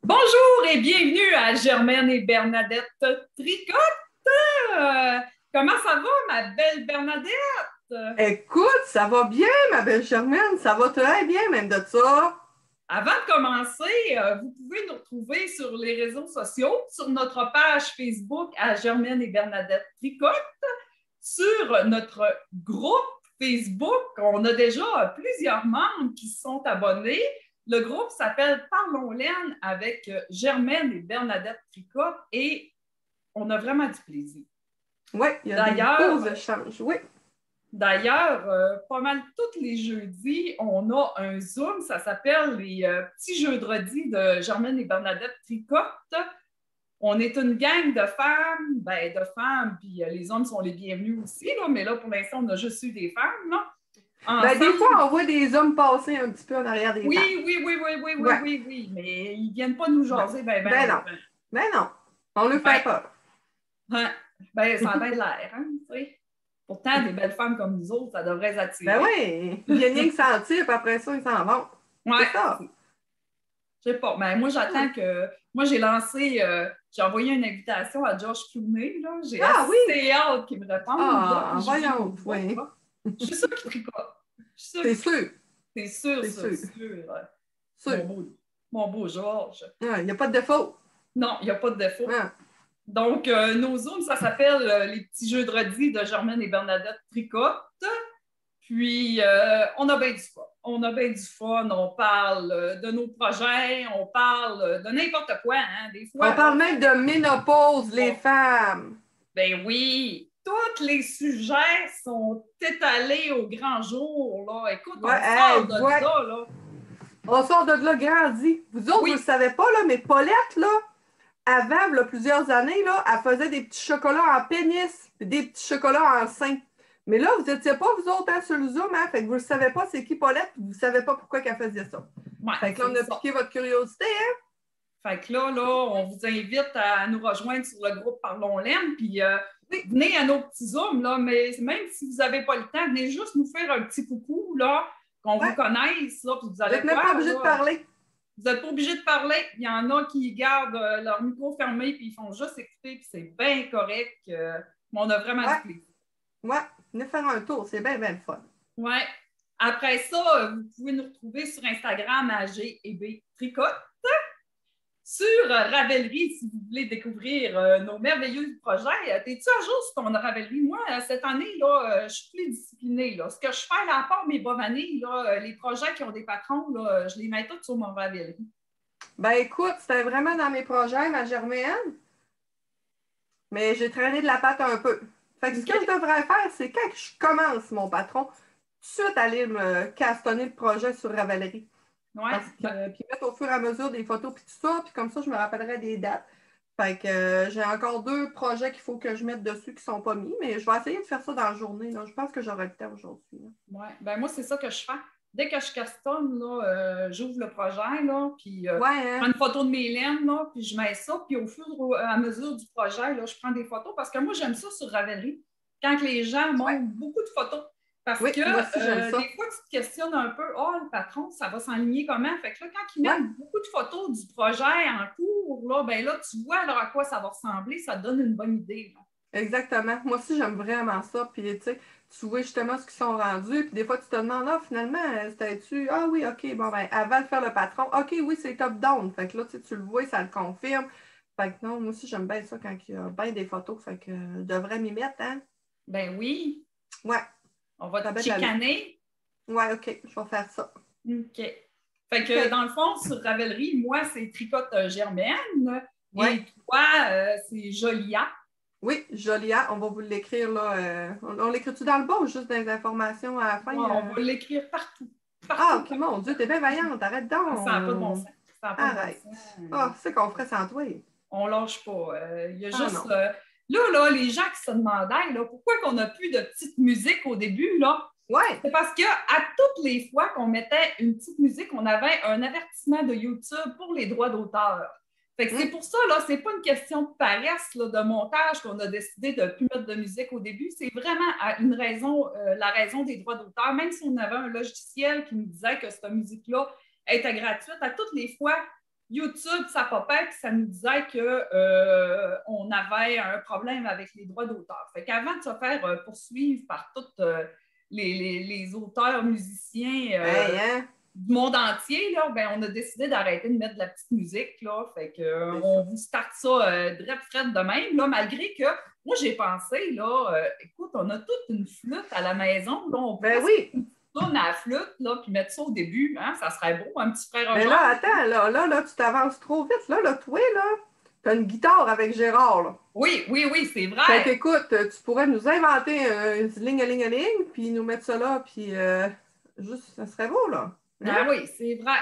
Bonjour et bienvenue à Germaine et Bernadette Tricotte. Comment ça va, ma belle Bernadette? Écoute, ça va bien, ma belle Germaine, ça va très bien, même de ça. Avant de commencer, vous pouvez nous retrouver sur les réseaux sociaux, sur notre page Facebook à Germaine et Bernadette Tricotte, sur notre groupe Facebook. On a déjà plusieurs membres qui sont abonnés. Le groupe s'appelle Parlons Laine avec Germaine et Bernadette Tricotte et on a vraiment du plaisir. Oui, il y a des beaux D'ailleurs, échanges, oui. pas mal tous les jeudis, on a un Zoom, ça s'appelle les petits jeudredis de Germaine et Bernadette Tricotte. On est une gang de femmes, puis les hommes sont les bienvenus aussi, là, mais là, pour l'instant, on a juste eu des femmes, là. Ben, des fois, Ensemble, on voit des hommes passer un petit peu en arrière des femmes. oui, Ouais. oui, oui, mais ils viennent pas nous Ben, jaser ben non. longtemps. Ben non. On lui Ben, fait peur. hein, ça a bien de l'air, hein, tu sais. Pourtant, des belles femmes comme nous autres, ça devrait les Ben attirer. oui, il vient rien que sentir, puis après ça, ils s'en vont. Ouais, C'est ça. je sais pas. Mais moi, j'attends que. Moi, j'ai envoyé une invitation à George Clooney, là. J'ai Ah oui! assez hâte qu'il me réponde, là. Puis Ah, je vis au voyons, bout, oui. là. Je suis sûre qu'il tricote. Je suis sûre C'est qu'il tricote. sûr, C'est sûr, c'est sûr, sûr, sûr. sûr. Mon beau Georges. Il n'y a pas de défaut. Non, il n'y a pas de défaut. Ah. Donc, nos Zooms, ça s'appelle les petits jeux de redis de Germaine et Bernadette Tricotte. Puis, on a bien du fun. On a bien du fun. On parle de nos projets, on parle de n'importe quoi. Hein. Des On fois, là, parle même de ménopause, les femmes. ben oui, tous les sujets sont étalés au grand jour. Là. Écoute, Ouais, on sort de ouais. là. Là. On sort de là grandi. Vous autres, vous ne le Oui, savez pas, là, mais Paulette, là, avant, là, plusieurs années, là, elle faisait des petits chocolats en pénis, puis des petits chocolats en sein. Mais là, vous n'étiez pas, vous autres, hein, sur le Zoom, hein, fait que vous ne savez pas c'est qui Paulette, puis vous ne savez pas pourquoi qu'elle faisait ça. ouais, Fait que là, c'est on a ça. piqué votre curiosité, hein? Fait que là, on vous invite à nous rejoindre sur le groupe Parlons Laine, puis Oui. venez à nos petits Zooms, là, mais même si vous n'avez pas le temps, venez juste nous faire un petit coucou, là, qu'on vous Ouais. connaisse, là, puis vous Vous allez n'êtes même pas voir, obligé de là, parler. vous n'êtes pas obligé de parler. Il y en a qui gardent leur micro fermé, puis ils font juste écouter, puis c'est bien correct. Mais on a vraiment du Ouais, plaisir. ouais. Venez faire un tour, c'est bien, bien le fun. Ouais. Après ça, vous pouvez nous retrouver sur Instagram à G&B Tricotte. Sur Ravelry, si vous voulez découvrir nos merveilleux projets. T'es-tu à jour sur ton Ravelry? Moi, cette année, là, je suis plus disciplinée. Là. Ce que je fais, là, à part mes bovanées, là, les projets qui ont des patrons, là, je les mets tous sur mon Ravelry. Ben écoute, c'était vraiment dans mes projets, ma Germaine, mais j'ai traîné de la patte un peu. Fait que ce que je OK? devrais faire, c'est quand je commence mon patron, tout de suite aller me castonner le projet sur Ravelry. Ouais. Parce que, puis mettre au fur et à mesure des photos, puis tout ça, puis comme ça, je me rappellerai des dates. Fait que j'ai encore 2 projets qu'il faut que je mette dessus qui ne sont pas mis, mais je vais essayer de faire ça dans la journée. Là. Je pense que j'aurai le temps aujourd'hui. Là. Ouais. Ben, moi, c'est ça que je fais. Dès que je castonne, là, j'ouvre le projet, là, puis Ouais, je prends hein? une photo de mes laines, là, puis je mets ça, puis au fur et à mesure du projet, là, je prends des photos parce que moi, j'aime ça sur Ravelry, quand les gens Ouais. montrent beaucoup de photos. Parce Oui, que moi aussi, j'aime ça. des fois, tu te questionnes un peu, oh, le patron, ça va s'enligner comment? Fait que là, quand ils Ouais, mettent beaucoup de photos du projet en cours, là, ben là, tu vois alors, à quoi ça va ressembler, ça te donne une bonne idée. Là. exactement. Moi aussi, j'aime vraiment ça. Puis, tu sais, tu vois justement ce qu'ils sont rendus. Puis, des fois, tu te demandes, ah, finalement, c'était-tu. Ah oui, OK, bon, ben, avant de faire le patron, OK, oui, c'est top-down. Fait que là, tu le vois, ça le confirme. Fait que non, moi aussi, j'aime bien ça quand il y a bien des photos. Fait que je devrais m'y mettre, hein? Ben oui, Ouais, on va ça te va être l'allure. chicaner. Ouais, OK, je vais faire ça. OK. Fait que OK. dans le fond, sur Ravelry, moi, c'est Tricotte Germaine Ouais. et toi, c'est Jolia. Oui, Jolia, on va vous l'écrire là. On l'écrit-tu dans le bas ou juste des informations à la fin? Ouais, on va l'écrire partout. Ah, Partout, OK, partout. mon Dieu, t'es bien vaillante, arrête Ça n'a pas de bon donc. sens. Ça n'a pas de bon Arrête. sens. Ah, c'est qu'on ferait sans toi. On lâche pas. Il y a Ah juste. non. Là, les gens qui se demandaient là, pourquoi qu'on n'a plus de petite musique au début, là, Ouais. c'est parce qu'à toutes les fois qu'on mettait une petite musique, on avait un avertissement de YouTube pour les droits d'auteur. Fait que c'est Hum, pour ça, là, c'est pas une question de paresse, là, de montage qu'on a décidé de ne plus mettre de musique au début. C'est vraiment une raison, la raison des droits d'auteur. Même si on avait un logiciel qui nous disait que cette musique-là était gratuite, à toutes les fois, YouTube, ça popait, puis ça nous disait qu'on avait un problème avec les droits d'auteur. Fait qu'avant de se faire poursuivre par tous les auteurs, musiciens du monde entier, là, ben, on a décidé d'arrêter de mettre de la petite musique. Là, fait que, on vous starte ça direct frais de même, là, malgré que moi, j'ai pensé, là, écoute, on a toute une flûte à la maison. Là, on peut tourne à la flûte, là, puis mettre ça au début, hein, ça serait beau, un petit frère Mais là, attends, là, tu t'avances trop vite. Là, toi, là, t'as une guitare avec Gérard, là. Oui, c'est vrai. Fait qu'écoute, tu pourrais nous inventer une ligne, puis nous mettre ça là, puis juste, ça serait beau, là. Hein? Ah oui, c'est vrai,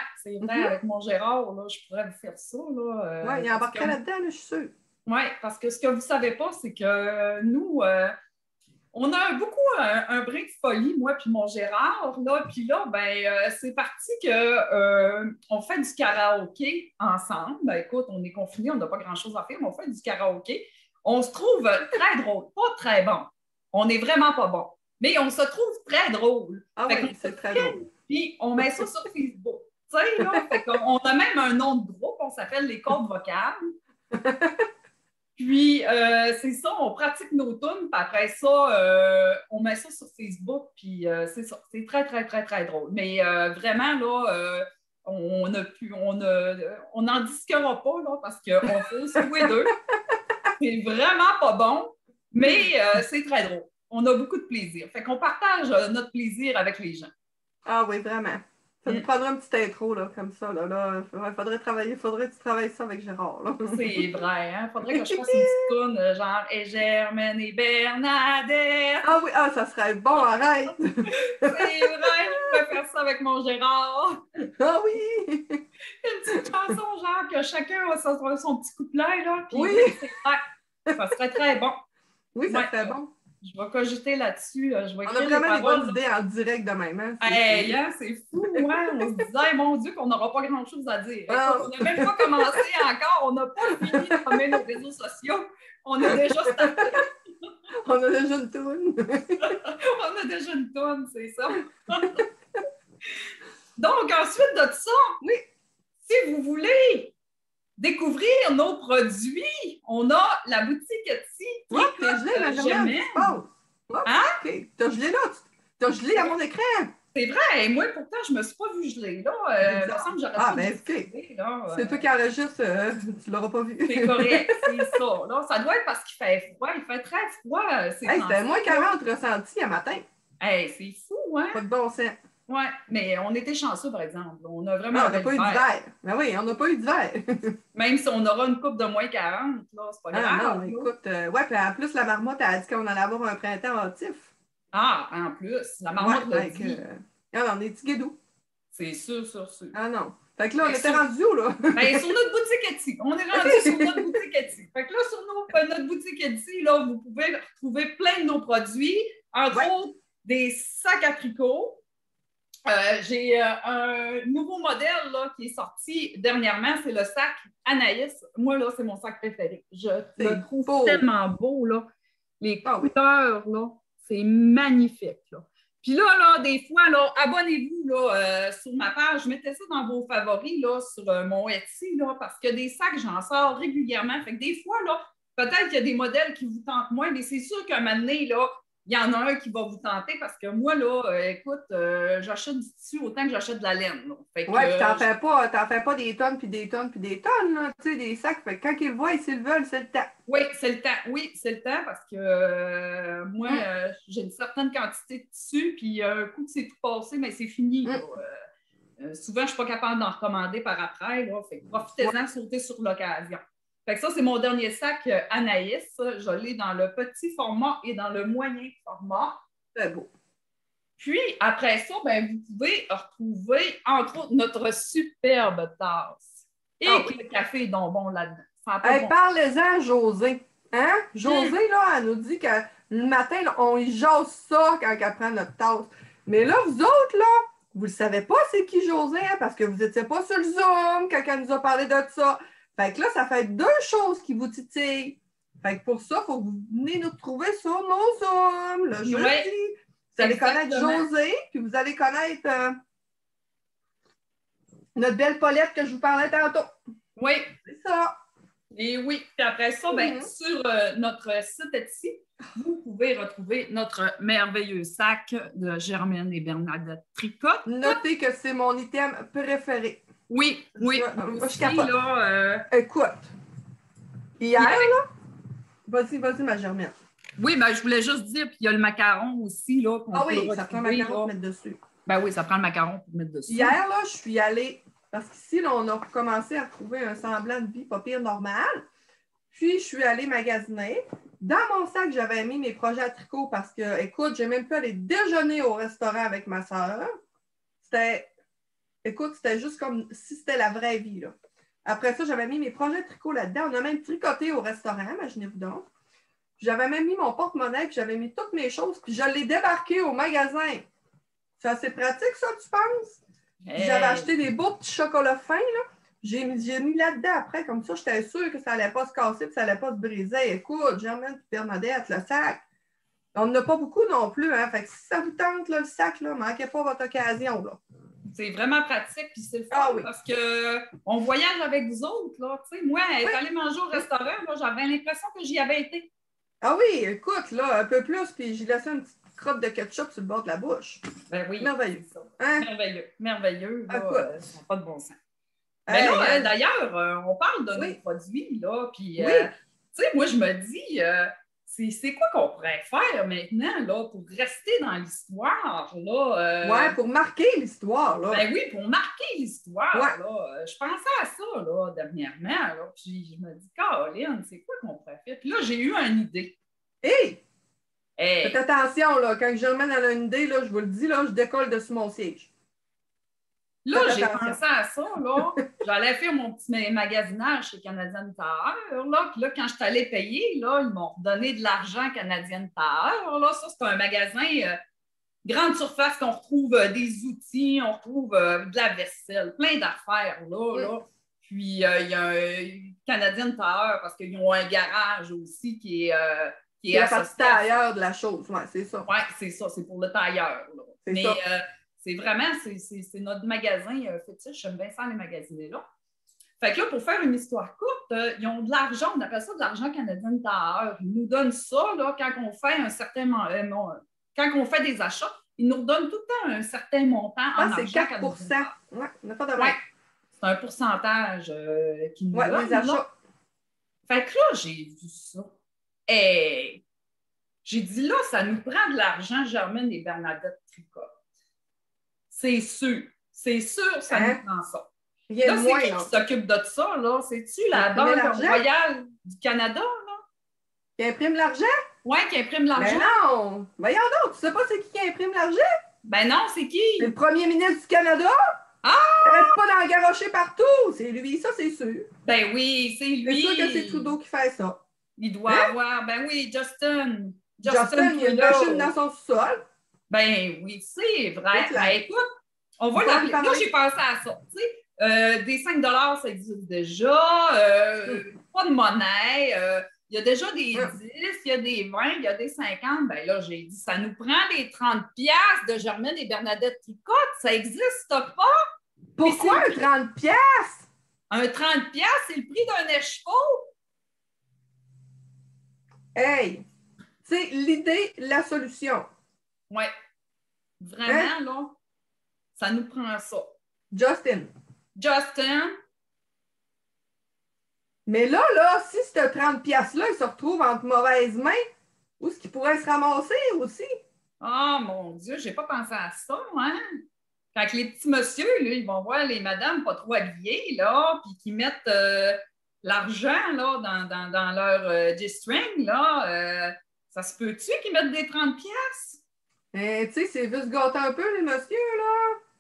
avec mon Gérard, là, je pourrais vous faire ça, là. Oui, il embarquerait là-dedans, là, je suis sûre. Oui, parce que ce que vous ne savez pas, c'est que nous, on a beaucoup un brin de folie, moi puis mon Gérard, là. Puis là, ben, c'est parti qu'on fait du karaoké ensemble. Ben, écoute, on est confinés, on n'a pas grand-chose à faire, mais on fait du karaoké. On se trouve très drôle, pas très bon. On n'est vraiment pas bon, mais on se trouve très drôle. Ah oui, c'est très drôle. Puis on met ça sur Facebook. Tu sais, là, fait qu'on a même un nom de groupe, on s'appelle les cordes vocales. Puis, c'est ça, on pratique nos tunes, puis après ça, on met ça sur Facebook, puis c'est ça. C'est très, très, très, très drôle. Mais vraiment, là, on n'en disquera pas, là, parce qu'on fait tous les deux. C'est vraiment pas bon, mais c'est très drôle. On a beaucoup de plaisir. Fait qu'on partage notre plaisir avec les gens. Ah oui, vraiment. Ça nous prendrait une petite intro, là, comme ça. Là. Faudrait que tu travailles ça avec Gérard. Là. C'est vrai, hein? Faudrait que je fasse une petite toune, genre « Et Germaine et Bernadette ». Ah oui, ça serait bon, arrête! C'est vrai, je pourrais faire ça avec mon Gérard. Ah oui! Une petite chanson, genre, que chacun a son petit couplet, là. Puis, oui! C'est vrai. Ça serait très bon. Oui, ça serait bon. Je vais cogiter là-dessus. Je vais on a vraiment des bonnes idées en direct de même. Hein? C'est fou, hein? On se disait, mon Dieu, qu'on n'aura pas grand-chose à dire. Écoute, on n'a même pas commencé encore. On n'a pas fini de nommer nos réseaux sociaux. On a déjà starté. On a déjà une toune. On a déjà une toune, c'est ça. Donc, ensuite de ça, oui, si vous voulez découvrir nos produits, on a la boutique Etsy. Oui, t'es gelé, la Germaine. Hein? OK. T'as gelé là. T'as gelé à mon écran. C'est vrai. Et moi, pourtant, je ne me suis pas vue geler. Là, il me semble que j'aurais pas ben, c'est toi qui enregistre, tu ne l'auras pas vu. C'est correct, c'est ça. Là, ça doit être parce qu'il fait froid. Il fait très froid. C'était moins 40 ressenti à matin. C'est fou, hein? Pas de bon sens. Oui, mais on était chanceux, par exemple. On a vraiment. on n'a pas eu d'hiver. Ben oui, on n'a pas eu d'hiver. Même si on aura une coupe de moins 40, là, c'est pas grave. Non, écoute, puis en plus, la marmotte a dit qu'on allait avoir un printemps hâtif. Ah, en plus, la marmotte l'a dit. on est tiguédou. C'est sûr. Ah non. Fait que là, on était rendu où, là? Ben, sur notre boutique Etsy. On est rendu sur notre boutique Etsy. Fait que là, sur notre boutique Etsy, là, vous pouvez retrouver plein de nos produits, entre autres des sacs à tricot. J'ai un nouveau modèle là, qui est sorti dernièrement, c'est le sac Anaïs. Moi, là, c'est mon sac préféré. Je le trouve tellement beau, là. Les couleurs, là, c'est magnifique, là. Puis là, des fois, là, abonnez-vous là, sur ma page, mettez ça dans vos favoris là, sur mon Etsy, là, parce que des sacs, j'en sors régulièrement. Fait que des fois, là, peut-être qu'il y a des modèles qui vous tentent moins, mais c'est sûr qu'à un moment donné, là, il y en a un qui va vous tenter parce que moi, là, écoute, j'achète du tissu autant que j'achète de la laine. Oui, puis t'en fais pas des tonnes, puis des tonnes, puis des tonnes, là, tu sais, des sacs. Fait que quand ils le voient, s'ils le veulent, c'est le temps. Oui, c'est le temps. Oui, c'est le temps parce que moi, j'ai une certaine quantité de tissu, puis un coup que c'est tout passé, mais c'est fini. Souvent, je ne suis pas capable d'en recommander par après. Là, fait que profitez-en, sautez sur l'occasion. Fait que ça, c'est mon dernier sac Anaïs. Je l'ai dans le petit format et dans le moyen format. C'est beau. Puis, après ça, ben, vous pouvez retrouver, entre autres, notre superbe tasse. Et le café est donc bon là-dedans. Parlez-en à Josée. Hein? Josée, là, elle nous dit que le matin, là, on y jase ça quand elle prend notre tasse. Mais là, vous autres, là, vous ne savez pas c'est qui Josée, hein, parce que vous n'étiez pas sur le Zoom quand elle nous a parlé de ça. Fait que là, ça fait 2 choses qui vous titillent. Fait que pour ça, il faut que vous venez nous trouver sur nos Zooms le jeudi. Vous allez connaître Josée, puis vous allez connaître Notre belle Paulette que je vous parlais tantôt. Oui. C'est ça. Et oui. Puis après ça, sur notre site Etsy, vous pouvez retrouver notre merveilleux sac de Germaine et Bernadette Tricotte. Notez que c'est mon item préféré. Oui, oui. Moi, je capote. Là, Écoute, hier, là, vas-y, ma Germaine. Oui, je voulais juste dire, puis il y a le macaron aussi, là. Ça prend le macaron pour mettre dessus. Ben oui, ça prend le macaron pour mettre dessus. Hier, là, je suis allée, parce qu'ici, là, on a commencé à trouver un semblant de vie pas pire normal. Puis, je suis allée magasiner. Dans mon sac, j'avais mis mes projets à tricot parce que, écoute, j'ai même pu aller déjeuner au restaurant avec ma soeur. C'était juste comme si c'était la vraie vie, là. Après ça, j'avais mis mes projets de tricot là-dedans. On a même tricoté au restaurant, imaginez-vous donc. J'avais même mis mon porte-monnaie, puis j'avais mis toutes mes choses, puis je l'ai débarqué au magasin. C'est assez pratique, ça, tu penses? J'avais acheté des beaux petits chocolats fins, là. J'ai mis là-dedans après, comme ça, j'étais sûre que ça n'allait pas se casser et que ça n'allait pas se briser. Écoute, Germaine et Bernadette, le sac. On n'en a pas beaucoup non plus, hein. Fait que si ça vous tente, là, le sac, là, manquez pas votre occasion, là. C'est vraiment pratique, puis c'est le fun parce qu'on voyage avec vous autres, là. Tu sais, moi, être allée manger au restaurant, là, j'avais l'impression que j'y avais été. Ah oui, écoute, là, un peu plus, puis j'ai laissé une petite crotte de ketchup sur le bord de la bouche. Ben oui. Merveilleux. Hein? Merveilleux. Là, ça n'a pas de bon sens. Mais là, d'ailleurs, on parle de nos produits, là, puis, tu sais, moi, je me dis, c'est quoi qu'on pourrait faire maintenant, là, pour rester dans l'histoire, là? Pour marquer l'histoire, là. Ben oui, pour marquer l'histoire, là. Je pensais à ça, là, dernièrement, là, puis je me dis, Caroline, c'est quoi qu'on pourrait faire? Puis là, j'ai eu une idée. Hey! Faites attention, là, quand Germaine a une idée, là, je vous le dis, là, je décolle dessus mon siège. Là, j'ai pensé à ça, là. J'allais faire mon petit magasinage chez Canadian Tire, là. Puis là, quand je suis allée payer, là, ils m'ont redonné de l'argent Canadian Tire, là. Ça, c'est un magasin grande surface qu'on retrouve des outils, on retrouve de la vaisselle, plein d'affaires, là. Puis, il y a un Canadian Tire parce qu'ils ont un garage aussi qui est la partie tailleur de la chose, c'est ça. Oui, c'est ça, c'est pour le tailleur, là. Mais c'est vraiment, c'est notre magasin fétiche. J'aime bien ça, les magasiner là. Fait que là, pour faire une histoire courte, ils ont de l'argent, on appelle ça de l'argent Canadian Tire. Ils nous donnent ça là, quand on fait quand on fait des achats, ils nous redonnent tout le temps un certain montant en argent. C'est 4 Oui, c'est un pourcentage qu'ils nous donnent. Les achats. Fait que là, j'ai vu ça. Et j'ai dit là, ça nous prend de l'argent, Germaine et Bernadette Tricotte. C'est sûr, ça nous prend ça. Là, c'est qui s'occupe de ça, là? C'est-tu la Banque royale du Canada, là? Qui imprime l'argent? Oui, qui imprime l'argent. Ben non! Voyons donc, tu sais pas c'est qui imprime l'argent? Ben non, c'est qui? C'est le premier ministre du Canada! Ah! Arrête pas d'en garocher partout! C'est lui, ça c'est sûr. Ben oui, c'est lui. C'est sûr que c'est Trudeau qui fait ça. Il doit avoir, ben oui, Justin, il y a une machine dans son sous-sol. Ben oui, c'est vrai. Ben écoute, on va l'appeler. Là, j'ai pensé à ça. Tu sais, des 5 ça existe déjà. Pas de monnaie. Il y a déjà des 10, il y a des 20, il y a des 50. Ben là, j'ai dit, ça nous prend les 30$ de Germaine et Bernadette Tricotte. Ça n'existe pas. Pourquoi un 30$? Un 30$, c'est le prix d'un écheveau. Hey! C'est l'idée, la solution. Oui. Vraiment, là, ça nous prend ça. Justin. Mais là, si ce 30$-là, il se retrouve entre mauvaises mains, où est-ce qu'il pourrait se ramasser aussi? Ah, mon Dieu, j'ai pas pensé à ça, hein? Quand les petits messieurs, là, ils vont voir les madames pas trop habillées, là, puis qui mettent l'argent, là, dans leur G-string, là, ça se peut-tu qu'ils mettent des 30$? Tu sais, c'est vu se gâter un peu, les messieurs, là.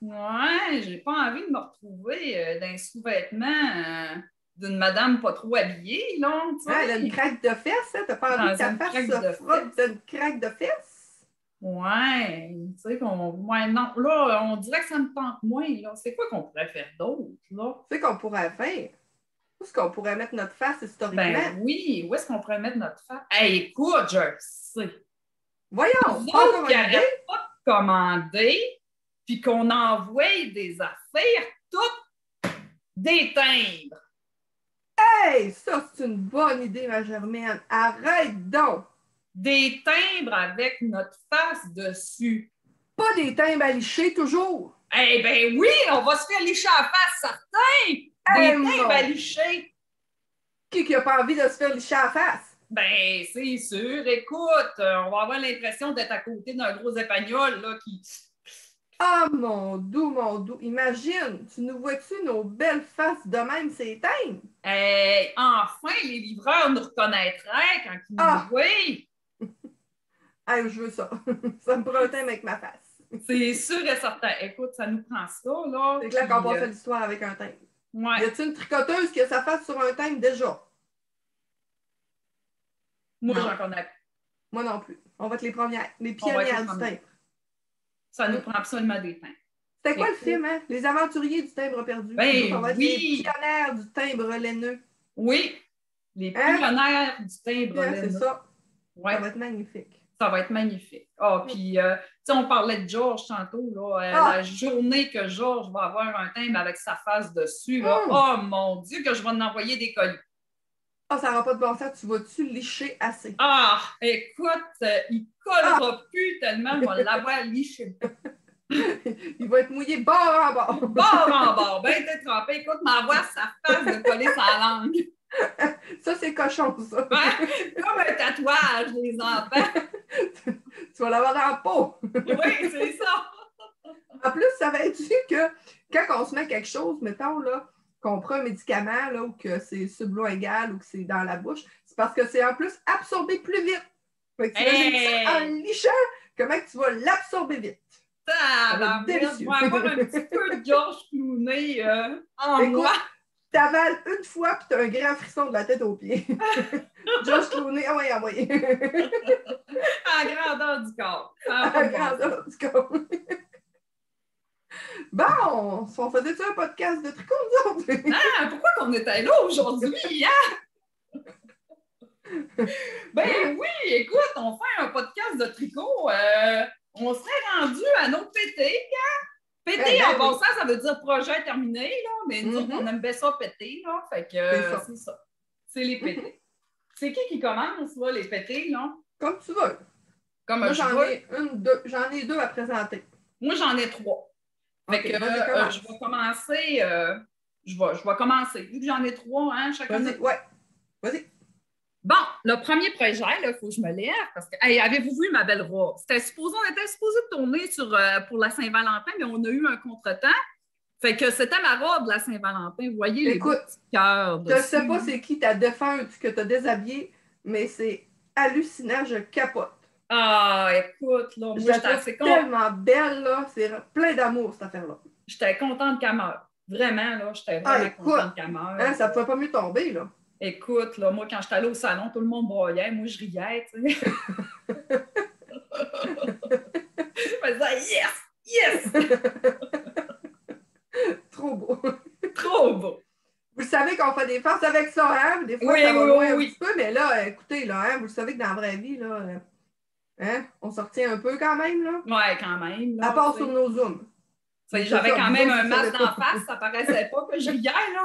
Ouais, j'ai pas envie de me retrouver dans un sous-vêtement d'une madame pas trop habillée, là. Elle a une craque de fesses, hein? T'as pas envie que ta face se frotte d'une craque de fesses? Ouais, tu sais qu'on. Ouais, non, là, on dirait que ça me tente moins, là. C'est quoi qu'on pourrait faire d'autre, là? Tu sais qu'on pourrait faire? Où est-ce qu'on pourrait mettre notre face historiquement? Ben oui, où est-ce qu'on pourrait mettre notre face? Hey, écoute, je sais. Voyons, nous autres qui n'arrêtent pas de commander, puis qu'on envoie des affaires toutes Des timbres. Hey, ça, c'est une bonne idée, ma Germaine. Arrête donc! Des timbres avec notre face dessus. Pas des timbres à licher, toujours. Eh bien oui, on va se faire licher à la face, certain! Des timbres à licher. Qui n'a pas envie de se faire licher à la face? Ben, c'est sûr. Écoute, on va avoir l'impression d'être à côté d'un gros épagnol là, qui... Ah, mon doux. Imagine, tu nous vois-tu nos belles faces de même, ces timbres? Enfin, les livreurs nous reconnaîtraient quand ils nous voient. Hey, je veux ça. Ça me prend un thème avec ma face. C'est sûr et certain. Écoute, ça nous prend ça, là. C'est clair qu'on passe à l'histoire avec un thème. Ouais. Y a-t-il une tricoteuse qui a sa face sur un thème déjà? Moi, j'en connais. Moi non plus. On va être les premières, les pionnières du timbre. Ça nous prend absolument des timbres. C'était quoi le film, hein? Les aventuriers du timbre perdu. Ben, on va être les pionnières du timbre laineux. Oui, les pionnières du timbre laineux. C'est ça. Ouais. Ça va être magnifique. Ça va être magnifique. Ah, puis, tu sais, on parlait de Georges tantôt, là. La journée que Georges va avoir un timbre avec sa face dessus, là. Oh mon Dieu, que je vais en envoyer des colis. Ah, ça n'aura pas de bon sens. Tu vas-tu licher assez? Ah, écoute, il collera plus tellement, on va l'avoir liché. Il va être mouillé bord en bord. Bord en bord. Ben, t'es trempé. Écoute, m'envoie sa face de coller sa langue. Ça, c'est cochon, ça. Ouais, comme un tatouage des enfants. Tu vas l'avoir dans la peau. Oui, c'est ça. En plus, savais-tu que quand on se met quelque chose, mettons, là, qu'on prend un médicament, là, ou que c'est sublingual ou que c'est dans la bouche, c'est parce que c'est en plus absorbé plus vite. Fait que tu imagines ça en lichant, comment tu vas l'absorber vite. Ça va être délicieux. Je vais avoir un petit peu de Georges Clooney en Écoute, moi. T'avales une fois puis t'as un grand frisson de la tête aux pieds. Georges Clooney, envoyez. À grandeur du corps. À grandeur du corps. Bon, on faisait-tu un podcast de tricot, nous autres? Ah, pourquoi qu'on était là aujourd'hui, hein? Ben oui, écoute, on fait un podcast de tricot. On serait rendu à notre pété, hein? Pété, en passant, ça veut dire projet terminé, là, mais nous autres, on aime bien ça péter, là. Fait que c'est ça. C'est les pétés. C'est qui commence, là, les pétés, là? Comme tu veux. Moi, j'en ai deux à présenter. Moi, j'en ai trois. Fait que je vais commencer. Je vais commencer. Vu que j'en ai trois, hein, chacun. Vas-y. Bon, le premier projet, il faut que je me lève parce que. Hey, avez-vous vu ma belle robe? On était supposé tourner pour la Saint-Valentin, mais on a eu un contretemps. Fait que c'était ma robe de la Saint-Valentin. Vous voyez les petits cœurs. Je ne sais pas c'est qui ta défunte que tu as déshabillée, mais c'est hallucinant, je capote. Ah, écoute, là, moi, j'étais assez tellement belle, là. C'est plein d'amour, cette affaire-là. J'étais contente qu'elle meure. Vraiment, là, j'étais vraiment contente qu'elle meure. Hein, ça ne pouvait pas mieux tomber, là. Écoute, là, moi, quand j'étais allée au salon, tout le monde broyait. Moi, je riais, tu sais. Je me disais, yes! Trop beau. Trop beau. Vous savez qu'on fait des farces avec ça, hein? Des fois, ça va loin un petit peu, mais là, écoutez, là, hein, vous savez que dans la vraie vie, là, hein, on s'en retient un peu quand même, là. Ouais, quand même. Là, à part sur nos zooms. J'avais quand même un masque d'en face, ça paraissait pas que je riais, là.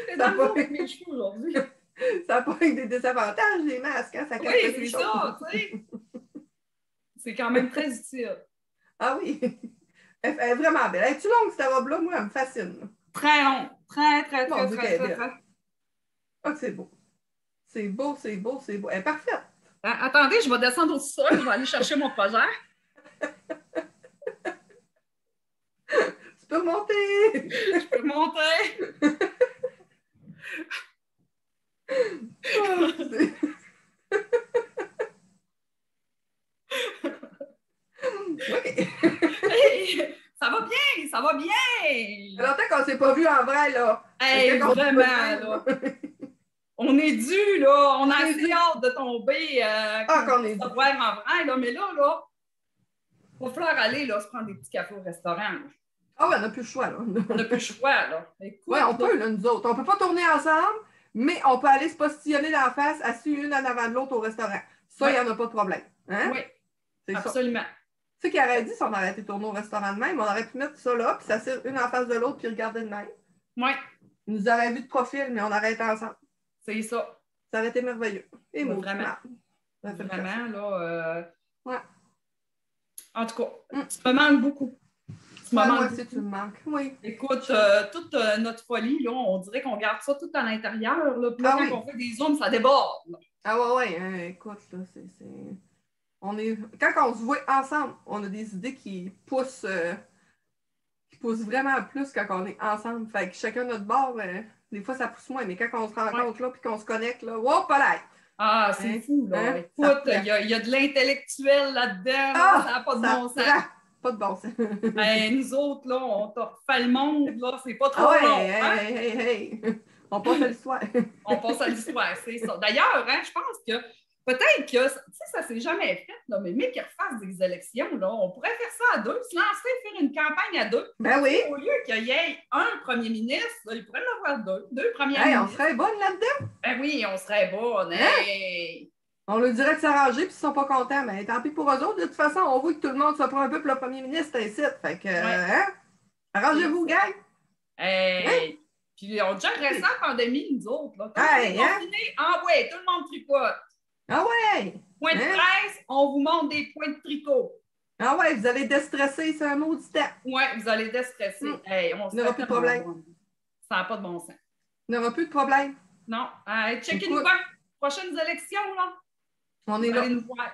C'est dans le fond avec mes cheveux aujourd'hui. Ça n'a pas des désavantages, les masques, hein? Ça cache oui, c'est ça, tu sais. C'est quand même très utile. Ah oui. Elle est vraiment belle. Es-tu longue, cette robe-là? Moi, elle me fascine. Très long. Très. Ah, c'est beau. C'est beau. Elle est parfaite. Attendez, je vais descendre au sol. Je vais aller chercher mon projet. Tu peux monter. Je peux monter. Oui. Hey, ça va bien. Ça fait longtemps qu'on ne s'est pas vu en vrai, là. Hey, vraiment, là. On est dû, là. On a assez hâte de tomber. Qu'on est dû. En vrai, là. Mais là, il va falloir aller, là, se prendre des petits cafés au restaurant. Là. Ah ouais, on n'a plus le choix, là. On n'a plus le choix, là. Écoute, ouais, on peut, là, nous autres. On ne peut pas tourner ensemble, mais on peut aller se postillonner dans la face, assis une en avant de l'autre au restaurant. Ça, il n'y en a pas de problème. Hein? Oui, absolument. Tu sais qu'il aurait dit si on aurait été tourné au restaurant de même, on aurait pu mettre ça là, puis s'asseoir une en face de l'autre, puis regarder de même. Oui. Ils nous auraient vu de profil, mais on aurait été ensemble. C'est ça. Ça aurait été merveilleux. Et moi, vraiment. Vraiment, là. Ouais. En tout cas, tu me manques beaucoup. Moi aussi, tu me manques. Oui. Écoute, toute notre folie, là, on dirait qu'on garde ça tout à l'intérieur. Là. Puis là, quand on fait des zooms, ça déborde. Là. Ah ouais, écoute, là, Quand on se voit ensemble, on a des idées qui poussent vraiment plus quand on est ensemble. Fait que chacun notre bord, des fois ça pousse moins, mais quand on se rencontre là puis qu'on se connecte, là, wow, pas là! Ah, c'est fou, là. Écoute, il y a de l'intellectuel là-dedans, là, ça n'a pas de bon sens. Pas de bon sens. Nous autres, là, on te refait le monde, là, c'est pas trop long. Hey. On passe à l'histoire. On passe à l'histoire, c'est ça. D'ailleurs, je pense que peut-être que, ça s'est jamais fait, là, mais qu'ils refassent des élections, là, on pourrait faire ça à deux, se lancer, faire une campagne à deux. Ben oui. Au lieu qu'il y ait un premier ministre, là, il pourrait en avoir deux premiers ministres. On serait bonne là-dedans. Ben oui, on serait bonne. Hey. On leur dirait de s'arranger, puis ils sont pas contents. Mais tant pis pour eux autres. De toute façon, on veut que tout le monde soit pour un peu pour le premier ministre ainsi. Fait que, arrangez-vous, gang. Hey. Puis on a déjà resté en pandémie, nous autres. Là. Ouais, tout le monde tricote. Ah ouais! Point de presse, on vous montre des points de tricot. Ah ouais, vous allez déstresser, c'est un maudit temps. Ouais, vous allez déstresser. Hey, on n'aura plus de problème. Ça n'a pas de bon sens. Il n'y aura plus de problème. Non. Checkez-nous pas. Prochaines élections, là. On est là. Allez nous voir.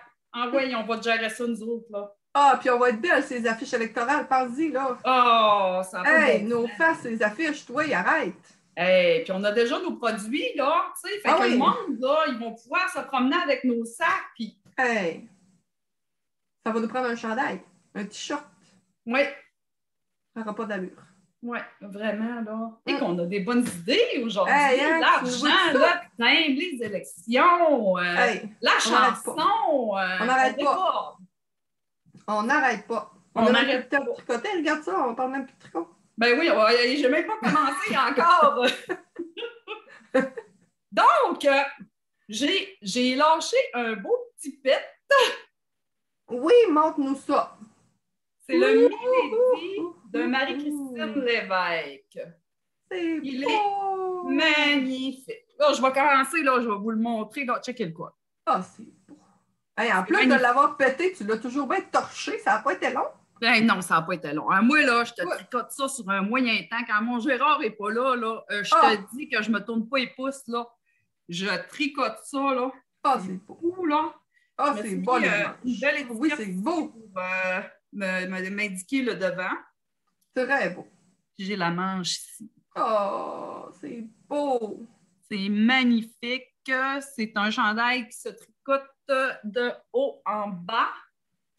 Oui, on va gérer ça, nous autres, là. Ah, puis on va être belles, ces affiches électorales. Pense-y, là. Oh, ça va. Hey, nos faces, ces affiches, toi, arrête. Hey, puis on a déjà nos produits, là, tu sais, fait que le monde, là, ils vont pouvoir se promener avec nos sacs, puis... Hey, ça va nous prendre un chandail, un t-shirt. Oui. Ça n'aura pas d'allure. Oui, vraiment, là. Et qu'on a des bonnes idées aujourd'hui. L'argent, là, putain, les élections, la chanson, on n'arrête pas. On n'arrête pas. On n'arrête pas de tricoter, regarde ça, on parle même plus de tricot. Ben oui, je n'ai même pas commencé encore. Donc, j'ai lâché un beau petit pet. Oui, montre-nous ça. C'est le Mélodie de Marie-Christine Lévesque. Il est magnifique. Là, je vais commencer, là, je vais vous le montrer. Là, checkez le quoi. Ah, c'est beau. Hey, en plus de l'avoir pété, tu l'as toujours bien torché. Ça n'a pas été long. Ben non, ça n'a pas été long. Moi, là, je te tricote ça sur un moyen temps. Quand mon Gérard n'est pas là, je te dis que je ne me tourne pas les pouces, là. Je tricote ça, là. Ah, c'est beau. Où, là? Ah, c'est beau. Une belle étiquette. Oui, c'est beau. Pour m'indiquer le devant. C'est très beau. Puis j'ai la manche ici. Oh, c'est beau. C'est magnifique. C'est un chandail qui se tricote de haut en bas.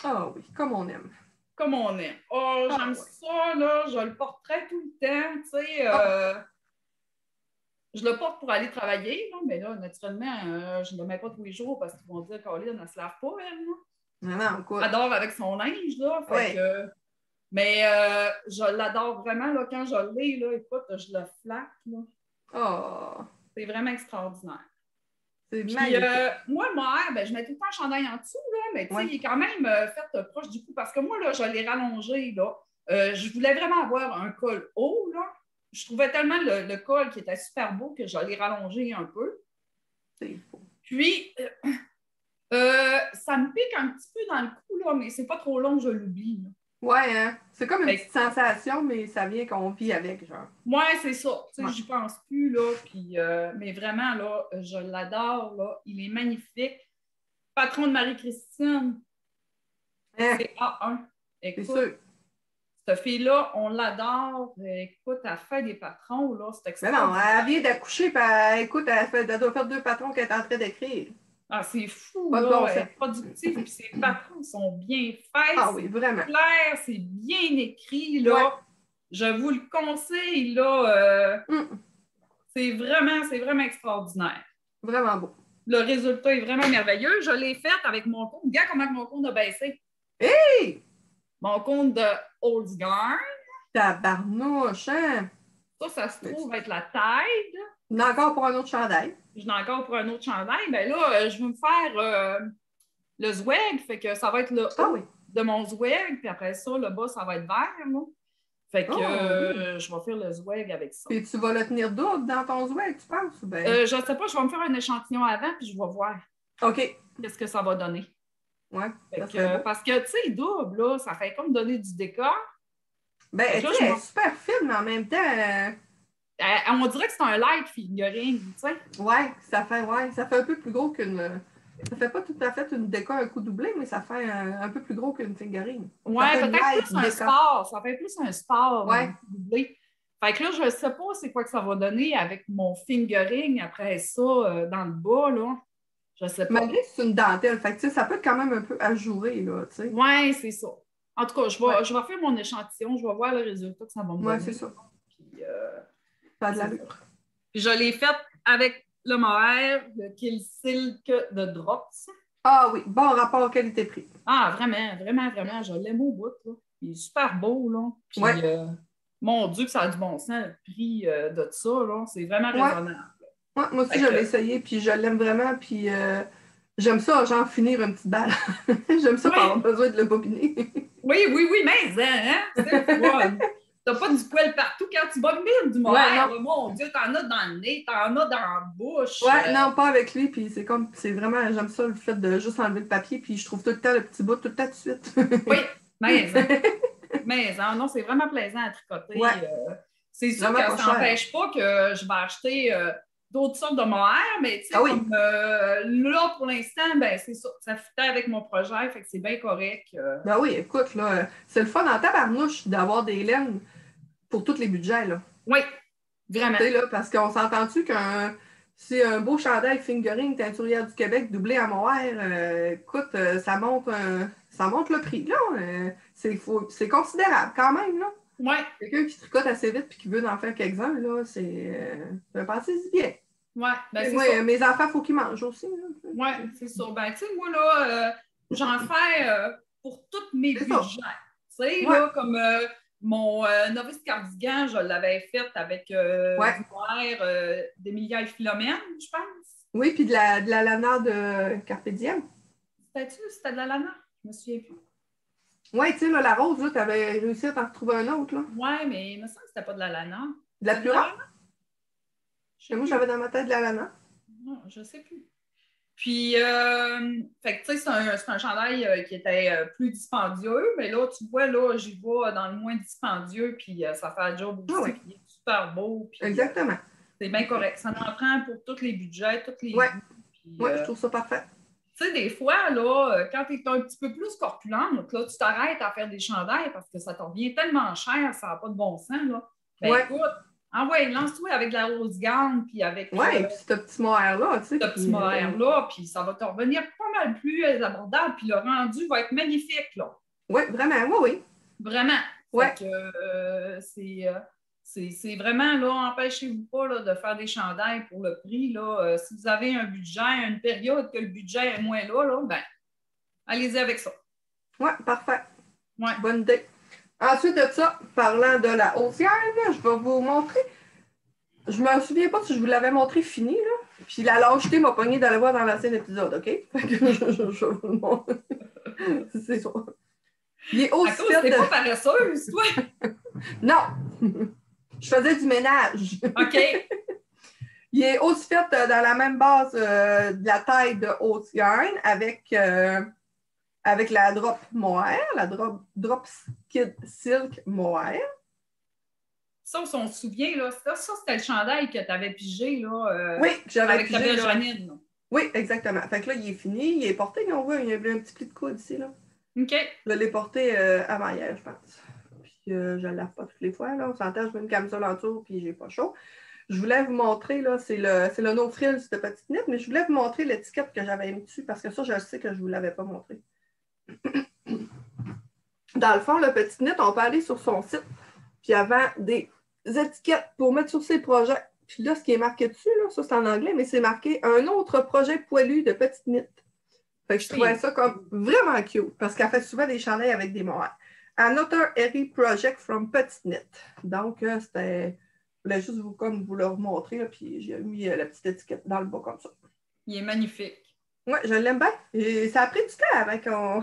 Ah oui, comme on aime. Comme on aime. Oh, j'aime ça, là. Je le porterai tout le temps, tu sais. Je le porte pour aller travailler, là, mais là, naturellement, je ne le mets pas tous les jours parce qu'ils vont dire qu'Aline, elle ne se lave pas, elle. Là. Non, quoi. Elle adore avec son linge, là. Fait que, mais je l'adore vraiment, là. Quand je l'ai, là, écoute, je le flatte, là. Oh. C'est vraiment extraordinaire. C'est magnifique. Moi, je mets tout le temps un chandail en dessous, là, mais tu sais, il est quand même fait proche du cou parce que moi, là, je l'ai rallongé, là. Je voulais vraiment avoir un col haut, là. Je trouvais tellement le col qui était super beau que je l'ai rallongé un peu. C'est beau. Puis, ça me pique un petit peu dans le cou, là, mais c'est pas trop long, je l'oublie. Ouais, hein? C'est comme une petite sensation, mais ça vient qu'on vit avec, genre. Ouais, c'est ça. Tu sais, j'y pense plus, là. Puis, mais vraiment, là, je l'adore, là. Il est magnifique. Patron de Marie-Christine. C'est A1. Écoute, c'est sûr. Cette fille-là, on l'adore. Écoute, elle fait des patrons, là. C'est extraordinaire. Mais non, elle vient d'accoucher, puis écoute, elle doit faire 2 patrons qu'elle est en train d'écrire. Ah, c'est fou, là. Elle est productive, puis ses patrons sont bien faits. Ah oui, vraiment. C'est clair, c'est bien écrit, là. Ouais. Je vous le conseille, là. C'est vraiment extraordinaire. Vraiment beau. Le résultat est vraiment merveilleux. Je l'ai fait avec mon compte. Regarde comment mon compte a baissé. Hey! Mon compte de Old Guard. Tabarnouche, hein? Ça se trouve être la taille. J'en ai encore pour un autre chandail. J'en ai encore pour un autre chandail. Ben là, je vais me faire le swag, fait que ça va être le haut. Ah oui. de mon Zweg, puis après ça, le bas, ça va être vert, là. Fait que je vais faire le Zweg avec ça. Puis tu vas le tenir double dans ton Zweg, tu penses? Je ne sais pas, je vais me faire un échantillon avant, puis je vais voir OK. qu'est-ce que ça va donner. Ouais, parce que, tu sais, double, là, ça fait comme donner du décor. Ben, tu sais, elle est super fine, mais en même temps... on dirait que c'est un light figurine, tu sais. Ouais, ça fait un peu plus gros qu'une... Ça fait pas tout à fait une déco un coup doublé, mais ça fait un peu plus gros qu'une figurine. Ouais, peut-être plus un sport. Ça fait plus un sport doublé. Fait que là, je ne sais pas c'est quoi que ça va donner avec mon fingering après ça dans le bas, là. Je sais pas. Malgré que c'est une dentelle, fait que ça peut être quand même un peu ajouré, là, tu sais. Oui, c'est ça. En tout cas, je vais faire mon échantillon, je vais voir le résultat que ça va me donner. Oui, c'est ça. Puis, pas de l'allure. Puis je l'ai faite avec le mohair, le Kill Silk de Drops. Ah oui, bon rapport qualité-prix. Ah, vraiment, vraiment, vraiment, je l'aime au bout, là. Il est super beau, là. Puis, mon Dieu, que ça a du bon sens, le prix de ça, là. C'est vraiment raisonnable. Ouais, moi aussi, je l'ai essayé, puis je l'aime vraiment, puis j'aime ça, genre, finir une petite balle. J'aime ça, pas avoir besoin de le bobiner. oui, mais, hein? C'est le fun. T'as pas du poil partout quand tu bobines du mohair. Mon Dieu, t'en as dans le nez, t'en as dans la bouche. Ouais, non, pas avec lui, puis c'est vraiment, j'aime ça, le fait de juste enlever le papier, puis je trouve tout le temps le petit bout, tout le temps de suite. Oui, mais non, c'est vraiment plaisant à tricoter. Ouais. C'est sûr que ça n'empêche pas que je vais acheter d'autres sortes de mohair, mais tu sais, comme là, pour l'instant, ben c'est ça. Ça fitait avec mon projet, fait que c'est bien correct. Ben oui, écoute, là, c'est le fun en tabarnouche d'avoir des laines pour tous les budgets, là. Oui, vraiment. Tu sais, là, parce qu'on s'entend-tu qu'un c'est un beau chandail fingering teinturière du Québec doublé à mohair, écoute, ça monte le prix, là. C'est considérable quand même, là. Oui. Quelqu'un qui tricote assez vite et qui veut en faire quelques-uns, là, pensez-y bien. Oui, ben c'est ça. Mes enfants, il faut qu'ils mangent aussi. Oui, c'est ça. Ben, tu sais, moi, là, j'en fais pour tous mes budgets. Tu sais, là, comme mon novice cardigan, je l'avais fait avec du mohair d'Emilia et Philomène, je pense. Oui, puis de la lana de Carpe Diem. C'était de la lana? Je me souviens plus. Oui, tu sais, la rose, tu avais réussi à t'en retrouver un autre, là. Oui, mais il me semble que c'était pas de la lana. De la Plura? Moi, j'avais dans ma tête de la lana. Non, je ne sais plus. Puis, fait que, tu sais, c'est un chandail qui était plus dispendieux, mais là, tu vois, là, j'y vais dans le moins dispendieux, puis ça fait un job aussi, puis il est super beau. Puis, exactement. C'est bien correct. Ça en prend pour tous les budgets, tous les goûts. Oui, je trouve ça parfait. Tu sais, des fois, là, quand tu es un petit peu plus corpulente, là, tu t'arrêtes à faire des chandails parce que ça te revient tellement cher, ça n'a pas de bon sens, là. Ben, écoute, lance-toi avec de la rose gamme, puis avec... puis ce petit mohair-là, tu sais. Ce petit mohair-là, puis ça va te revenir pas mal plus abordable, puis le rendu va être magnifique, là. Oui, vraiment, oui. Vraiment. Ouais. C'est vraiment, là, empêchez-vous pas là, de faire des chandails pour le prix, là. Si vous avez un budget, une période que le budget est moins là, ben, allez-y avec ça. Oui, parfait. Ouais. Bonne idée. Ensuite de ça, parlant de la haussière, je vais vous montrer. Je me souviens pas si je vous l'avais montré fini, là. Puis la lâcheté m'a pogné d'aller voir dans l'ancien épisode, OK? Je vous le montre. C'est ça. Il est aussi fait t'es pas paresseuse, toi? Non! Je faisais du ménage. OK. Il est aussi fait dans la même base de la taille de haute yarn avec la drop mohair, la drop Kid Silk mohair. Ça, on s'en souvient, là. Ça, c'était le chandail que tu avais pigé, là. Oui, que j'avais avec pigé. Avec ta belle Janine. Oui, exactement. Fait que là, il est fini, il est porté, on voit, il y a un petit pli de coude ici, là. OK. Je l'ai porté avant hier, je pense. Puis je ne le lave pas toutes les fois, là. On s'entend, je mets une camisole en dessous, puis j'ai pas chaud. Je voulais vous montrer, là, c'est le No Frills de petite knit, mais je voulais vous montrer l'étiquette que j'avais mis dessus, parce que ça, je sais que je ne vous l'avais pas montré. Dans le fond, le petit knit, on peut aller sur son site, puis avant des étiquettes pour mettre sur ses projets. Puis là, ce qui est marqué dessus, là, ça c'est en anglais, mais c'est marqué « Un autre projet poilu de petite knit ». Fait que je trouvais ça comme vraiment cute, parce qu'elle fait souvent des chandails avec des mohair. « Another airy project from Petite Knit ». Donc, c'était... Je voulais juste vous le remontrer, là, puis j'ai mis la petite étiquette dans le bas comme ça. Il est magnifique. Ouais, je l'aime bien. Et ça a pris du temps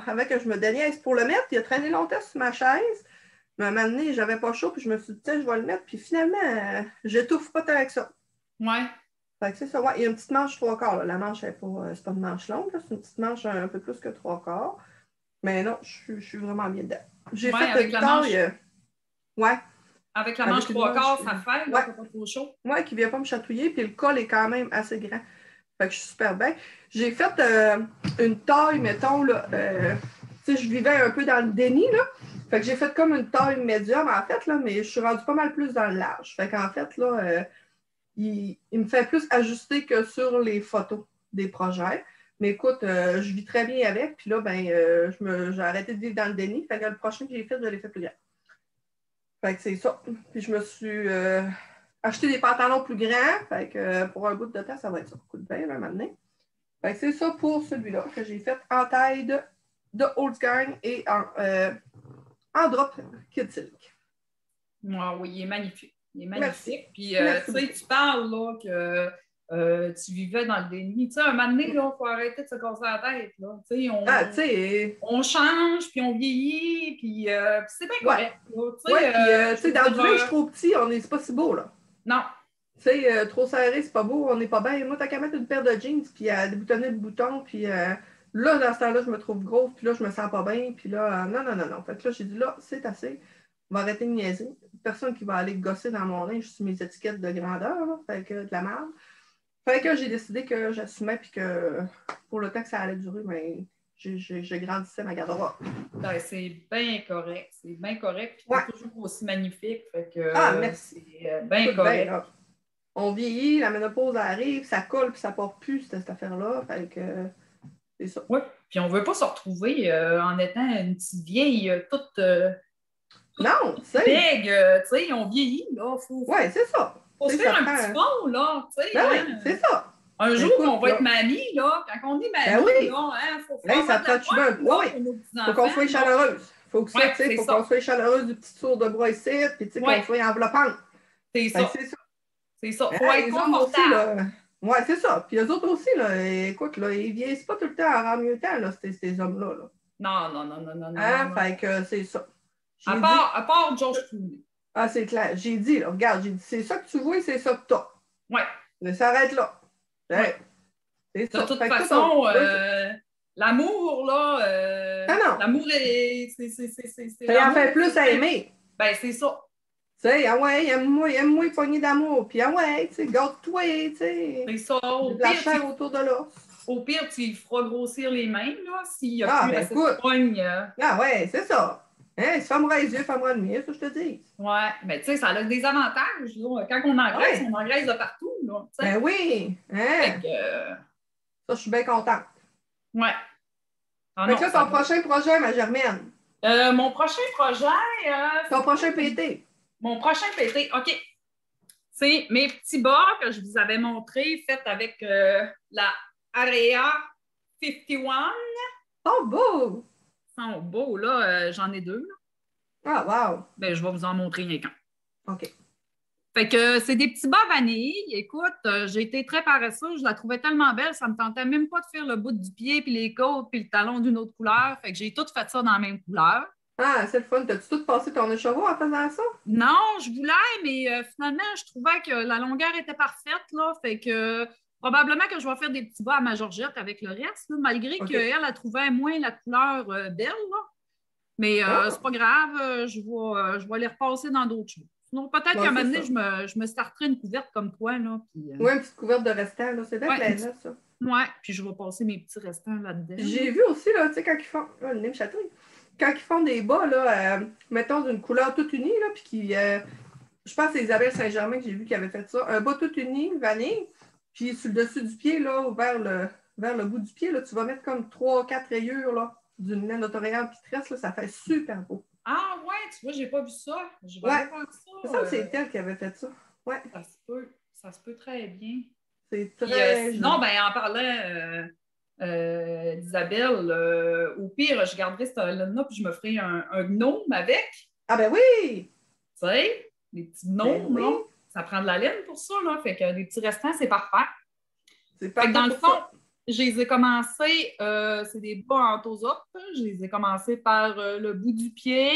avant que je me déniaise pour le mettre. Il a traîné longtemps sur ma chaise. Mais à un moment donné, j'avais pas chaud, puis je me suis dit, tiens, je vais le mettre. Puis finalement, j'étouffe pas tant avec ça. Ouais. Fait que c'est ça. Ouais, il y a une petite manche 3/4. Là. La manche, c'est pas une manche longue, là. C'est une petite manche un peu plus que 3/4. Mais non, je suis vraiment bien dedans. J'ai Ouais, fait avec une la manche. taille. Ouais, Avec la manche avec une trois manche. quarts, ça fait, là, Ouais, t'as pas trop chaud. ouais, qui vient pas me chatouiller. Puis le col est quand même assez grand. Fait que je suis super bien. J'ai fait une taille, mettons, là. Tu sais, je vivais un peu dans le déni, là. Fait que j'ai fait comme une taille médium, en fait, là, mais je suis rendue pas mal plus dans le large. Fait qu'en fait, là, il me fait plus ajuster que sur les photos des projets. Mais écoute, je vis très bien avec. Puis là, ben, j'ai arrêté de vivre dans le déni. Fait que le prochain que j'ai fait, je l'ai fait plus grand. Fait que c'est ça. Puis je me suis acheté des pantalons plus grands. Fait que pour un bout de temps, ça va être ça. Coup de bain, là, maintenant. Fait que c'est ça pour celui-là que j'ai fait en taille de Old Gang et en drop Kid Silk. Ouais, oui, il est magnifique. Il est Merci. magnifique. Puis, Merci tu sais, beaucoup. tu parles, là, que tu vivais dans le déni. Tu sais, un moment donné, là, il faut arrêter de se casser la tête, là. Tu sais, Ah, tu sais, on change, puis on vieillit, puis c'est bien ouais. correct, là. Tu Ouais, sais, puis, tu je sais, veux dans dire, du linge trop petit, c'est pas si beau, là. non, Tu sais, trop serré, c'est pas beau, on n'est pas bien. Moi, t'as qu'à mettre une paire de jeans, puis à déboutonner le bouton, puis là, dans ce temps-là, je me trouve grosse, puis là, je me sens pas bien, puis là, non, non, non, non. Fait que là, j'ai dit, là, c'est assez. On va arrêter de niaiser. Personne qui va aller gosser dans mon linge sur mes étiquettes de grandeur, là, fait que de la merde. Fait que j'ai décidé que j'assumais, puis que pour le temps que ça allait durer, ben, je grandissais ma garde-robe. ben, c'est bien correct. C'est bien correct, puis Ouais. t'es toujours aussi magnifique. Fait que Ah, merci. c'est bien Écoute bien, correct. là. On vieillit, la ménopause arrive, ça colle, puis ça part plus, cette affaire-là. Fait que c'est ça. Oui, puis on ne veut pas se retrouver en étant une petite vieille toute Non, tu sais. bègue. Tu sais, on vieillit, là. Ouais, c'est ça. Faut Tu se sais, ça faire un petit prend. fond, là. Tu sais, Ben oui, hein. c'est ça. Un jour, on Écoute, va être là. mamie, là. Quand on est Ben mamie, oui. là, il faut Hey, faire ça de la trotte bien. pointe, Oui, là, oui. pour nos Faut qu'on petits-enfants, soit là. chaleureuse. Faut que Oui, ça, tu sais, c'est faut qu'on ça. soit chaleureuse du petit tour de bras ici, puis tu sais, Oui, qu'on soit enveloppante. c'est Fait que ça. c'est ça. C'est ça. Faut Hein, être les hommes aussi, confortable. là. Ouais, c'est ça. Puis les autres aussi, là, écoute, là, ils vieillissent pas tout le temps en rang mieux temps, là, ces hommes-là. Là. Non, non, non, non, non, non, non, Hein? non. Fait que c'est ça. J'ai dit, À part George Clooney. ah, c'est clair. J'ai dit, là, regarde, j'ai dit, c'est ça que tu vois, c'est ça que t'as. Oui, Mais ça arrête là. oui. Hein? C'est De ça. toute Fait que toi, façon, vas-y. l'amour, là, Non, non. l'amour est. C'est Ça y en l'amour. fait plus à aimer. Ben, c'est ça. Tu sais, ah ouais, aime-moi, poignée d'amour. Puis ah ouais, tu sais, garde-toi, tu sais. C'est ça. J'ai de la chair autour de l'os. Au pire, tu y feras grossir les mains, là, s'il n'y a Ah, plus ben assez de écoute. poigne. Ah ouais, c'est ça. Hein, il se fermera les yeux, fermera le mien, ça je te dis. Ouais, mais tu sais, ça a des avantages, là. Quand Ah on ouais, engraisse de partout, là, tu sais. ben oui. Fait Hein, que, ça, je suis bien contente. ouais. Ah Fait que non, là, ça ton va. prochain projet, ma Germaine. Mon prochain projet, Ton c'est quoi? prochain PT. Mon prochain PT, OK. C'est mes petits bas que je vous avais montrés, faits avec la Area 51. Oh, beau! Ils sont beaux, là. J'en ai deux, là. Ah, wow. Ben, je vais vous en montrer un quand. OK. Fait que c'est des petits bas vanille. Écoute, j'ai été très paresseuse. Je la trouvais tellement belle, ça me tentait même pas de faire le bout du pied, puis les côtes, puis le talon d'une autre couleur. Fait que j'ai tout fait ça dans la même couleur. Ah, c'est le fun. T'as-tu tout passé ton écheveau en faisant ça? Non, je voulais, mais finalement, je trouvais que la longueur était parfaite, là. Fait que probablement que je vais faire des petits bas à ma Georgette avec le reste, là, malgré OK. qu'elle, elle trouvait moins la couleur belle, là. Mais Ah, c'est pas grave, je vais les repasser dans d'autres choses. Sinon, peut-être bon, qu'à un c'est moment ça. donné, je me starterai une couverte comme toi, là. Puis, Ouais, une petite couverte de restant, là. C'est bien ouais, plaisant, ça. ouais, puis je vais passer mes petits restants là-dedans, là. J'ai vu aussi, là, tu sais, quand ils font. Ah, le nez me chatouille. Quand ils font des bas, là, mettons d'une couleur toute unie, là, puis qui. Je pense que c'est Isabelle Saint-Germain que j'ai vu qui avait fait ça. Un bas tout uni, vanille, puis sur le dessus du pied, là, vers le bout du pied, là, tu vas mettre comme 3-4 rayures, là, d'une laine autoréale qui tresse, là, ça fait super beau. Ah ouais, tu vois, j'ai pas vu ça. Je vais Ouais, aller voir ça me ça. semble que c'est elle qui avait fait ça. Ouais, Ça se peut très bien. c'est Puis très sinon, joli. ben, en parlant d'Isabelle, au pire, je garderai cette laine-là, puis je me ferai un gnome avec, Ah ben oui! tu sais, des petits Ben gnomes, oui! là. Ça prend de la laine pour ça, là. Fait que des petits restants, c'est parfait. C'est Fait que parfait dans le pour fond, ça. je les ai commencés, c'est des bas en tosope. Je les ai commencés par le bout du pied.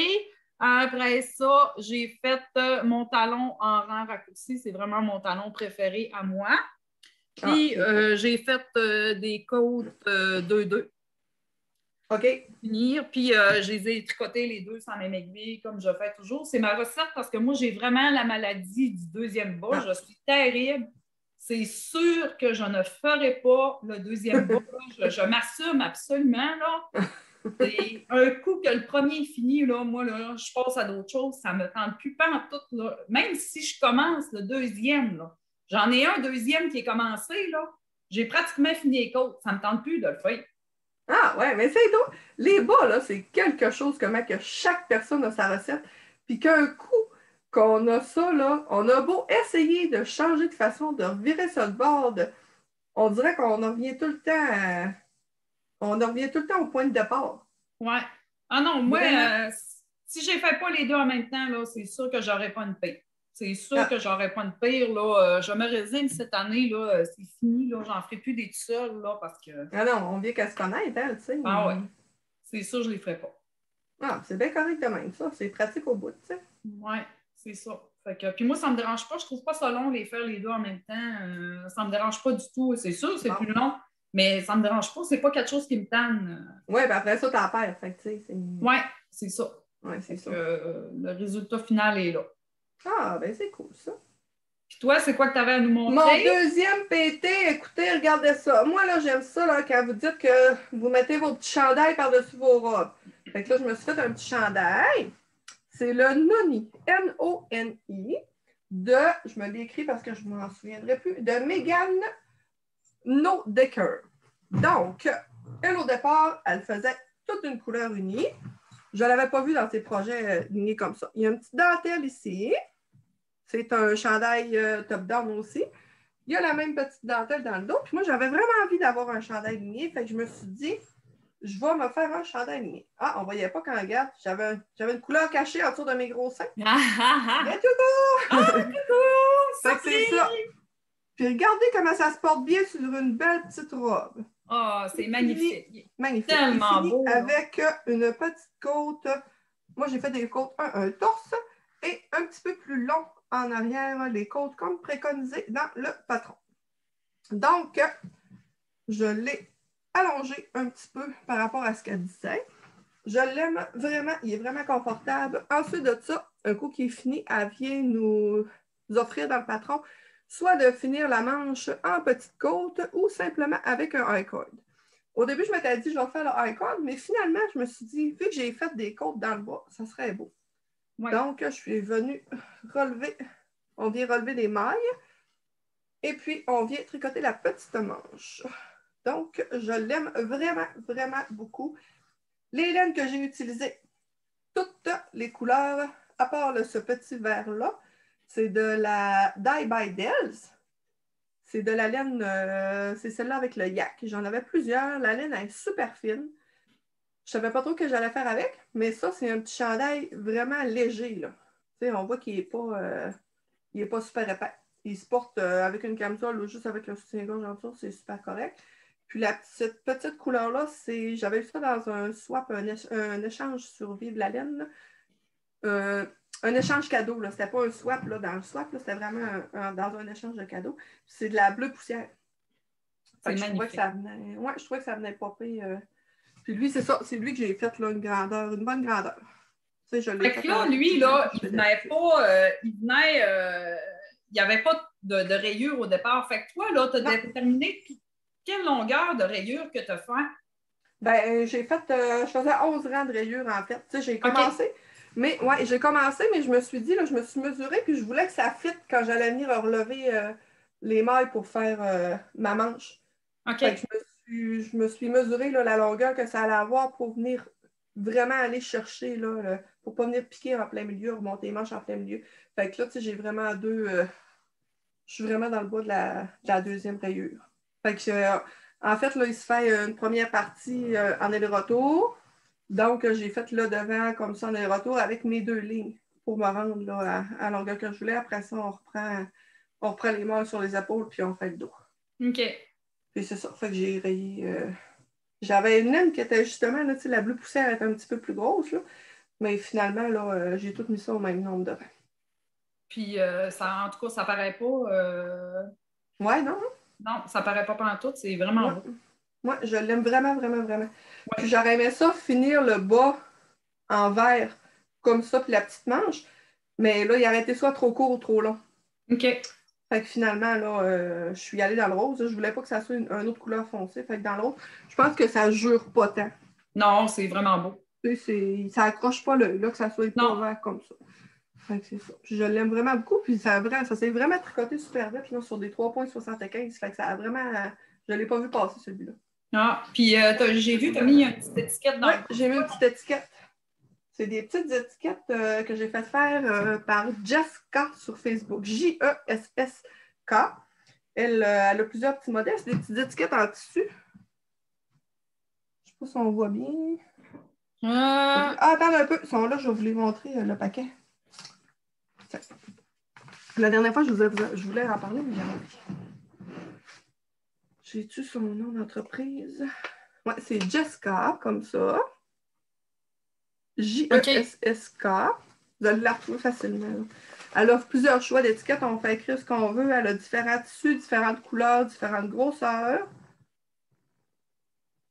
Après ça, j'ai fait mon talon en rang raccourci. C'est vraiment mon talon préféré à moi. Puis, j'ai fait des côtes 2-2. OK. Finir. Puis, je les ai tricotés les deux sans même aiguille, comme je fais toujours. C'est ma recette parce que moi, j'ai vraiment la maladie du deuxième bas. Je suis terrible. C'est sûr que je ne ferai pas le deuxième bas. Je m'assume absolument. Là. C'est un coup que le premier est fini, là, moi, là, je passe à d'autres choses. Ça ne me tente plus pas en tout. Là. Même si je commence le deuxième, là, j'en ai un deuxième qui est commencé. Là. J'ai pratiquement fini les côtes. Ça ne me tente plus de le faire. Ah ouais, mais c'est tout. Les bas, là, c'est quelque chose comment que chaque personne a sa recette. Puis qu'un coup qu'on a ça, là, on a beau essayer de changer de façon, de revirer ça de bord, on dirait qu'on en revient tout le temps on en revient tout le temps au point de départ. Ouais. Ah non, moi, Vraiment. si je ne fais pas les deux en même temps, là, c'est sûr que je n'aurai pas une pire. C'est sûr Ah, que j'aurai pas une pire. Là. Je me résigne cette année, là, c'est fini. Là, j'en ferai plus des tout seuls là, parce que. ah non, on vient qu'à se connaître, hein, tu sais. Ah ouais. C'est sûr, je ne les ferai pas. Ah, c'est bien correct de même, ça. C'est pratique au bout, tu sais. Oui, c'est ça. Fait que, puis moi, ça ne me dérange pas. Je trouve pas ça long les faire les deux en même temps. Ça ne me dérange pas du tout. C'est sûr, c'est Bon. plus long, mais ça ne me dérange pas. C'est pas quelque chose qui me tanne. Ouais, ben après ça, t'en perds. Fait que, tu sais, c'est. Oui, c'est ça. Ouais, c'est ça. Le résultat final est là. Ah, ben c'est cool, ça. Puis toi, c'est quoi que tu avais à nous Mon montrer? deuxième PT, écoutez, regardez ça. Moi, là, j'aime ça là, quand vous dites que vous mettez vos petits chandails par-dessus vos robes. Fait que là, je me suis fait un petit chandail. C'est le Noni, N-O-N-I, je me l'ai écrit parce que je ne m'en souviendrai plus, de Megan No Decker. Donc, elle, au départ, elle faisait toute une couleur unie. Je ne l'avais pas vu dans ses projets unis comme ça. Il y a une petite dentelle ici. C'est un chandail top-down aussi. Il y a la même petite dentelle dans le dos. Puis moi, j'avais vraiment envie d'avoir un chandail ligné. Fait que je me suis dit, je vais me faire un chandail ligné. Ah, on ne voyait pas quand on regarde. J'avais une couleur cachée en dessous de mes gros seins. Ah, ah, ah. Et tout Fait que c'est ça. Surprise! Puis regardez comment ça se porte bien sur une belle petite robe. Ah, c'est magnifique. Magnifique. Tellement beau. Avec une petite côte. Moi, j'ai fait des côtes, un torse et un petit peu plus long en arrière, les côtes comme préconisé dans le patron. Donc, je l'ai allongé un petit peu par rapport à ce qu'elle disait. Je l'aime vraiment, il est vraiment confortable. Ensuite de ça, un coup qui est fini, elle vient nous offrir dans le patron soit de finir la manche en petite côte ou simplement avec un high cord. Au début, je m'étais dit, je vais faire le high cord, mais finalement, je me suis dit, vu que j'ai fait des côtes dans le bas, ça serait beau. Ouais. Donc, je suis venue relever, on vient relever les mailles et puis on vient tricoter la petite manche. Donc, je l'aime vraiment, vraiment beaucoup. Les laines que j'ai utilisées, toutes les couleurs, à part ce petit vert-là, c'est de la Dye by Dells. C'est de la laine, c'est celle-là avec le yak. J'en avais plusieurs. La laine est super fine. Je ne savais pas trop ce que j'allais faire avec, mais ça, c'est un petit chandail vraiment léger. Là. On voit qu'il n'est pas super épais. Il se porte avec une camisole ou juste avec le soutien-gorge en dessous, c'est super correct. Puis cette petite couleur-là, j'avais vu ça dans un swap, un échange sur Vive la laine. Un échange cadeau. Ce n'était pas un swap. Là. Dans le swap, c'était vraiment dans un échange de cadeaux. C'est de la bleue poussière. C'est je trouvais que ça venait. Ouais, je trouvais que ça venait popper. Puis lui, c'est ça. C'est lui que j'ai fait là, une bonne grandeur. Tu sais, je l'ai fait que là, lui, là, il venait pas. Il n'y avait pas de rayures au départ. Fait que toi, là, tu as déterminé quelle longueur de rayures que tu as fait? Ben, j'ai fait. Je faisais 11 rangs de rayures, en fait. Tu sais, j'ai commencé. Okay. Mais ouais, j'ai commencé, mais je me suis dit, là, je me suis mesurée, puis je voulais que ça fitte quand j'allais venir relever les mailles pour faire ma manche. OK. Fait que je me suis mesurée là, la longueur que ça allait avoir pour venir vraiment aller chercher, là, pour ne pas venir piquer en plein milieu, remonter les manches en plein milieu. Fait que là, tu sais, j'ai vraiment je suis vraiment dans le bas de la deuxième rayure. Fait que, en fait, là, il se fait une première partie en aller-retour. Donc, j'ai fait là devant comme ça en aller-retour avec mes 2 lignes pour me rendre là, à la longueur que je voulais. Après ça, on reprend les mains sur les épaules puis on fait le dos. OK. Puis c'est ça. Fait que j'ai rayé. J'avais une laine qui était justement, là, la bleue poussière était un petit peu plus grosse, là. Mais finalement, là, j'ai tout mis ça au même nombre de rangs. Puis, en tout cas, ça paraît pas. Ouais, non? Non, ça paraît pas pantoute, c'est vraiment Ouais. beau. Ouais, je l'aime vraiment, vraiment, vraiment. Puis Ouais. j'aurais aimé ça finir le bas en vert, comme ça, puis la petite manche. Mais là, il aurait été soit trop court ou trop long. OK. Fait que finalement, là, je suis allée dans le rose. Je voulais pas que ça soit une autre couleur foncée. Fait que dans le rose, je pense que ça jure pas tant. Non, c'est vraiment beau. Tu sais, ça accroche pas l'œil, là, que ça soit pas Non. vert comme ça. Fait que c'est ça. Puis je l'aime vraiment beaucoup. Puis ça s'est vraiment tricoté super vite là, sur des 3,75. Fait que ça a vraiment. Je l'ai pas vu passer celui-là. Ah, puis j'ai vu, tu as mis une petite étiquette dans Oui, le j'ai mis une petite étiquette. C'est des petites étiquettes que j'ai fait faire par Jessica sur Facebook. Jessk. Elle a plusieurs petits modèles. C'est des petites étiquettes en tissu. Je sais pas si on voit bien. Attends un peu. Ils sont là, je vais vous les montrer le paquet. La dernière fois, je voulais en parler, mais j'ai oublié. J'ai-tu son nom d'entreprise? Ouais, c'est Jessica, comme ça. Jessk. Vous allez la retrouver facilement. Là. Elle offre plusieurs choix d'étiquettes. On fait écrire ce qu'on veut. Elle a différents tissus, différentes couleurs, différentes grosseurs.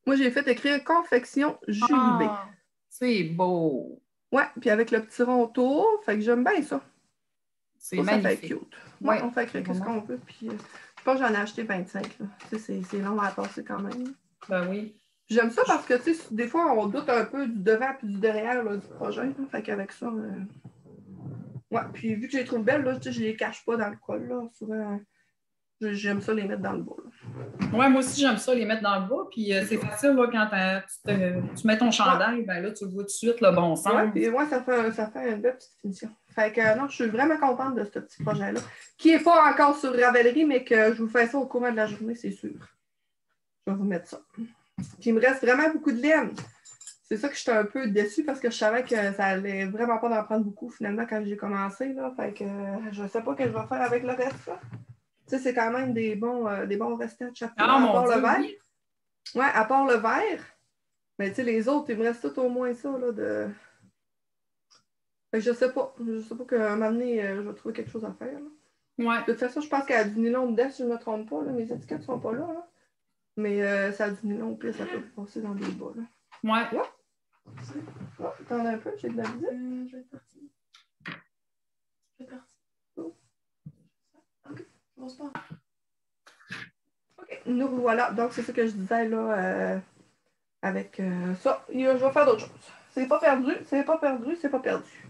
Moi, j'ai fait écrire confection Julie B. C'est beau. Ouais, puis avec le petit rond autour. Fait que j'aime bien ça. C'est Ça fait magnifique. cute. Ouais, on fait écrire ce qu'on veut. Puis je pense que j'en ai acheté 25. C'est long à passer quand même. Ben oui. J'aime ça parce que, tu sais, des fois, on doute un peu du devant et du derrière là, du projet. Là. Fait qu'avec ça, ouais. Puis vu que je les trouve belles, là, tu sais, je les cache pas dans le col. Là. Souvent, j'aime ça les mettre dans le bas. Ouais, moi aussi, j'aime ça, les mettre dans le bas. Puis c'est facile, là, quand tu mets ton chandail, ben là, tu le vois tout de suite, le bon sens. Ouais, puis ouais, ça fait une belle petite finition. Fait que non, je suis vraiment contente de ce petit projet-là, qui n'est pas encore sur Ravelry, mais que je vous fais ça au courant de la journée, c'est sûr. Je vais vous mettre ça. Puis il me reste vraiment beaucoup de laine. C'est ça que j'étais un peu déçue parce que je savais que ça allait vraiment pas d'en prendre beaucoup finalement quand j'ai commencé. Là. Fait que je sais pas ce que je vais faire avec le reste. Tu sais, c'est quand même des bons restants de chaque couleur, Ah, à mon part Dieu, le vert. oui. Ouais, à part le vert. Mais tu sais, les autres, il me reste tout au moins ça là, de. Fait que je sais pas. Je sais pas qu'à un moment donné, je vais trouver quelque chose à faire. Là. Ouais. De toute façon, je pense qu'elle a du nylon dedans, si je ne me trompe pas. Là. Mes étiquettes ne sont pas là. Là. Mais ça a du nylon, au pire, ça peut passer dans des bas. Là. Ouais. Ouais. Oh, attends un peu, j'ai de la visite. Je vais partir. Je vais partir. Oh. OK, on se part. OK, nous voilà. Donc, c'est ce que je disais là avec ça. Je vais faire d'autres choses. C'est pas perdu, c'est pas perdu, c'est pas perdu.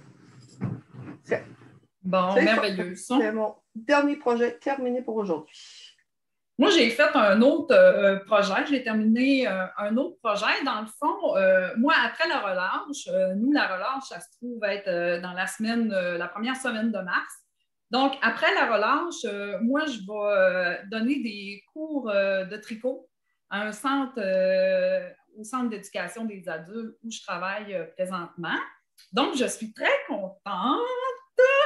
Bon, merveilleux. C'est mon dernier projet terminé pour aujourd'hui. Moi, j'ai fait un autre projet. J'ai terminé un autre projet. Dans le fond, moi, après la relâche, nous, la relâche, ça se trouve être dans la première semaine de mars. Donc, après la relâche, moi, je vais donner des cours de tricot à au centre d'éducation des adultes où je travaille présentement. Donc, je suis très contente.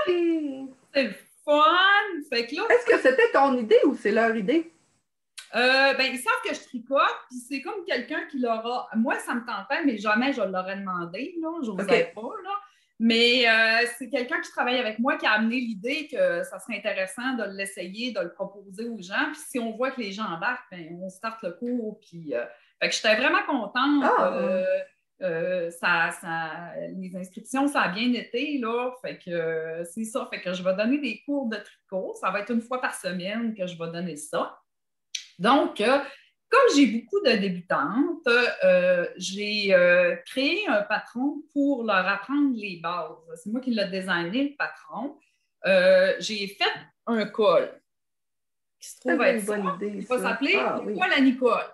C'est le fun. Fait que là, est-ce que c'était ton idée ou c'est leur idée? Ils savent que je tricote, puis c'est comme quelqu'un qui l'aura. Moi, ça me tentait, mais jamais je l'aurais demandé, là. Je n'osais pas, là. Mais c'est quelqu'un qui travaille avec moi qui a amené l'idée que ça serait intéressant de l'essayer, de le proposer aux gens. Puis si on voit que les gens embarquent, ben, on starte le cours. Puis, fait que j'étais vraiment contente. Les inscriptions, ça a bien été, là. Fait que c'est ça. Fait que je vais donner des cours de tricot. Ça va être une fois par semaine que je vais donner ça. Donc, comme j'ai beaucoup de débutantes, j'ai créé un patron pour leur apprendre les bases. C'est moi qui l'ai designé, le patron. J'ai fait un col qui se trouve être ça. Il va s'appeler le col à Nicole.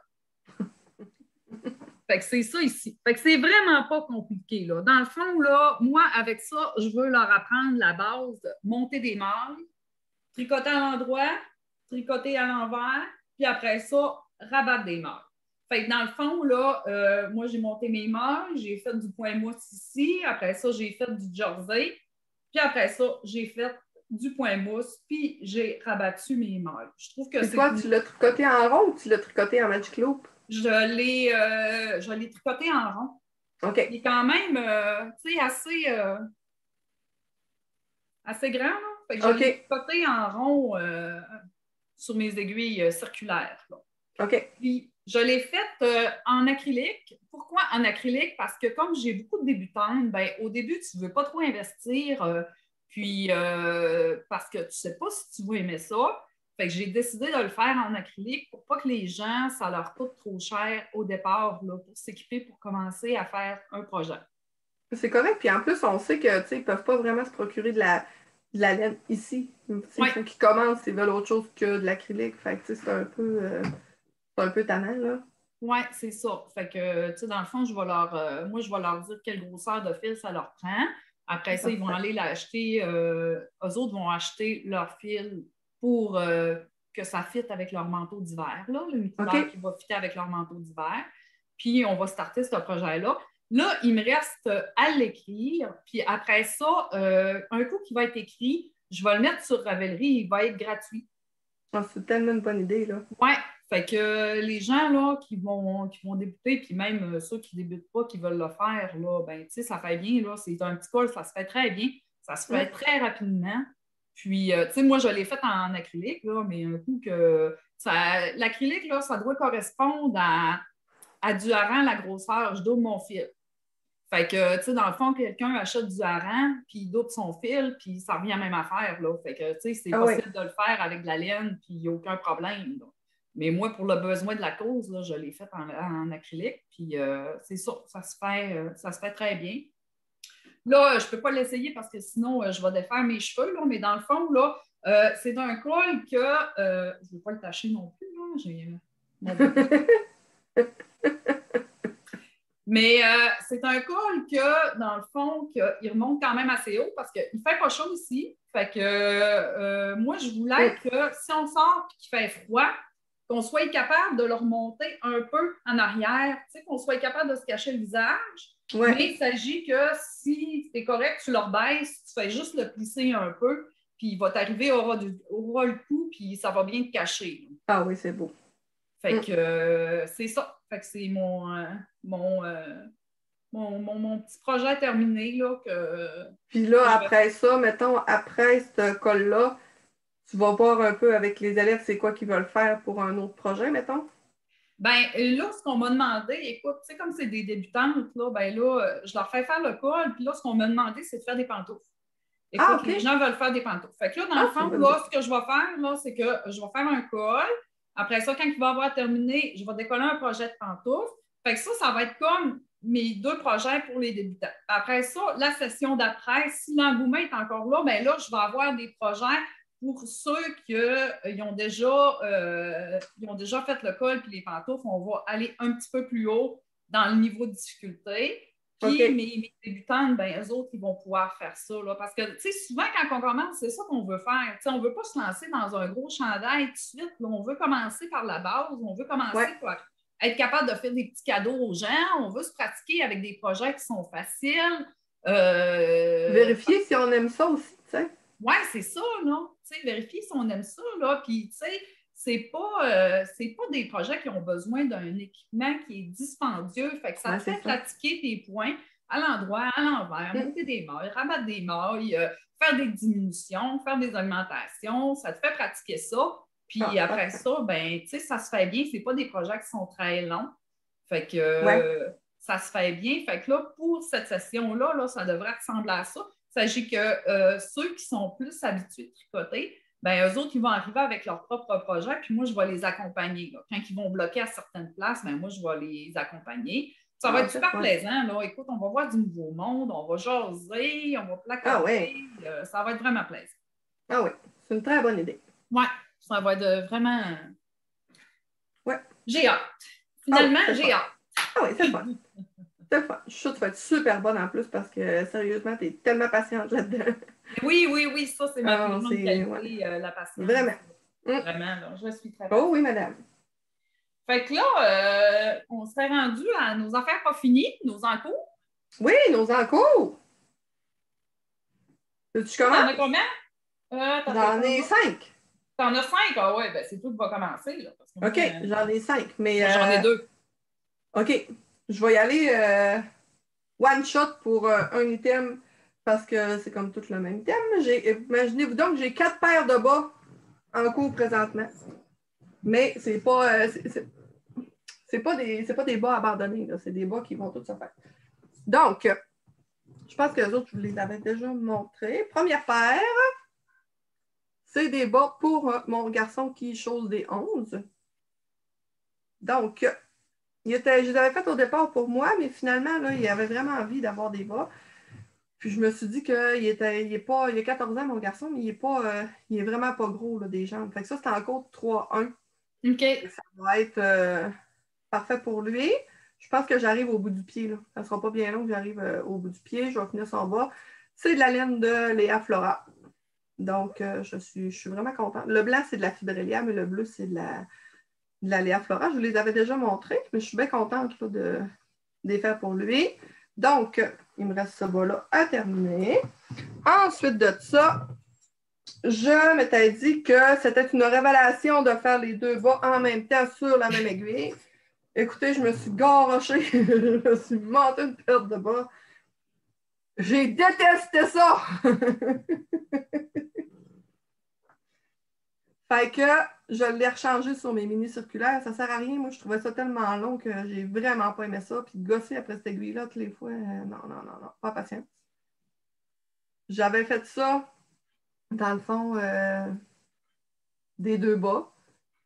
Fait que c'est ça ici. Fait que c'est vraiment pas compliqué, là. Dans le fond, là, moi, avec ça, je veux leur apprendre la base, monter des mailles, tricoter à l'endroit, tricoter à l'envers, puis après ça, rabattre des mailles. Fait que dans le fond, là, moi, j'ai monté mes mailles, j'ai fait du point mousse ici, après ça, j'ai fait du jersey, puis après ça, j'ai fait du point mousse, puis j'ai rabattu mes mailles. Je trouve que Et c'est... toi, tu l'as tricoté en rond ou tu l'as tricoté en Magic Loop? Je l'ai tricoté en rond. OK. Il est quand même, tu sais, assez grand, là. Fait que je l'ai OK. tricoté en rond sur mes aiguilles circulaires, là. OK. Puis, je l'ai faite en acrylique. Pourquoi en acrylique? Parce que comme j'ai beaucoup de débutantes, ben, au début, tu ne veux pas trop investir, puis parce que tu ne sais pas si tu vas aimer ça. Fait que j'ai décidé de le faire en acrylique pour pas que les gens, ça leur coûte trop cher au départ là, pour s'équiper, pour commencer à faire un projet. C'est correct. Puis en plus, on sait que, tu sais, ils peuvent pas vraiment se procurer de la laine ici. Tu sais, il Oui, faut qu'ils commencent s'ils veulent autre chose que de l'acrylique. Fait que, tu sais, c'est un peu tannant, là. ouais, c'est ça. Fait que, tu sais, dans le fond, moi, je vais leur dire quelle grosseur de fil ça leur prend. Après ça, ils vont Parfait. aller l'acheter. Eux autres vont acheter leur fil pour que ça fitte avec leur manteau d'hiver, là, le multivers OK. qui va fitter avec leur manteau d'hiver. Puis, on va starter ce projet-là. Là, il me reste à l'écrire. Puis après ça, un coup qui va être écrit, je vais le mettre sur Ravelry, il va être gratuit. Ah, c'est tellement une bonne idée, là. Ouais, fait que les gens là, qui vont débuter, puis même ceux qui ne débutent pas, qui veulent le faire, là, ben, tu sais, ça fait bien, là, c'est un petit col, ça se fait très bien, ça se fait très rapidement. Puis, tu sais, moi, je l'ai fait en acrylique, là, mais un coup que l'acrylique, là, ça doit correspondre à du hareng, la grosseur, je double mon fil. Fait que, tu sais, dans le fond, quelqu'un achète du hareng, puis il double son fil, puis ça revient à la même affaire, là. Fait que, tu sais, c'est Ah oui. possible de le faire avec de la laine, puis il n'y a aucun problème, là. Mais moi, pour le besoin de la cause, là, je l'ai fait en acrylique, puis c'est ça, ça se fait très bien. Là, je ne peux pas l'essayer parce que sinon, je vais défaire mes cheveux, là, mais dans le fond, là, c'est un col que, je ne veux pas le tâcher non plus, là, j'ai mon beau. Mais c'est un col que, dans le fond, il remonte quand même assez haut parce qu'il ne fait pas chaud ici. Fait que moi, je voulais que si on sort et qu'il fait froid, qu'on soit capable de le remonter un peu en arrière, qu'on soit capable de se cacher le visage. Ouais. Mais il s'agit que si c'est correct, tu le rebaisses, tu fais juste le plisser un peu, puis il va t'arriver aura le coup, puis ça va bien te cacher. Ah oui, c'est beau. Fait que c'est ça. Fait que c'est mon petit projet terminé. Là, Puis là, que je vais... après ça, mettons, après ce col-là, tu vas voir un peu avec les élèves c'est quoi qu'ils veulent faire pour un autre projet, mettons? Ben là, ce qu'on m'a demandé, écoute, tu sais, comme c'est des débutantes, là, ben là, je leur fais faire le col, puis là, ce qu'on m'a demandé, c'est de faire des pantoufles. Ah, Écoute, les OK. gens veulent faire des pantoufles. Fait que là, dans le Ah, c'est une fond, bonne idée. là, ce que je vais faire, là, c'est que je vais faire un col. Après ça, quand il va avoir terminé, je vais décoller un projet de pantoufles. Fait que ça va être comme mes 2 projets pour les débutants. Après ça, la session d'après, si l'engouement est encore là, bien là, je vais avoir des projets pour ceux qui ont déjà fait le col puis les pantoufles. On va aller un petit peu plus haut dans le niveau de difficulté. Puis OK. mes débutantes, ben, eux autres, ils vont pouvoir faire ça. Là, parce que, tu sais, souvent, quand on commence, c'est ça qu'on veut faire. Tu sais, on ne veut pas se lancer dans un gros chandail tout de suite. Là, on veut commencer par la base. On veut commencer par être capable de faire des petits cadeaux aux gens. On veut se pratiquer avec des projets qui sont faciles. Vérifier si on aime ça aussi, tu sais. Oui, c'est ça, là. Tu sais, vérifier si on aime ça, là. Puis, tu sais, c'est pas des projets qui ont besoin d'un équipement qui est dispendieux. Fait que ça te fait pratiquer tes points à l'endroit, à l'envers, monter des mailles, rabattre des mailles, faire des diminutions, faire des augmentations. Ça te fait pratiquer ça. Puis après ça, ben, tu sais, ça se fait bien. C'est pas des projets qui sont très longs. Fait que ça se fait bien. Fait que là, pour cette session-là, là, ça devrait ressembler à ça. Il s'agit que ceux qui sont plus habitués de tricoter, ben, eux autres, ils vont arriver avec leur propre projet, puis moi, je vais les accompagner. Là. Quand ils vont bloquer à certaines places, ben, moi, je vais les accompagner. Ça va être super plaisant. Là. Écoute, on va voir du nouveau monde, on va jaser, on va placoter. Ça va être vraiment plaisant. Ah oui, c'est une très bonne idée. Oui, ça va être vraiment... Ouais. J'ai hâte. Finalement, j'ai hâte. Ah oui, c'est fun. C'est fun. Je suis sûre que tu vas être super bonne en plus parce que sérieusement, tu es tellement patiente là-dedans. Oui, ça, c'est ma plus grande qualité, la patience. Vraiment. Vraiment, là, je suis très patiente. Oh oui, madame. Fait que là, on serait rendu à nos affaires pas finies, nos encours. Oui, nos encours. Tu commences? T'en as combien? J'en ai 5. T'en as 5? Ah ouais, ben c'est tout qui va commencer. Là, parce que OK, moi, j'en ai 5. Mais j'en ai 2. OK, je vais y aller one shot pour un item parce que c'est comme tout le même item. Imaginez-vous donc, j'ai 4 paires de bas en cours présentement. Mais c'est pas, c'est pas des bas abandonnés, c'est des bas qui vont tous se faire. Donc, je pense que les autres, je vous les avais déjà montrés. Première paire, c'est des bas pour mon garçon qui chose des 11. Donc, je les avais fait au départ pour moi, mais finalement, là, il avait vraiment envie d'avoir des bas. Puis je me suis dit qu'il il a 14 ans, mon garçon, mais il est vraiment pas gros, là, des jambes. Fait que ça, c'est encore 3-1. OK. Ça va être parfait pour lui. Je pense que j'arrive au bout du pied. Là. Ça ne sera pas bien long que j'arrive au bout du pied. Je vais finir son bas. C'est de la laine de Léa Flora. Donc, je suis vraiment contente. Le blanc, c'est de la Fibrelia, mais le bleu, c'est de la Léa Flora. Je vous les avais déjà montrés, mais je suis bien contente là, de les faire pour lui. Donc, il me reste ce bas-là à terminer. Ensuite de ça, je m'étais dit que c'était une révélation de faire les 2 bas en même temps sur la même aiguille. Écoutez, je me suis garochée. Je me suis monté une perte de bas. J'ai détesté ça! Fait que je l'ai rechangé sur mes mini circulaires. Ça ne sert à rien. Moi, je trouvais ça tellement long que j'ai vraiment pas aimé ça. Puis gosser après cette aiguille-là toutes les fois, non, pas patience. J'avais fait ça, dans le fond, des 2 bas.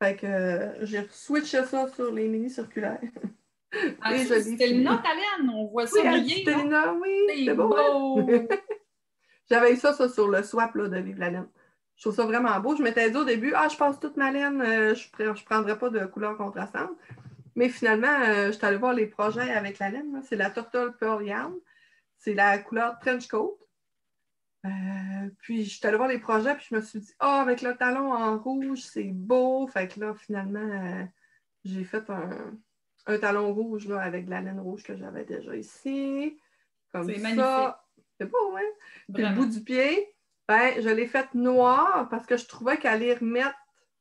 Fait que j'ai switché ça sur les mini circulaires. Ah, Et je l'ai c'était le fini. note, Alain. On voit ça Oui, briller. Stelina, oui, C'est c'est beau. beau. Hein? J'avais eu ça sur le swap là, de Vive la laine. Je trouve ça vraiment beau. Je m'étais dit au début, je passe toute ma laine, je ne prendrais pas de couleur contrastante. Mais finalement, je suis allée voir les projets avec la laine. C'est la Turtle Pearl Yarn. C'est la couleur Trench Coat. Puis je suis allée voir les projets, puis je me suis dit, avec le talon en rouge, c'est beau. Fait que là, finalement, j'ai fait un talon rouge là, avec de la laine rouge que j'avais déjà ici. Comme C'est ça. magnifique. C'est beau, hein? Puis le Vraiment. bout du pied, je l'ai fait noir parce que je trouvais qu'aller remettre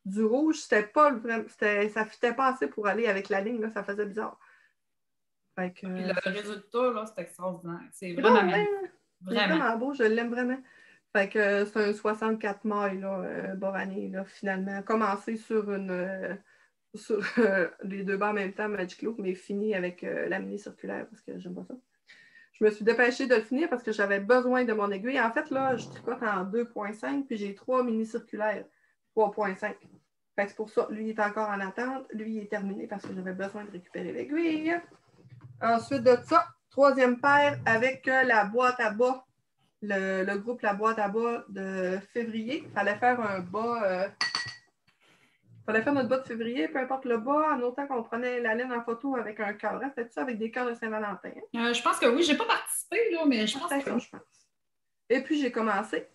du rouge, c'était pas ça ne fitait pas assez pour aller avec la ligne, là, ça faisait bizarre. Fait que, Puis le résultat, là, c'est extraordinaire. C'est c'est vraiment beau, magnifique. hein? C'est Vraiment. vraiment beau, je l'aime vraiment. Fait que c'est un 64 mailles, là, Borané, là, finalement. Commencé sur sur les 2 bas en même temps, Magic Loop, mais fini avec la mini circulaire parce que j'aime pas ça. Je me suis dépêchée de le finir parce que j'avais besoin de mon aiguille. En fait, là, je tricote en 2.5 puis j'ai 3 mini circulaires 3.5. Fait que c'est pour ça, lui, il est encore en attente. Lui, il est terminé parce que j'avais besoin de récupérer l'aiguille. Ensuite de ça, 3e paire avec la boîte à bas. Le groupe La Boîte à bas de février. Il fallait faire un bas. Fallait faire notre bas de février, peu importe le bas, en autant qu'on prenait la laine en photo avec un cœur. C'était ça avec des cœurs de Saint-Valentin. Je pense que oui. Je n'ai pas participé, là, mais je pense C'est que ça, oui. je pense. Et puis, j'ai commencé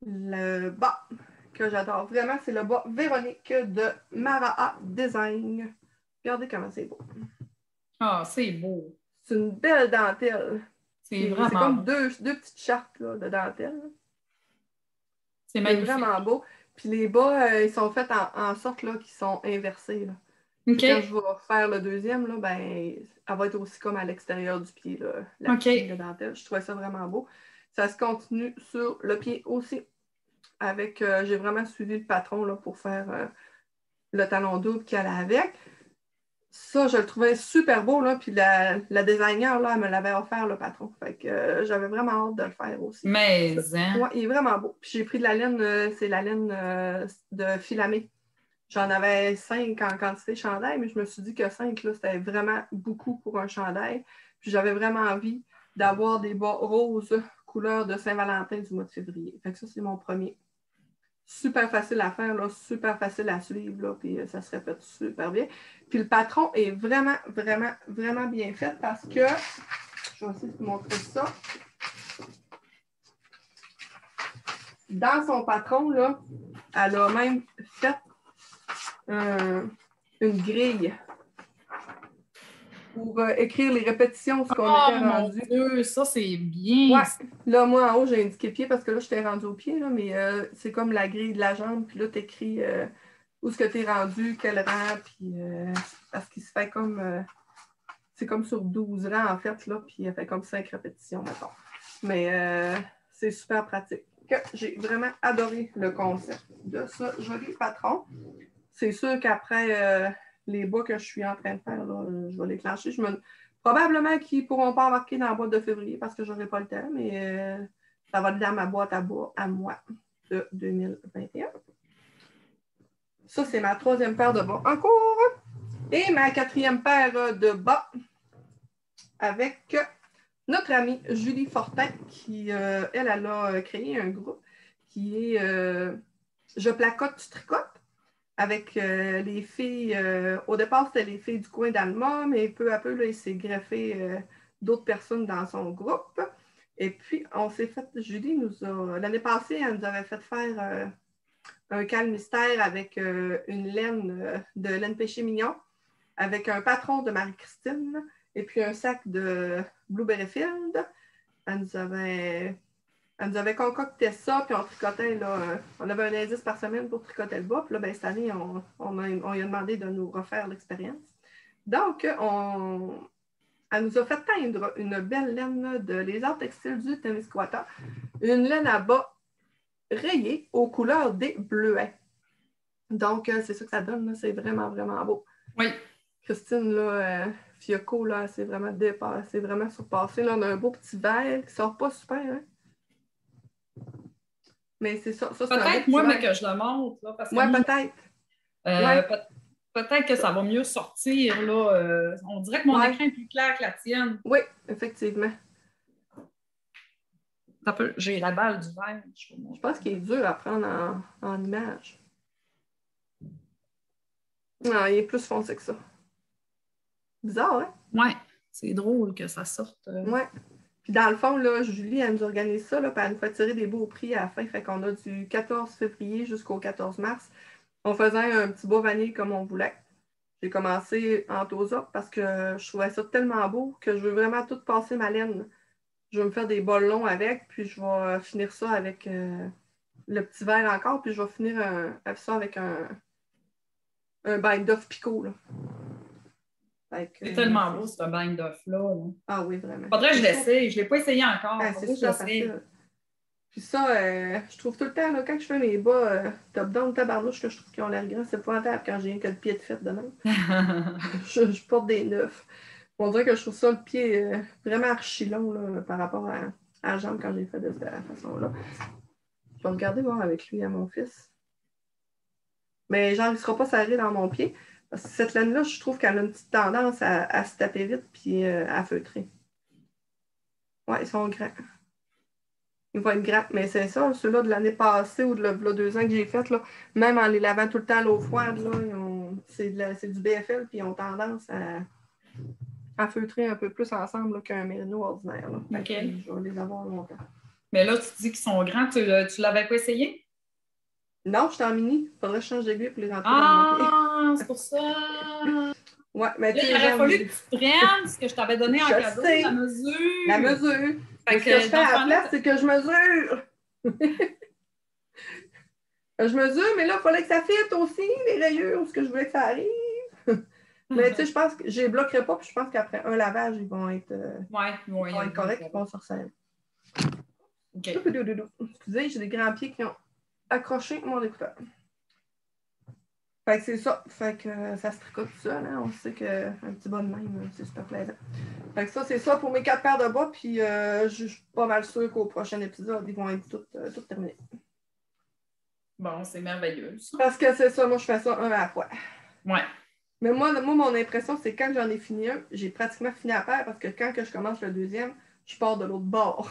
le bas que j'adore vraiment. C'est le bas Véronique de Maraha Design. Regardez comment c'est beau. Ah, c'est beau. C'est une belle dentelle. C'est C'est vraiment comme beau. deux petites chartes là, de dentelle. C'est C'est magnifique. vraiment beau. Puis les bas, ils sont faits en sorte là, qu'ils sont inversés. Là. OK. Quand je vais faire le deuxième, là, elle va être aussi comme à l'extérieur du pied, là, la OK. petite ligne de dentelle. Je trouvais ça vraiment beau. Ça se continue sur le pied aussi. J'ai vraiment suivi le patron là, pour faire le talon double qu'il y allait avec. Ça, je le trouvais super beau. Là, puis la designer, là, elle me l'avait offert, le patron. Fait que j'avais vraiment hâte de le faire aussi. Mais, hein? Ouais, il est vraiment beau. Puis j'ai pris de la laine, c'est la laine de filamé. J'en avais 5 en quantité chandail, mais je me suis dit que 5, là, c'était vraiment beaucoup pour un chandail. Puis j'avais vraiment envie d'avoir des bas roses couleur de Saint-Valentin du mois de février. Fait que ça, c'est mon premier. Super facile à faire, là, super facile à suivre, là, puis ça se répète super bien. Puis le patron est vraiment, vraiment, vraiment bien fait parce que, je vais essayer de vous montrer ça. Dans son patron, là, elle a même fait une grille. pour écrire les répétitions, ce qu'on Oh était mon rendu. Dieu, ça c'est bien. Ouais. Là, moi, en haut, j'ai indiqué pied parce que là, j'étais rendu au pied, là, mais c'est comme la grille de la jambe. Puis là, tu écris où est-ce que tu es rendu, quel rang, puis parce qu'il se fait comme... c'est comme sur 12 rangs, en fait, là, puis il fait comme 5 répétitions, mettons. Mais c'est super pratique. J'ai vraiment adoré le concept de ce joli patron. C'est sûr qu'après les bas que je suis en train de faire, là, je vais les clencher. Probablement qu'ils ne pourront pas embarquer dans la boîte de février parce que je n'aurai pas le temps, mais ça va être dans ma boîte à bas à moi de 2021. Ça, c'est ma 3e paire de bas en cours. Et ma 4e paire de bas avec notre amie Julie Fortin qui, elle a créé un groupe qui est Je placote, tu tricotes avec les filles. Au départ, c'était les filles du coin d'Alma, mais peu à peu, là, il s'est greffé d'autres personnes dans son groupe. Et puis, on s'est fait, Julie l'année passée, elle nous avait fait faire un calme mystère avec une laine de laine péché mignon, avec un patron de Marie-Christine et puis un sac de Blueberry Field. Elle nous avait concocté ça, puis on tricotait, là, on avait un indice par semaine pour tricoter le bas. Puis là, ben, cette année, on lui a demandé de nous refaire l'expérience. Donc, elle nous a fait teindre une belle laine de Lézard Textile du Témiscouata. Une laine à bas rayée aux couleurs des bleuets. Donc, c'est ça que ça donne. Là. C'est vraiment, vraiment beau. Oui. Christine, là, Fioco, là, c'est vraiment dépassé, c'est vraiment surpassé. Là, on a un beau petit verre qui sort pas super, hein? Mais c'est ça. Ça c'est peut-être moi, mais que je le montre. Là, parce que ouais, moi, peut-être. peut-être que ça va mieux sortir. Là, on dirait que mon écran est plus clair que la tienne. Oui, effectivement. J'ai la balle du verre. Je pense qu'il est dur à prendre en image. Non, il est plus foncé que ça. Bizarre, hein? Oui, c'est drôle que ça sorte. Oui. Puis dans le fond, là, Julie, elle nous organise ça, là, puis elle nous fait tirer des beaux prix à la fin. Fait qu'on a du 14 février jusqu'au 14 mars. On faisait un petit bas vanille comme on voulait. J'ai commencé en Tosa parce que je trouvais ça tellement beau que je veux vraiment tout passer ma laine. Je vais me faire des bols longs avec, puis je vais finir ça avec le petit verre encore, puis je vais finir ça avec un bind-off picot. Là. C'est tellement beau, ce bind-off-là. Ah oui, vraiment. Faudrait que je l'essaye. Je ne l'ai pas essayé encore. C'est super facile. Puis ça, je trouve tout le temps, là, quand je fais mes bas top-down, tabarnouche, que je trouve qu'ils ont l'air grands, c'est pas rentable quand j'ai rien que le pied de fête de même. je porte des neufs. On dirait que je trouve ça le pied vraiment archi long là, par rapport à la jambe quand j'ai fait de cette façon-là. Je vais regarder voir avec lui à mon fils. Mais genre, il ne sera pas serré dans mon pied. Parce que cette laine-là, je trouve qu'elle a une petite tendance à se taper vite puis à feutrer. Ouais, ils sont grands. Ils vont être grands. Mais c'est ça, ceux-là de l'année passée ou de là, 2 ans que j'ai fait, là, même en les lavant tout le temps à l'eau froide, c'est du BFL puis ils ont tendance à feutrer un peu plus ensemble qu'un mérino ordinaire. Là. OK. Je vais les avoir longtemps. Mais là, tu dis qu'ils sont grands. Tu l'avais pas essayé? Non, je suis en mini. Il faudrait que je change d'aiguille pour les rentrer dans mon pied. Ah, c'est pour ça. Ouais, mais là, il aurait fallu que tu prennes ce que je t'avais donné en cadeau, la mesure. La mesure. Ce que je fais à la place, c'est que je mesure. Je mesure, mais là, il fallait que ça fitte aussi, les rayures, ce que je voulais que ça arrive. Mais tu sais, je pense que je les bloquerai pas, puis je pense qu'après un lavage, ils vont être, ils vont être corrects, ils vont se resserrer. OK. Excusez, j'ai des grands pieds qui ont accroché mon écouteur. Fait que c'est ça. Fait que ça se tricote tout seul. Hein? On sait qu'un petit bas de même, c'est super plaisant. Fait que ça, c'est ça pour mes 4 paires de bas. Puis je suis pas mal sûre qu'au prochain épisode, ils vont être toutes terminés. Bon, c'est merveilleux. Ça. Parce que c'est ça, moi, je fais ça un à la fois. Ouais. Mais moi, mon impression, c'est que quand j'en ai fini un, j'ai pratiquement fini la paire parce que quand que je commence le deuxième, je pars de l'autre bord.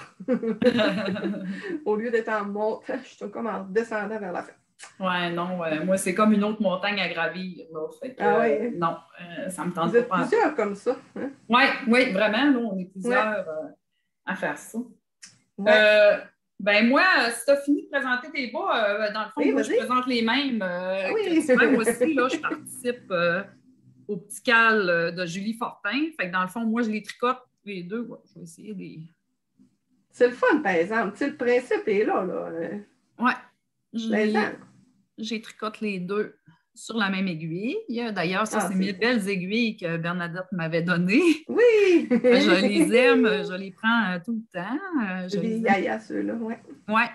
Au lieu d'être en montant, je suis comme en descendant vers la fin. Ouais, non, moi, c'est comme une autre montagne à gravir. Là. Fait que, non, ça me tente Vous êtes pas. Plusieurs comme ça. Hein? Oui, vraiment, là, on est plusieurs à faire ça. Ouais. Ben moi, si tu as fini de présenter tes bas, dans le fond, moi, je présente les mêmes. Oui. Moi aussi, là, je participe au petit cal de Julie Fortin. Fait que dans le fond, moi, je les tricote les deux. Ouais, je vais essayer des... C'est le fun, par exemple. Tu sais, le principe est là. Ouais. Plaisant. J'ai tricote les deux sur la même aiguille. D'ailleurs, ça, c'est mes beau. belles aiguilles que Bernadette m'avait données. Oui! Je les aime, je les prends tout le temps. C'est des yaya, ceux-là, oui. Ouais.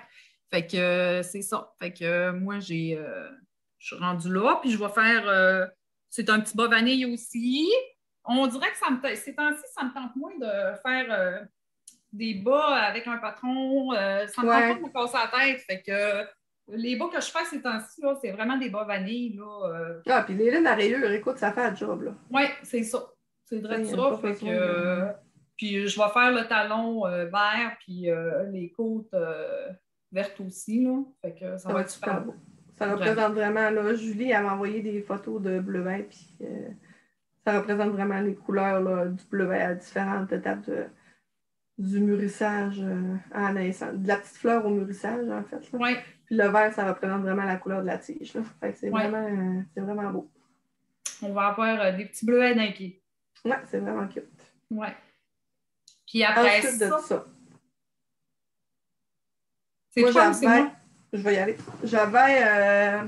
Fait que c'est ça. Fait que moi, je suis rendue là, puis je vais faire... c'est un petit bas vanille aussi. On dirait que ces temps-ci, ça me tente moins de faire des bas avec un patron. Ça me tente pas de me casser la tête. Fait que les bas que je fais ces temps-ci, là, c'est vraiment des bas vanille. Ah, puis les laines à rayures, écoute, ça fait le job, là. Oui, c'est ça. C'est vrai de ça. Fait que, de... puis je vais faire le talon vert, puis les côtes vertes aussi. Là. Fait que ça va être super beau. Ça représente vraiment, là, Julie, elle m'a envoyé des photos de bleu-vert, puis ça représente vraiment les couleurs là, du bleu-vert à différentes étapes du mûrissage à la naissance. De la petite fleur au mûrissage, en fait. Oui. Puis le vert, ça représente vraiment la couleur de la tige. Là. Fait que c'est vraiment beau. On va avoir des petits bleuets d'un pied. Oui, c'est vraiment cute. Oui. Puis après ensuite de ça. C'est toi ou c'est moi? Je vais y aller.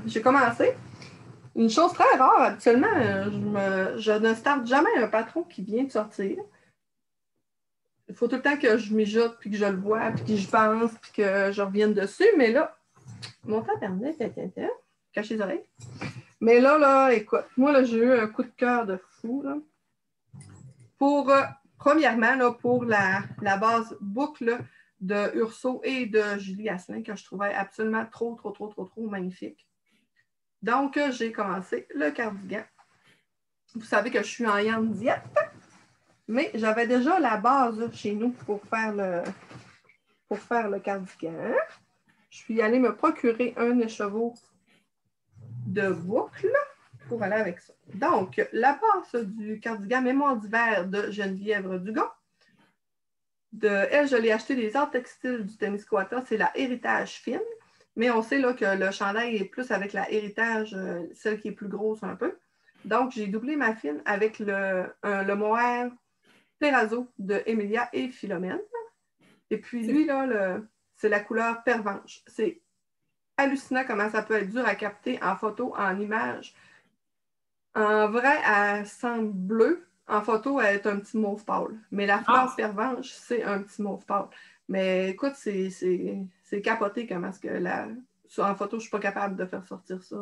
J'ai commencé. Une chose très rare, habituellement, je ne starte jamais un patron qui vient de sortir. Il faut tout le temps que je mijote, puis que je le vois, puis que je pense, puis que je revienne dessus. Mais là, mon tabernet, cache les oreilles. Mais là, écoute, moi, là, j'ai eu un coup de cœur de fou. Là. Premièrement, là, pour la base boucle de Urso et de Julie Asselin, que je trouvais absolument trop magnifique. Donc, j'ai commencé le cardigan. Vous savez que je suis en yarn diète, mais j'avais déjà la base chez nous pour faire le cardigan. Je suis allée me procurer un écheveau de boucle pour aller avec ça. Donc, la base du cardigan Mémoire d'hiver de Geneviève Dugas. Elle, je l'ai acheté des arts textiles du Témiscouata, c'est la héritage fine. Mais on sait là, que le chandail est plus avec la héritage, celle qui est plus grosse un peu. Donc, j'ai doublé ma fine avec le mohair Terrazzo de Emilia et Philomène. Et puis, lui, là, c'est la couleur pervenche. C'est hallucinant comment ça peut être dur à capter en photo, en image. En vrai, elle semble bleue. En photo, elle est un petit mauve pâle. Mais la fleur pervenche, c'est un petit mauve pâle. Mais écoute, c'est capoté comment est-ce que en photo, je ne suis pas capable de faire sortir ça.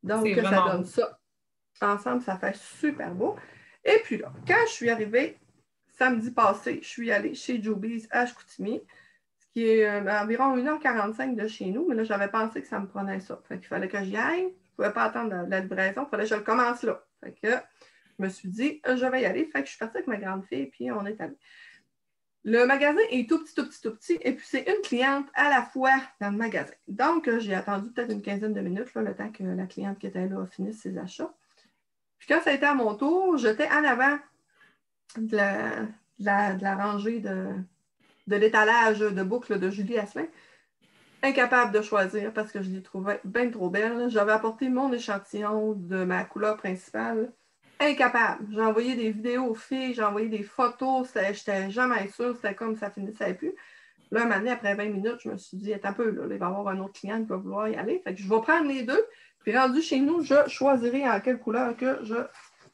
Donc, ça donne ça. Ensemble, ça fait super beau. Et puis là, quand je suis arrivée samedi passé, je suis allée chez Joby's à Chicoutimi, ce qui est environ 1h45 de chez nous, mais là, j'avais pensé que ça me prenait ça. Fait qu'il fallait que j'y aille. Je ne pouvais pas attendre la livraison. Il fallait que je le commence là. Fait que je me suis dit, je vais y aller. Fait que je suis partie avec ma grande fille, puis on est allé. Le magasin est tout petit, et puis c'est une cliente à la fois dans le magasin. Donc, j'ai attendu peut-être une quinzaine de minutes, là, le temps que la cliente qui était là finisse ses achats. Puis quand ça a été à mon tour, j'étais en avant de la rangée de l'étalage de boucles de Julie Asselin. Incapable de choisir parce que je les trouvais bien trop belles. J'avais apporté mon échantillon de ma couleur principale. Incapable. J'ai envoyé des vidéos aux filles, j'ai envoyé des photos, j'étais jamais sûre, c'était comme ça finissait plus. Là, un moment donné, après 20 minutes, je me suis dit, attends un peu, là, il va y avoir un autre client qui va vouloir y aller. Fait que je vais prendre les deux, puis rendu chez nous, je choisirai en quelle couleur que je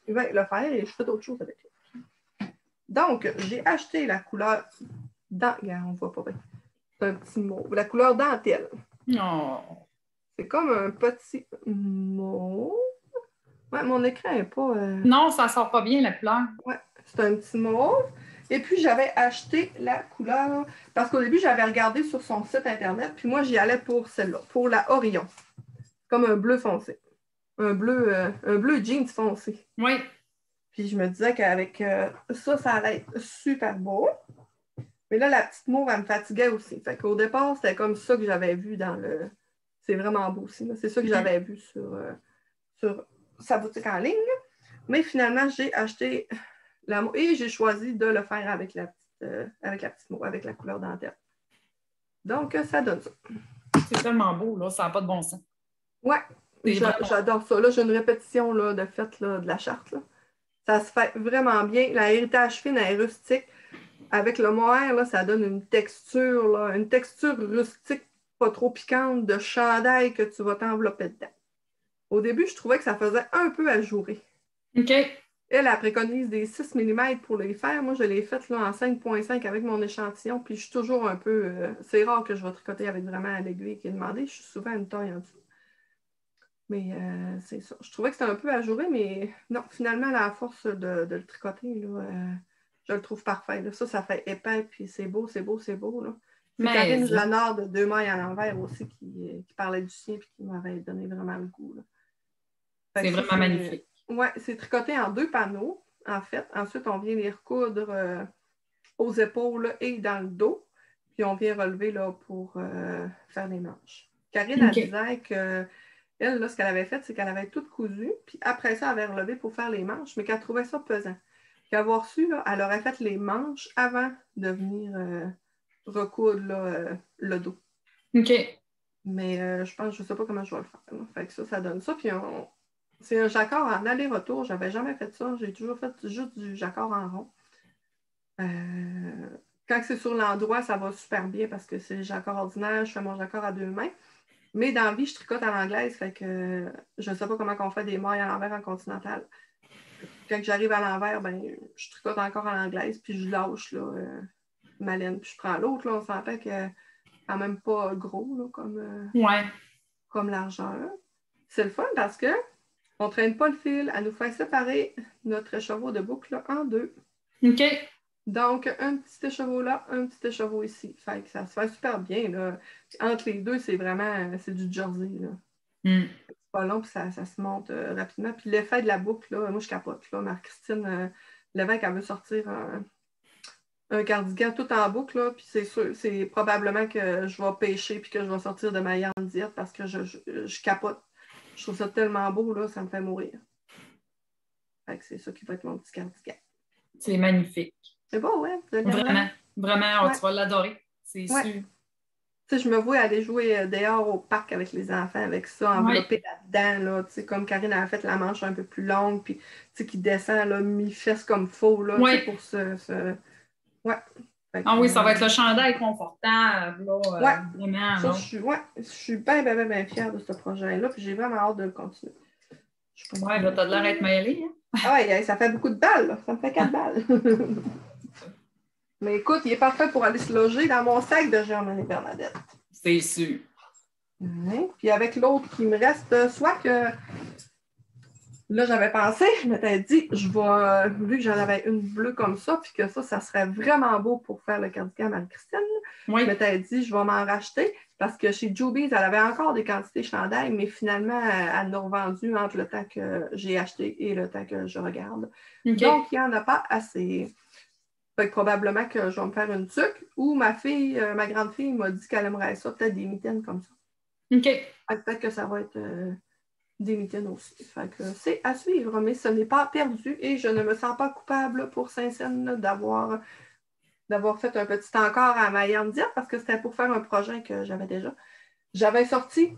vais le faire et je fais d'autres choses avec ça. Donc, j'ai acheté la couleur regarde, on voit pas bien. C'est un petit mauve. La couleur dentelle. Non. C'est comme un petit mauve. Ouais, mon écran n'est pas... Non, ça sort pas bien la couleur. Ouais, c'est un petit mauve. Et puis, j'avais acheté la couleur... Parce qu'au début, j'avais regardé sur son site Internet, puis moi, j'y allais pour celle-là, pour la Orion. Comme un bleu foncé. Un bleu jeans foncé. Oui. Puis, je me disais qu'avec ça allait être super beau. Mais là, la petite mauve, elle me fatiguait aussi. Fait qu'au départ, c'était comme ça que j'avais vu dans le... C'est vraiment beau aussi. C'est ça que j'avais vu sur sa boutique en ligne. Mais finalement, j'ai acheté la mauve et j'ai choisi de le faire avec la petite mauve, avec la couleur dentelle. Donc, ça donne ça. C'est tellement beau, là. Ça n'a pas de bon sens. Ouais. J'adore ça. Là, j'ai une répétition là, de fait là, de la charte. Là. Ça se fait vraiment bien. La héritage fine est rustique. Avec le mohair, là, ça donne une texture rustique, pas trop piquante, de chandail que tu vas t'envelopper dedans. Au début, je trouvais que ça faisait un peu ajouré. OK. Elle préconise des 6 mm pour les faire. Moi, je l'ai faite là, en 5,5 avec mon échantillon, puis je suis toujours un peu... c'est rare que je vais tricoter avec vraiment l'aiguille qui est demandée. Je suis souvent une taille en dessous. Mais c'est ça. Je trouvais que c'était un peu ajouré, mais non, finalement, à la force de le tricoter, là, je le trouve parfait. Là. Ça fait épais, puis c'est beau, c'est beau, c'est beau. Là. C'est Karine Janard de Deux mailles à l'envers aussi qui parlait du sien et qui m'avait donné vraiment le goût. C'est vraiment magnifique. Oui, c'est tricoté en 2 panneaux, en fait. Ensuite, on vient les recoudre aux épaules et dans le dos. Puis on vient relever là, pour faire les manches. Karine, elle disait que elle, là, ce qu'elle avait fait, c'est qu'elle avait tout cousu, puis après ça, elle avait relevé pour faire les manches, mais qu'elle trouvait ça pesant. Qu'avoir su, là, elle aurait fait les manches avant de venir recoudre là, le dos. OK. Mais je pense, je ne sais pas comment je vais le faire. Là. Fait que ça donne ça. Puis c'est un jacquard en aller-retour. Je n'avais jamais fait ça. J'ai toujours fait juste du jacquard en rond. Quand c'est sur l'endroit, ça va super bien parce que c'est le jacquard ordinaire. Je fais mon jacquard à 2 mains. Mais dans la vie, je tricote à l'anglaise, fait que je ne sais pas comment on fait des mailles à l'envers en continental. Quand j'arrive à l'envers, ben, je tricote encore à l'anglaise, puis je lâche là, ma laine, puis je prends l'autre. Là, on s'entend que quand même pas gros là, comme largeur. C'est le fun parce que on ne traîne pas le fil. Elle nous fait séparer notre écheveau de boucle là, en 2. OK. Donc, un petit écheveau là, un petit écheveau ici. Fait que ça se fait super bien. Là. Entre les deux, c'est du jersey. Là. C'est pas long, puis ça se monte rapidement. Puis l'effet de la boucle, là, moi, je capote. Là. Marie-Christine Lévesque, elle veut sortir un cardigan tout en boucle. Là, puis c'est sûr, c'est probablement que je vais pêcher puis que je vais sortir de ma grande diète parce que je capote. Je trouve ça tellement beau, là, ça me fait mourir. Fait que c'est ça qui va être mon petit cardigan. C'est magnifique. C'est beau, ouais? Vraiment, vraiment, tu vas l'adorer. C'est sûr. Tu sais, je me vois aller jouer dehors au parc avec les enfants, avec ça, enveloppé là-dedans, là, tu sais, comme Karine a fait la manche un peu plus longue, puis, tu sais, qui descend, là, mi-fesse comme faux, là, tu sais, pour Ouais. Ah oui, ça va être le chandail confortable, là, vraiment. Ça, je suis bien, bien, bien, bien fière de ce projet-là, puis j'ai vraiment hâte de le continuer. Ouais, là, t'as de l'air d'être mêlée, hein? Ah ouais, ça fait beaucoup de balles, là. Ça me fait 4 balles. Mais écoute, il est parfait pour aller se loger dans mon sac de Germaine et Bernadette. C'est sûr. Puis avec l'autre qui me reste, soit que là, j'avais pensé, je m'étais dit, vu que j'en avais une bleue comme ça, puis que ça serait vraiment beau pour faire le cardigan à Marie-Christine, je m'étais dit, je vais m'en racheter parce que chez Jubies, elle avait encore des quantités chandail, mais finalement, elle l'a revendu entre le temps que j'ai acheté et le temps que je regarde. Okay. Donc, il n'y en a pas assez. Fait que probablement que je vais me faire une tuque ou ma grande fille m'a dit qu'elle aimerait ça, peut-être des mitaines comme ça. OK. Peut-être que ça va être des mitaines aussi. Fait que c'est à suivre, mais ce n'est pas perdu et je ne me sens pas coupable pour Saint-Saëns d'avoir fait un petit encore à ma grande diète parce que c'était pour faire un projet que j'avais déjà. J'avais sorti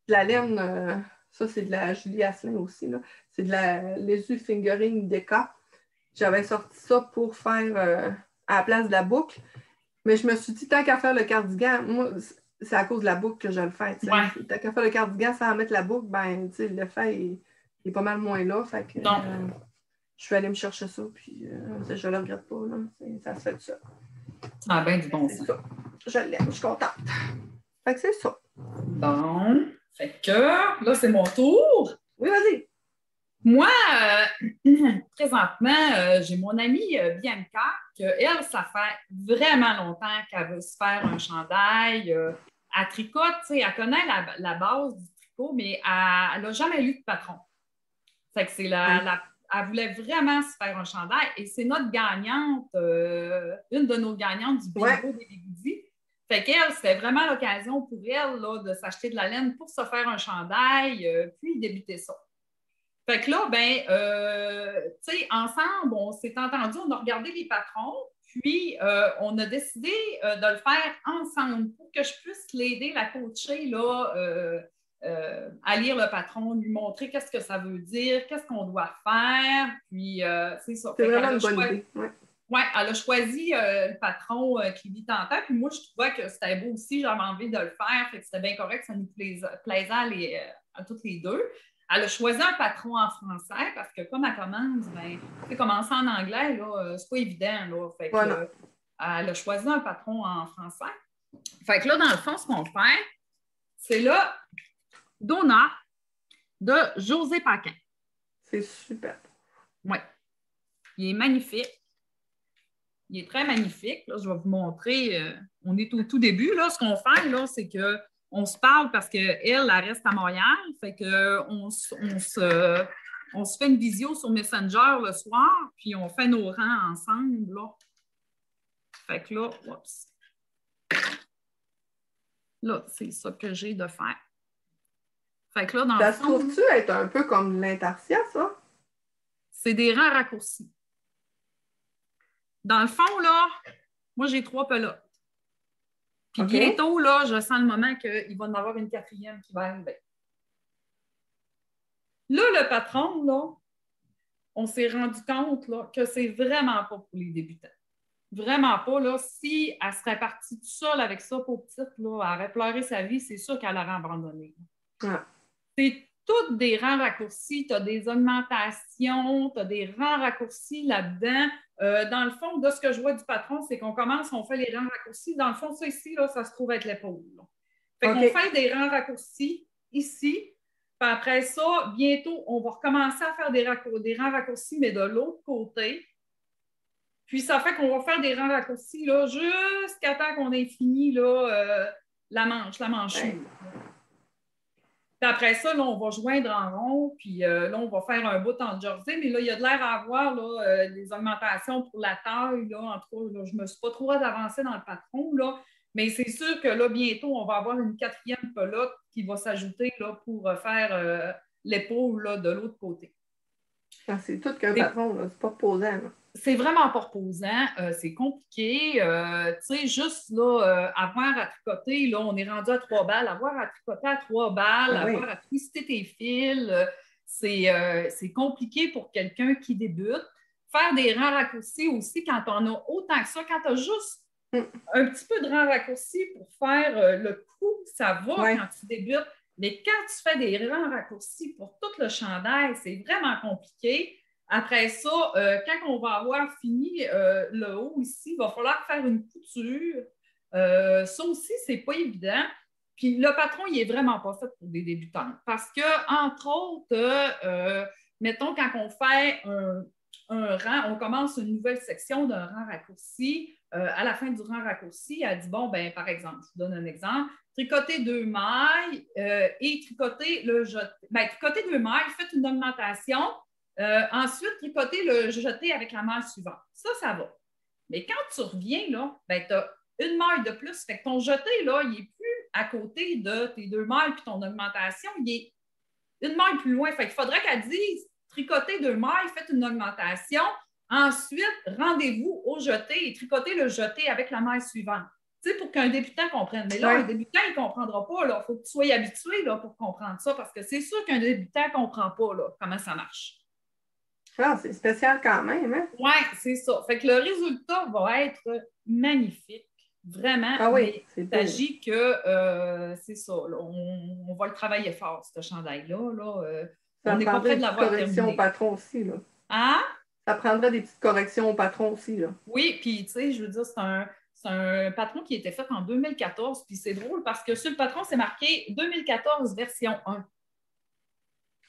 de la laine, ça c'est de la Julie Asselin aussi, là. C'est de la Lesu Fingering Deca. J'avais sorti ça pour faire à la place de la boucle. Mais je me suis dit, tant qu'à faire le cardigan, moi, c'est à cause de la boucle que je le fais. Ouais. Tant qu'à faire le cardigan sans mettre la boucle, ben, l'effet est pas mal moins là. Fait que je suis allée me chercher ça, puis je le regrette pas. Là. Ça se fait tout ça. Ah ben du bon sens. Je l'aime, je suis contente. Fait que c'est ça. Bon. Fait que là, c'est mon tour. Oui, vas-y. Moi, présentement, j'ai mon amie Bianca, elle, ça fait vraiment longtemps qu'elle veut se faire un chandail. Elle tricote, elle connaît la base du tricot, mais elle n'a jamais eu de patron. Fait que elle voulait vraiment se faire un chandail et c'est notre gagnante, une de nos gagnantes du bingo des Bigoudis. Fait qu'elle, c'était vraiment l'occasion pour elle là, de s'acheter de la laine pour se faire un chandail, puis débuter ça. Fait que là, tu sais, ensemble, on s'est entendu, on a regardé les patrons, puis on a décidé de le faire ensemble pour que je puisse l'aider, la coacher, là, à lire le patron, lui montrer qu'est-ce que ça veut dire, qu'est-ce qu'on doit faire. Puis, c'est ça. C'est vraiment une bonne idée. Ouais. Oui, elle a choisi le patron qui lui tentait. Puis moi, je trouvais que c'était beau aussi. J'avais envie de le faire. Fait que c'était bien correct. Ça nous plaisait à toutes les deux. Elle a choisi un patron en français parce que comme elle commence, commencer en anglais, là, c'est pas évident. Là. Fait que, elle a choisi un patron en français. Fait que là, dans le fond, ce qu'on fait, c'est là Donna de José Paquin. C'est super. Oui. Il est magnifique. Il est très magnifique. Là, je vais vous montrer. On est au tout début. Là, ce qu'on fait, là, c'est qu'on se parle parce qu'elle reste à Montréal. Fait qu'on on se fait une visio sur Messenger le soir, puis on fait nos rangs ensemble. Là. Fait que là, oups. Là, c'est ça que j'ai de faire. Fait que là, dans ça le fond, se trouve-tu être un peu comme l'intarsia, ça? C'est des rangs raccourcis. Dans le fond, là, moi, j'ai 3 pelotes. Puis bientôt, là, je sens le moment qu'il va y en avoir une 4e qui va arriver. Là, le patron, là, on s'est rendu compte là, que c'est vraiment pas pour les débutants. Vraiment pas. Là, si elle serait partie toute seule avec ça, pour petite, là, elle aurait pleuré sa vie, c'est sûr qu'elle aurait abandonné. Ouais. C'est tous des rangs raccourcis, tu as des augmentations, tu as des rangs raccourcis là-dedans. Dans le fond, de ce que je vois du patron, c'est qu'on commence, on fait les rangs raccourcis. Dans le fond, ça ici, là, ça se trouve être l'épaule. Fait qu'on fait des rangs raccourcis ici. Puis après ça, bientôt, on va recommencer à faire des rangs raccourcis, mais de l'autre côté. Puis ça fait qu'on va faire des rangs raccourcis là, jusqu'à temps qu'on ait fini là, la manche. Ouais. Puis après ça, là, on va joindre en rond, puis là, on va faire un bout en jersey, mais là, il y a de l'air à avoir là, des augmentations pour la taille. Là, en tout cas, là, je ne me suis pas trop avancée dans le patron, là, mais c'est sûr que là, bientôt, on va avoir une 4e pelote qui va s'ajouter là, pour faire l'épaule là, de l'autre côté. Ah, c'est tout qu'un patron, là. C'est pas reposant. Là. C'est vraiment pas reposant, c'est compliqué. Tu sais, juste là, avoir à tricoter, là, on est rendu à 3 balles. Avoir à tricoter à 3 balles, avoir à twister tes fils, c'est compliqué pour quelqu'un qui débute. Faire des rangs raccourcis aussi quand on a autant que ça, quand tu as juste un petit peu de rangs raccourcis pour faire le coup, ça va quand tu débutes. Mais quand tu fais des rangs raccourcis pour tout le chandail, c'est vraiment compliqué. Après ça, quand on va avoir fini le haut ici, il va falloir faire une couture. Ça aussi, c'est pas évident. Puis le patron, il n'est vraiment pas fait pour des débutants. Parce que, entre autres, mettons, quand on fait un rang, on commence une nouvelle section d'un rang raccourci. À la fin du rang raccourci, elle dit, bon, ben par exemple, je vous donne un exemple, tricoter 2 mailles et tricoter le jeté. Ben, tricoter 2 mailles, faites une augmentation. Ensuite, tricoter le jeté avec la maille suivante. Ça va. Mais quand tu reviens, là, ben, tu as une maille de plus. Fait que ton jeté, là, il n'est plus à côté de tes 2 mailles puis ton augmentation, il est une maille plus loin. Fait qu'il faudrait qu'elle dise tricoter 2 mailles, faites une augmentation. Ensuite, rendez-vous au jeté et tricotez le jeté avec la maille suivante. Tu sais, pour qu'un débutant comprenne. Mais là, un débutant, il ne comprendra pas. Il faut que tu sois habitué là, pour comprendre ça parce que c'est sûr qu'un débutant ne comprend pas là, comment ça marche. Ah, c'est spécial quand même, hein? Oui, c'est ça. Fait que le résultat va être magnifique. Vraiment. Ah oui, c'est il s'agit que, c'est ça, là, on va le travailler fort, ce chandail-là. Là, ça on n'est pas prêt de l'avoir terminé. Correction au patron aussi, là. Hein? Ça prendrait des petites corrections au patron aussi, là. Oui, puis tu sais, je veux dire, c'est un patron qui a été fait en 2014, puis c'est drôle parce que sur le patron, c'est marqué 2014 version 1.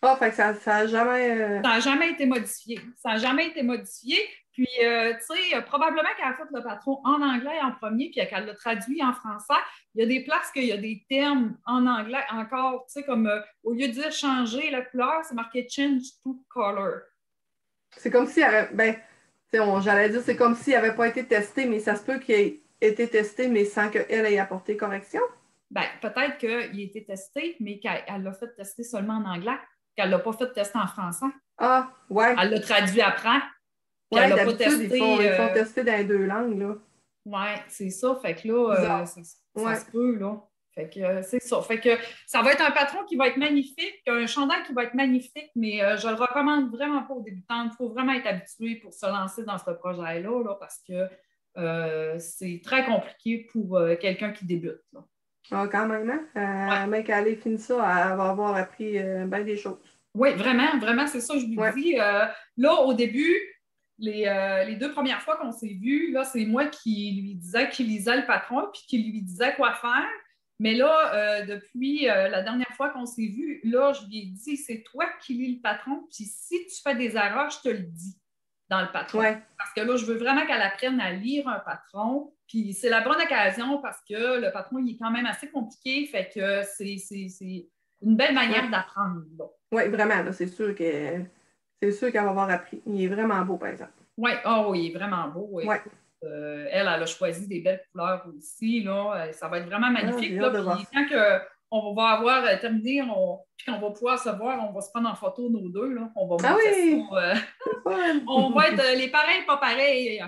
Ah, fait que ça n'a jamais... Ça n'a jamais été modifié. Ça n'a jamais été modifié. Puis, tu sais, probablement qu'elle a fait le patron en anglais en premier, puis qu'elle l'a traduit en français. Il y a des places qu'il y a des termes en anglais encore, tu sais, comme au lieu de dire changer la couleur, c'est marqué change to color. C'est comme si, ben, j'allais dire, c'est comme s'il n'avait pas été testé, mais ça se peut qu'il ait été testé, mais sans qu'elle ait apporté correction. Ben, peut-être qu'il a été testé, mais qu'elle l'a fait tester seulement en anglais, qu'elle ne l'a pas fait tester en français. Ah, ouais. Elle l'a traduit après. Oui, d'habitude, ils font tester dans les 2 langues, là. Oui, c'est ça. Fait que là, ça se peut, là. Fait que c'est ça. Fait que ça va être un patron qui va être magnifique, un chandail qui va être magnifique, mais je le recommande vraiment pas aux débutants. Il faut vraiment être habitué pour se lancer dans ce projet-là, là, parce que c'est très compliqué pour quelqu'un qui débute. Là. Ah, quand même, hein? Mec, elle finit ça, elle va avoir appris bien des choses. Oui, vraiment, vraiment, c'est ça que je lui dis. Là, au début, les 2 premières fois qu'on s'est vus, là, c'est moi qui lui disais, qui lisait le patron, puis qui lui disais quoi faire. Mais là, depuis la dernière fois qu'on s'est vus, là, je lui ai dit, c'est toi qui lis le patron, puis si tu fais des erreurs, je te le dis dans le patron. Ouais. Parce que là, je veux vraiment qu'elle apprenne à lire un patron, puis c'est la bonne occasion parce que le patron, il est quand même assez compliqué, fait que c'est une belle manière d'apprendre, là. Oui, vraiment, là, c'est sûr qu'elle va avoir appris. Il est vraiment beau, par exemple. Oui, oh, il est vraiment beau. Oui. Ouais. Elle a choisi des belles couleurs aussi. Là. Ça va être vraiment magnifique. Là, puis quand on va avoir terminé, puis qu'on va pouvoir se voir, on va se prendre en photo nos deux. Là. On va oui! Ça. On va être les pareils, pas pareils.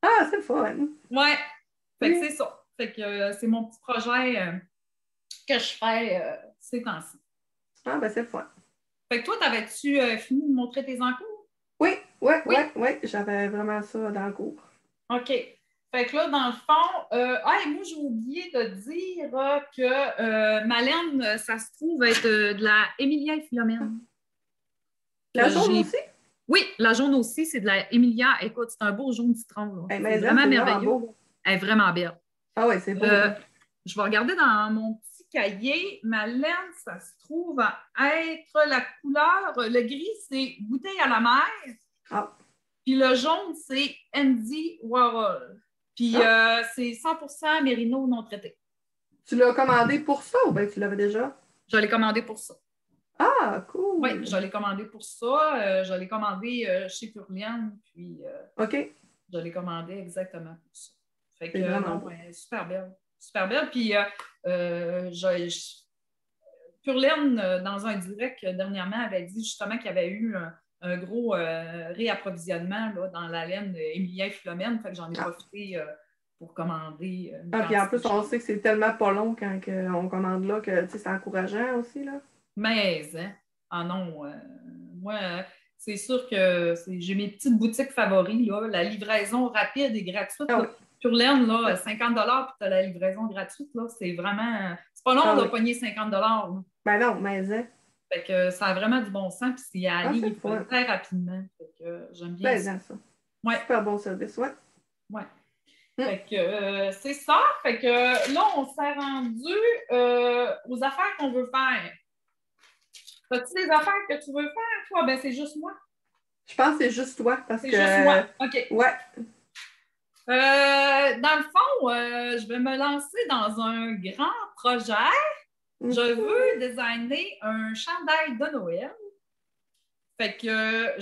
Ah, c'est fun! Oui. Fait que c'est ça. Fait que c'est mon petit projet que je fais ces temps-ci. Ah, ben c'est fun. Fait que toi, t'avais-tu fini de montrer tes encours? Oui. J'avais vraiment ça dans le cours. OK. Fait que là, dans le fond, moi, j'ai oublié de dire que ma laine, ça se trouve être de la Emilia et Philomène. La jaune aussi? Oui, la jaune aussi, c'est de la Emilia. Écoute, c'est un beau jaune citron. Hey, c'est vraiment merveilleux. Beau. Elle est vraiment belle. Ah oui, c'est beau. Je vais regarder dans mon petit cahier. Ma laine, ça se trouve à être la couleur. Le gris, c'est bouteille à la mer. Ah. Puis le jaune, c'est Andy Warhol. Puis c'est 100% mérino non traité. Tu l'as commandé pour ça ou bien tu l'avais déjà? Je l'ai commandé pour ça. Ah, cool! Oui, je l'ai commandé pour ça. Je l'ai commandé chez Purliane. Puis OK. je l'ai commandé exactement pour ça. Fait que non, super belle. Super belle. Puis Purliane, dans un direct dernièrement, avait dit justement qu'il y avait eu un gros réapprovisionnement là, dans la laine Emilia et Philomène. Fait que j'en ai profité pour commander. Puis en plus, on sait que c'est tellement pas long quand on commande là que c'est encourageant aussi. Là. Mais, hein? Ah non, moi, c'est sûr que j'ai mes petites boutiques favoris. Là. La livraison rapide et gratuite. Ah, oui. Purlaine, là, 50 puis tu as la livraison gratuite. Là, c'est vraiment. C'est pas long de pogner 50 là. Ben non, mais fait que ça a vraiment du bon sens, puis c'est à aller c'est très rapidement. Fait que j'aime bien ça. Ouais. Super bon service, ouais. Ouais. Fait que c'est ça. Fait que là, on s'est rendu aux affaires qu'on veut faire. As-tu des affaires que tu veux faire, toi? Ben, c'est juste moi. Je pense que c'est juste toi, parce que... C'est juste moi, OK. Ouais. Dans le fond, je vais me lancer dans un grand projet. Je veux designer un chandail de Noël. Fait que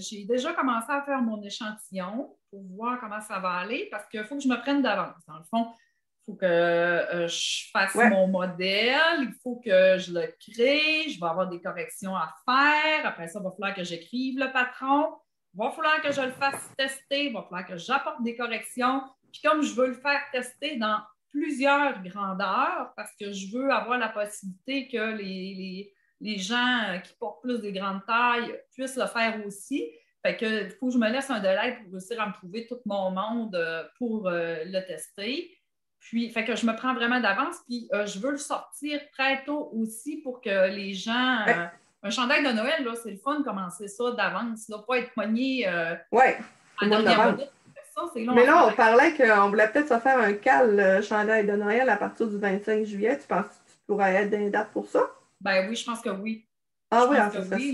j'ai déjà commencé à faire mon échantillon pour voir comment ça va aller parce qu'il faut que je me prenne d'avance. Dans le fond, il faut que je fasse mon modèle, il faut que je le crée, je vais avoir des corrections à faire. Après ça, il va falloir que j'écrive le patron. Il va falloir que je le fasse tester, il va falloir que j'apporte des corrections. Puis comme je veux le faire tester dans plusieurs grandeurs, parce que je veux avoir la possibilité que les gens qui portent plus des grandes tailles puissent le faire aussi. Fait que il faut que je me laisse un délai pour réussir à me trouver tout mon monde pour le tester. Puis, fait que je me prends vraiment d'avance. Puis, je veux le sortir très tôt aussi pour que les gens... un chandail de Noël, là, c'est le fun de commencer ça d'avance. Là, pas être pogné en dernière minute. Mais là, on parlait qu'on voulait peut-être se faire un cal chandail de Noël à partir du 25 juillet. Tu penses que tu pourrais être dans les dates pour ça? Ben oui, je pense que oui. Ah oui, ça oui,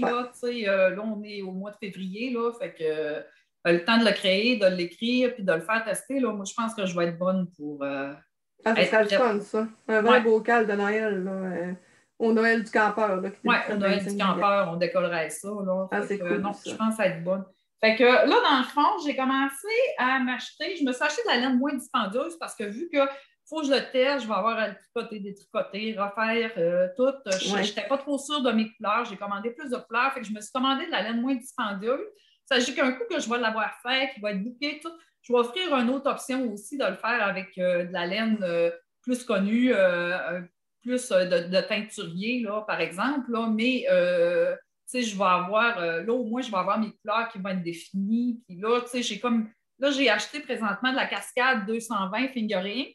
là, on est au mois de février, là, fait que le temps de le créer, de l'écrire, puis de le faire tester, là, moi, je pense que je vais être bonne pour ça serait le fun, ça. Un vrai beau cal de Noël, là, au Noël du campeur. Oui, au Noël du campeur, on décollerait ça, là. C'est cool, non, ça. je pense être bonne. Fait que là, dans le fond, j'ai commencé à m'acheter, je me suis acheté de la laine moins dispendieuse parce que vu que faut que je le teste, je vais avoir à le tricoter, détricoter, refaire tout. Je n'étais pas trop sûre de mes couleurs. J'ai commandé plus de couleurs. Fait que je me suis commandé de la laine moins dispendieuse. Il s'agit qu'un coup que je vais l'avoir fait, qui va être bouqué, tout, je vais offrir une autre option aussi de le faire avec de la laine plus connus, plus de teinturiers, là, par exemple, là, mais tu sais, je vais avoir, là, au moins, je vais avoir mes couleurs qui vont être définies. Puis là, tu sais, j'ai acheté présentement de la Cascade 220 Fingering.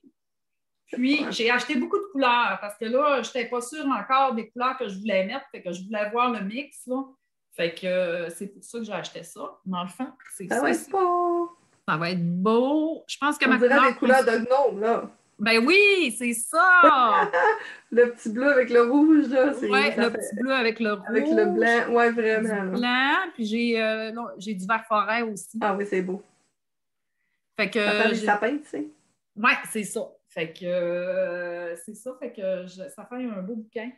Puis, j'ai acheté beaucoup de couleurs parce que là, je n'étais pas sûre encore des couleurs que je voulais mettre. Fait que je voulais voir le mix, là. Fait que c'est pour ça que j'ai acheté ça. Dans le fond, c'est Ça ça. va être beau. Ça va être beau. Je pense que On ma dirait couleur... des couleurs de gnome, là. Ben oui, c'est ça! Le petit bleu avec le rouge, là, Ouais, ça le fait... petit bleu avec le Avec le rouge, blanc, ouais, du vraiment, là. blanc, puis j'ai du vert forêt aussi. Ah oui, c'est beau. Fait Ça fait que des sapins, tu sais. ouais, c'est ça. Fait que c'est ça, fait que ça fait un beau bouquin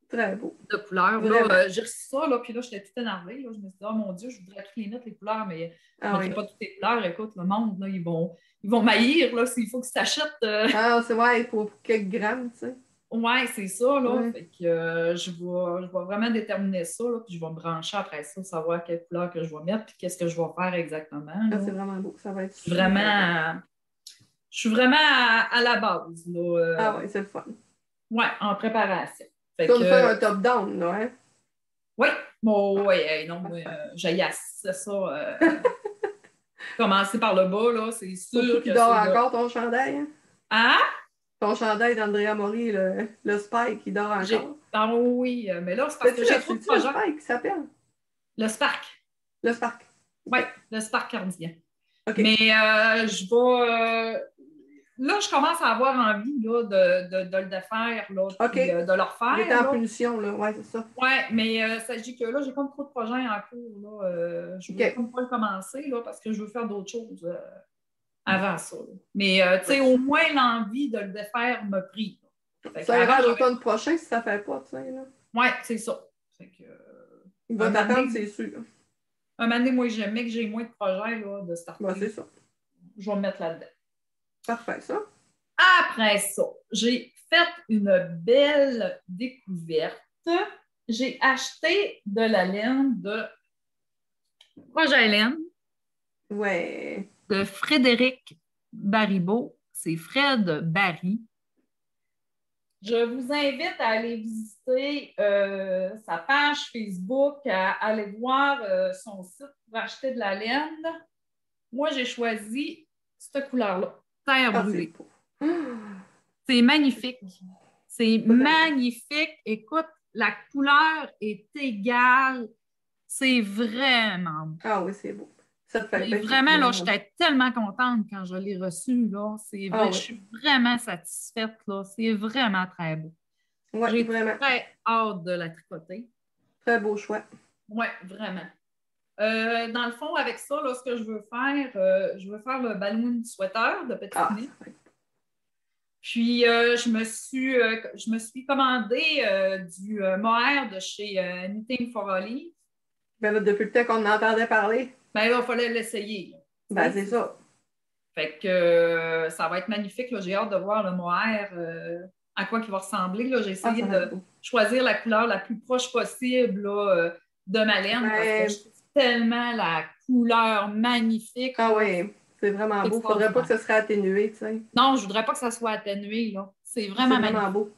Très beau. de couleurs. Vraiment. Là, j'ai reçu ça, là, puis là, j'étais toute énervée. Là. Je me suis dit, oh mon Dieu, je voudrais toutes les mettre, les couleurs, mais je ne Ah mettrai oui. pas toutes les couleurs. Écoute, le monde, là, ils vont m'haïr, là, s'il faut qu'ils s'achètent. Ah, c'est ouais, pour quelques grammes, tu sais. Ouais, c'est ça, là. Ouais. Fait que je vais vraiment déterminer ça, là, puis je vais me brancher après ça, savoir quelle couleur que je vais mettre, puis qu'est-ce que je vais faire exactement. Ah, Là. c'est vraiment beau. Ça va être super. Vraiment, je suis vraiment à la base, là. Ah oui, c'est le fun. Ouais, en préparation. Fait Comme que, faire un top-down, là, hein? oui, bon, oui, non, j'ai ça. Commencer par le bas, là, c'est Surtout sûr qu'il que dort c'est là. encore ton chandail, hein? Ah, Ton chandail d'Andrea Maury, le Spike, il dort encore. ah oui, mais là, c'est parce que j'ai trop de C'est-tu le projets. Spike qui s'appelle? Le Spark. Le Spark. Oui, le Spark cardigan. OK. Mais je vais. Là, je commence à avoir envie là, de le défaire, là, OK. puis, de le refaire. Il est en là. punition, là. Ouais, c'est ça. Oui, mais il s'agit que là, j'ai comme trop de projets en cours. Là. Je ne veux OK. comme pas le commencer là, parce que je veux faire d'autres choses avant ça. Là. Mais tu sais, au moins l'envie de le défaire m'a pris. Ça ira à l'automne prochain si ça ne fait pas, tu sais. Oui, c'est ça. Fait que, il va t'attendre, c'est sûr. Un moment donné, moi, j'aimais que j'ai moins de projets là, de starter. Ouais, c'est ça. Je vais me mettre là-dedans. Parfait, ça. Après ça, j'ai fait une belle découverte. J'ai acheté de la laine de Projet Laine Ouais. de Frédéric Baribeau. C'est Fred Barry. Je vous invite à aller visiter sa page Facebook, à aller voir son site pour acheter de la laine. Moi, j'ai choisi cette couleur-là, terre brûlée. C'est magnifique. C'est magnifique. Écoute, la couleur est égale. C'est vraiment beau. Ah oui, c'est beau. Ça te fait vraiment, là, j'étais tellement contente quand je l'ai reçu. Là. Je suis vraiment satisfaite. Là. C'est vraiment très beau. Ouais, j'ai vraiment. très hâte de la tricoter. Très beau choix. Oui, vraiment. Dans le fond, avec ça, là, ce que je veux faire le balloon sweater de Petit Nez. Puis, je me suis commandé du mohair de chez Knitting for Olive. Ben là, depuis le temps qu'on en entendait parler. Ben là, il fallait l'essayer. Ben, c'est ça. Fait que ça va être magnifique. Là. J'ai hâte de voir le mohair, à quoi il va ressembler. Là. J'ai essayé de choisir la couleur la plus proche possible là, de ma laine parce que je trouve tellement la couleur magnifique. Ah oui. C'est vraiment beau. Il ne faudrait pas que ça serait atténué, tu sais. Non, je ne voudrais pas que ça soit atténué. Là. C'est vraiment beau.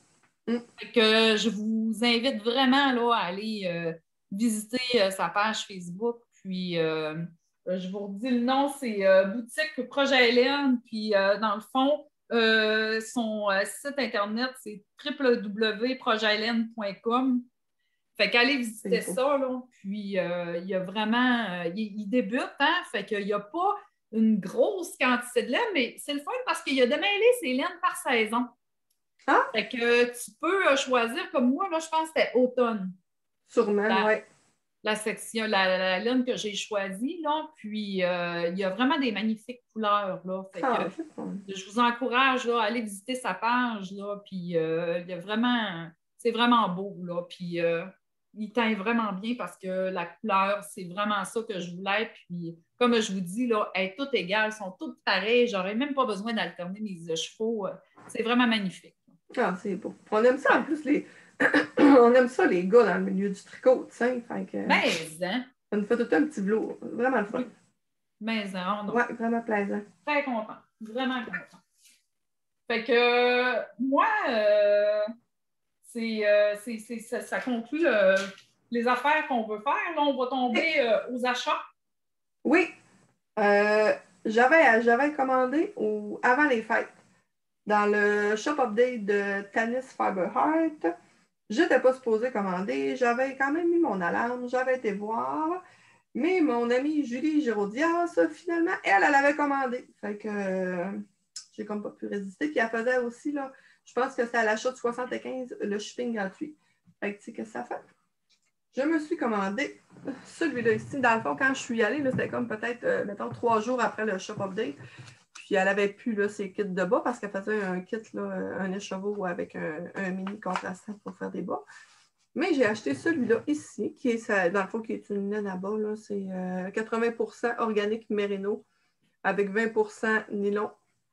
Fait que je vous invite vraiment là, à aller visiter sa page Facebook. Puis, je vous redis le nom, c'est Boutique Projet Hélène. Puis, dans le fond, son site Internet, c'est www.projethelene.com. Fait qu'allez visiter ça. Là. Puis, il y a vraiment... il débute, hein? Fait qu'il n'y a pas une grosse quantité de laine, mais c'est le fun parce qu'il y a démêlé ses laines par saison. Ah? Fait que tu peux choisir, comme moi, là, je pense que c'était automne. Sûrement, oui. La section, la laine que j'ai choisie, là. Puis, il y a vraiment des magnifiques couleurs, là. Fait que, je vous encourage, là, à aller visiter sa page, là. Puis, il y a vraiment... C'est vraiment beau, là. Puis, il teint vraiment bien parce que la couleur, c'est vraiment ça que je voulais. Puis, comme je vous dis, là, elles sont toutes égales, sont toutes pareilles. J'aurais même pas besoin d'alterner mes chevaux. C'est vraiment magnifique. Ah, c'est beau. On aime ça, en plus, on aime ça, les gars, dans le milieu du tricot, tu sais. Mais, hein? Ça nous fait tout un petit velours. Vraiment le fun. Mais, hein, ouais, vraiment plaisant. Très content. Vraiment content. Fait que moi, ça conclut les affaires qu'on veut faire. Là, on va tomber aux achats. Oui, j'avais commandé avant les fêtes dans le shop update de Tanis Fiber Heart. Je n'étais pas supposée commander. J'avais quand même mis mon alarme. J'avais été voir. Mais mon amie Julie Giraudias, finalement, elle avait commandé. Fait que j'ai comme pas pu résister. Puis elle faisait aussi, là, je pense que c'est à l'achat de 75 le shipping gratuit. Fait que tu sais, qu'est-ce que ça fait? Je me suis commandé celui-là ici. Dans le fond, quand je suis allée, c'était comme peut-être, mettons, 3 jours après le shop update. Puis elle avait plus là, ses kits de bas parce qu'elle faisait un kit, là, un écheveau avec un mini contrastant pour faire des bas. Mais j'ai acheté celui-là ici, qui est, dans le fond, qui est une laine à bas. C'est 80% organique mérino avec 20%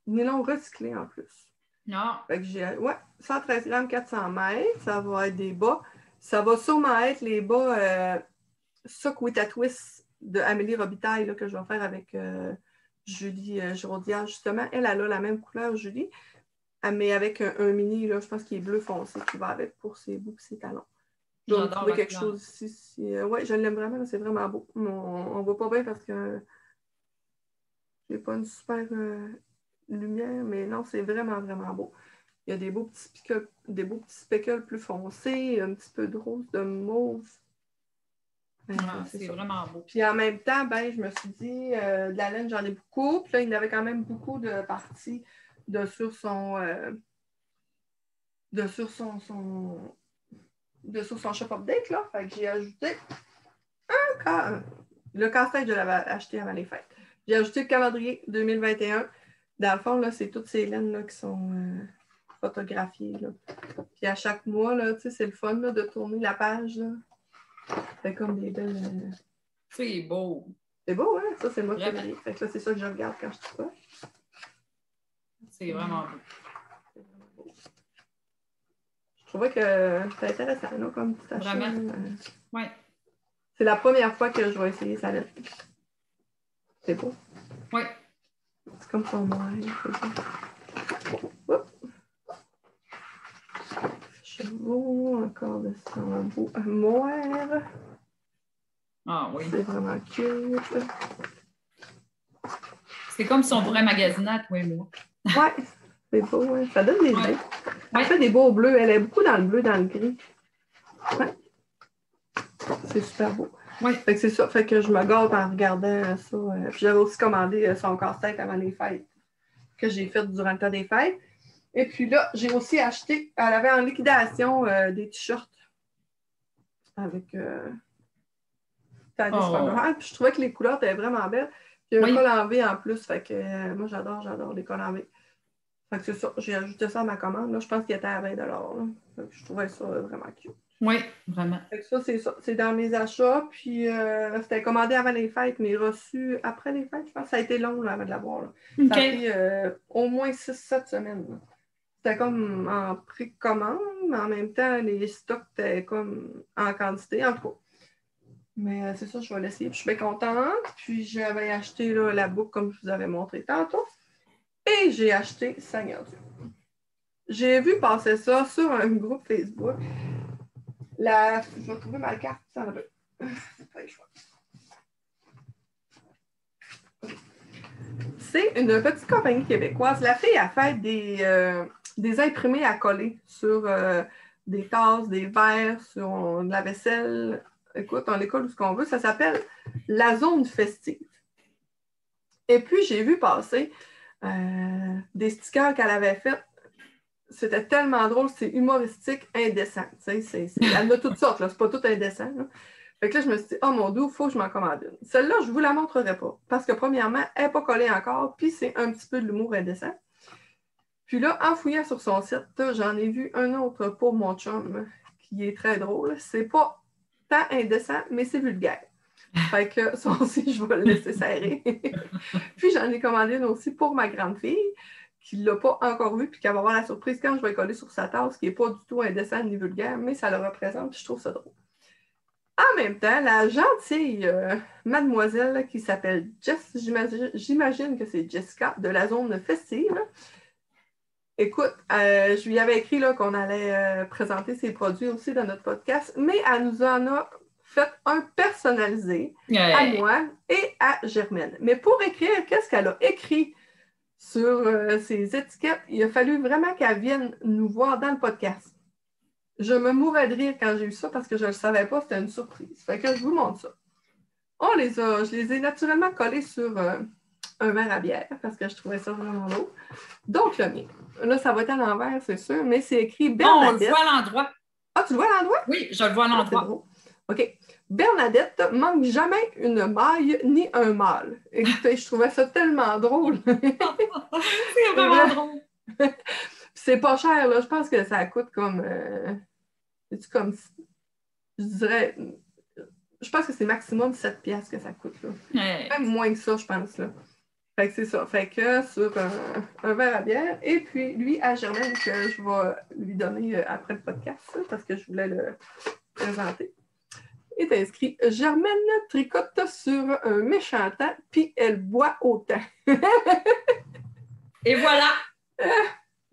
nylon recyclé en plus. Non. Fait que j'ai 113 grammes, 400 mètres. Ça va être des bas. Ça va sûrement être les bas Sock with a Twist de Amélie Robitaille là, que je vais faire avec Julie Giraudière, justement. Elle a la même couleur, Julie, mais avec un mini, là, je pense qu'il est bleu foncé, qui va avec pour ses bouts et ses talons. Je vais trouver quelque chose ici. Oui, je l'aime vraiment, c'est vraiment beau. On ne voit pas bien parce que j'ai pas une super lumière, mais non, c'est vraiment, vraiment beau. Il y a des beaux petits speckles plus foncés, un petit peu de rose, de mauve. C'est vraiment beau. Puis en même temps, je me suis dit, de la laine, j'en ai beaucoup. Puis là, il y avait quand même beaucoup de parties sur son shop update. Là. Fait que j'ai ajouté le casse-tête, je l'avais acheté avant les fêtes. J'ai ajouté le calendrier 2021. Dans le fond, là, c'est toutes ces laines là, qui sont photographiées. Là. Puis à chaque mois, là, c'est le fun là, de tourner la page. Là. C'est comme des belles. C'est beau. C'est beau, hein? Ça, c'est le mois de février. Fait que là, c'est ça que je regarde quand je suis pas. C'est vraiment beau. Je trouvais que c'était intéressant, là, comme petit achat. Vraiment? Oui. C'est la première fois que je vais essayer sa lettre. C'est beau. Oui. C'est comme son noir. Chevaux, encore de son beau moire. Ah oui. C'est vraiment cute. C'est comme si on pourrait magasiner à toi et moi. Ouais, c'est beau. Hein? Ça donne des idées. Elle fait des beaux bleus. Elle est beaucoup dans le bleu, dans le gris. Ouais. C'est super beau. Oui. Fait que c'est ça. Fait que je me gâte en regardant ça. Puis j'avais aussi commandé son casse-tête avant les fêtes, que j'ai fait durant le temps des fêtes. Et puis là, j'ai aussi acheté, elle avait en liquidation des t-shirts avec Tanis Fiber Heart. Puis je trouvais que les couleurs étaient vraiment belles. Puis il y a un col en V en plus. Fait que moi, j'adore les cols en V. Fait que c'est ça. J'ai ajouté ça à ma commande. Là, je pense qu'il était à 20 $. Fait que je trouvais ça vraiment cute. Oui, vraiment. Fait que ça, c'est ça. C'est dans mes achats. Puis c'était commandé avant les fêtes, mais reçu après les fêtes. Je pense que ça a été long là, avant de l'avoir. Okay. Ça a pris au moins 6-7 semaines. Là. C'était comme en précommande, mais en même temps, les stocks étaient comme en quantité, en tout cas. Mais c'est ça, je vais l'essayer. Puis je suis bien contente. Puis j'avais acheté là, la boucle comme je vous avais montré tantôt. Et j'ai acheté Seigneur Dieu. J'ai vu passer ça sur un groupe Facebook. Je vais trouver ma carte, ça va. C'est une petite compagnie québécoise. La fille a fait des imprimés à coller sur des tasses, des verres, sur de la vaisselle. Écoute, on les colle où ce qu'on veut. Ça s'appelle La Zone Festive. Et puis, j'ai vu passer des stickers qu'elle avait fait. C'était tellement drôle, c'est humoristique, indécent. Elle en a toutes sortes, là. C'est pas tout indécent. Là. Fait que là, je me suis dit, oh mon Dieu, il faut que je m'en commande une. Celle-là, je ne vous la montrerai pas. Parce que premièrement, elle n'est pas collée encore, puis c'est un petit peu de l'humour indécent. Puis là, en fouillant sur son site, j'en ai vu un autre pour mon chum, qui est très drôle. C'est pas tant indécent, mais c'est vulgaire. Fait que ça aussi, je vais le laisser serrer. Puis j'en ai commandé une aussi pour ma grande fille, qui ne l'a pas encore vue, puis qui va avoir la surprise quand je vais coller sur sa tasse, qui n'est pas du tout indécent ni vulgaire, mais ça le représente, puis je trouve ça drôle. En même temps, la gentille mademoiselle qui s'appelle Jess, j'imagine que c'est Jessica, de la zone festive, Écoute, je lui avais écrit là, qu'on allait présenter ses produits aussi dans notre podcast, mais elle nous en a fait un personnalisé à moi et à Germaine. Mais pour écrire, qu'est-ce qu'elle a écrit sur ses étiquettes? Il a fallu vraiment qu'elle vienne nous voir dans le podcast. Je me mourais de rire quand j'ai eu ça parce que je ne le savais pas, c'était une surprise. Fait que je vous montre ça. Je les ai naturellement collés sur un verre à bière parce que je trouvais ça vraiment beau. Donc, le mien. Là, ça va être à l'envers, c'est sûr, mais c'est écrit Bernadette. On le voit à l'endroit. Ah, tu le vois à l'endroit? Oui, je le vois à l'endroit. OK. Bernadette manque jamais une maille ni un mâle. Écoutez, je trouvais ça tellement drôle. C'est vraiment drôle. C'est pas cher, là. Je pense que ça coûte comme... comme... Je dirais... Je pense que c'est maximum 7 piastres que ça coûte, là. Même moins que ça, je pense, là. Fait que c'est ça. Fait que sur un verre à bière. Et puis, lui, à Germaine, que je vais lui donner après le podcast, parce que je voulais le présenter, est inscrit « Germaine tricote sur un méchant temps, puis elle boit autant. » Et voilà!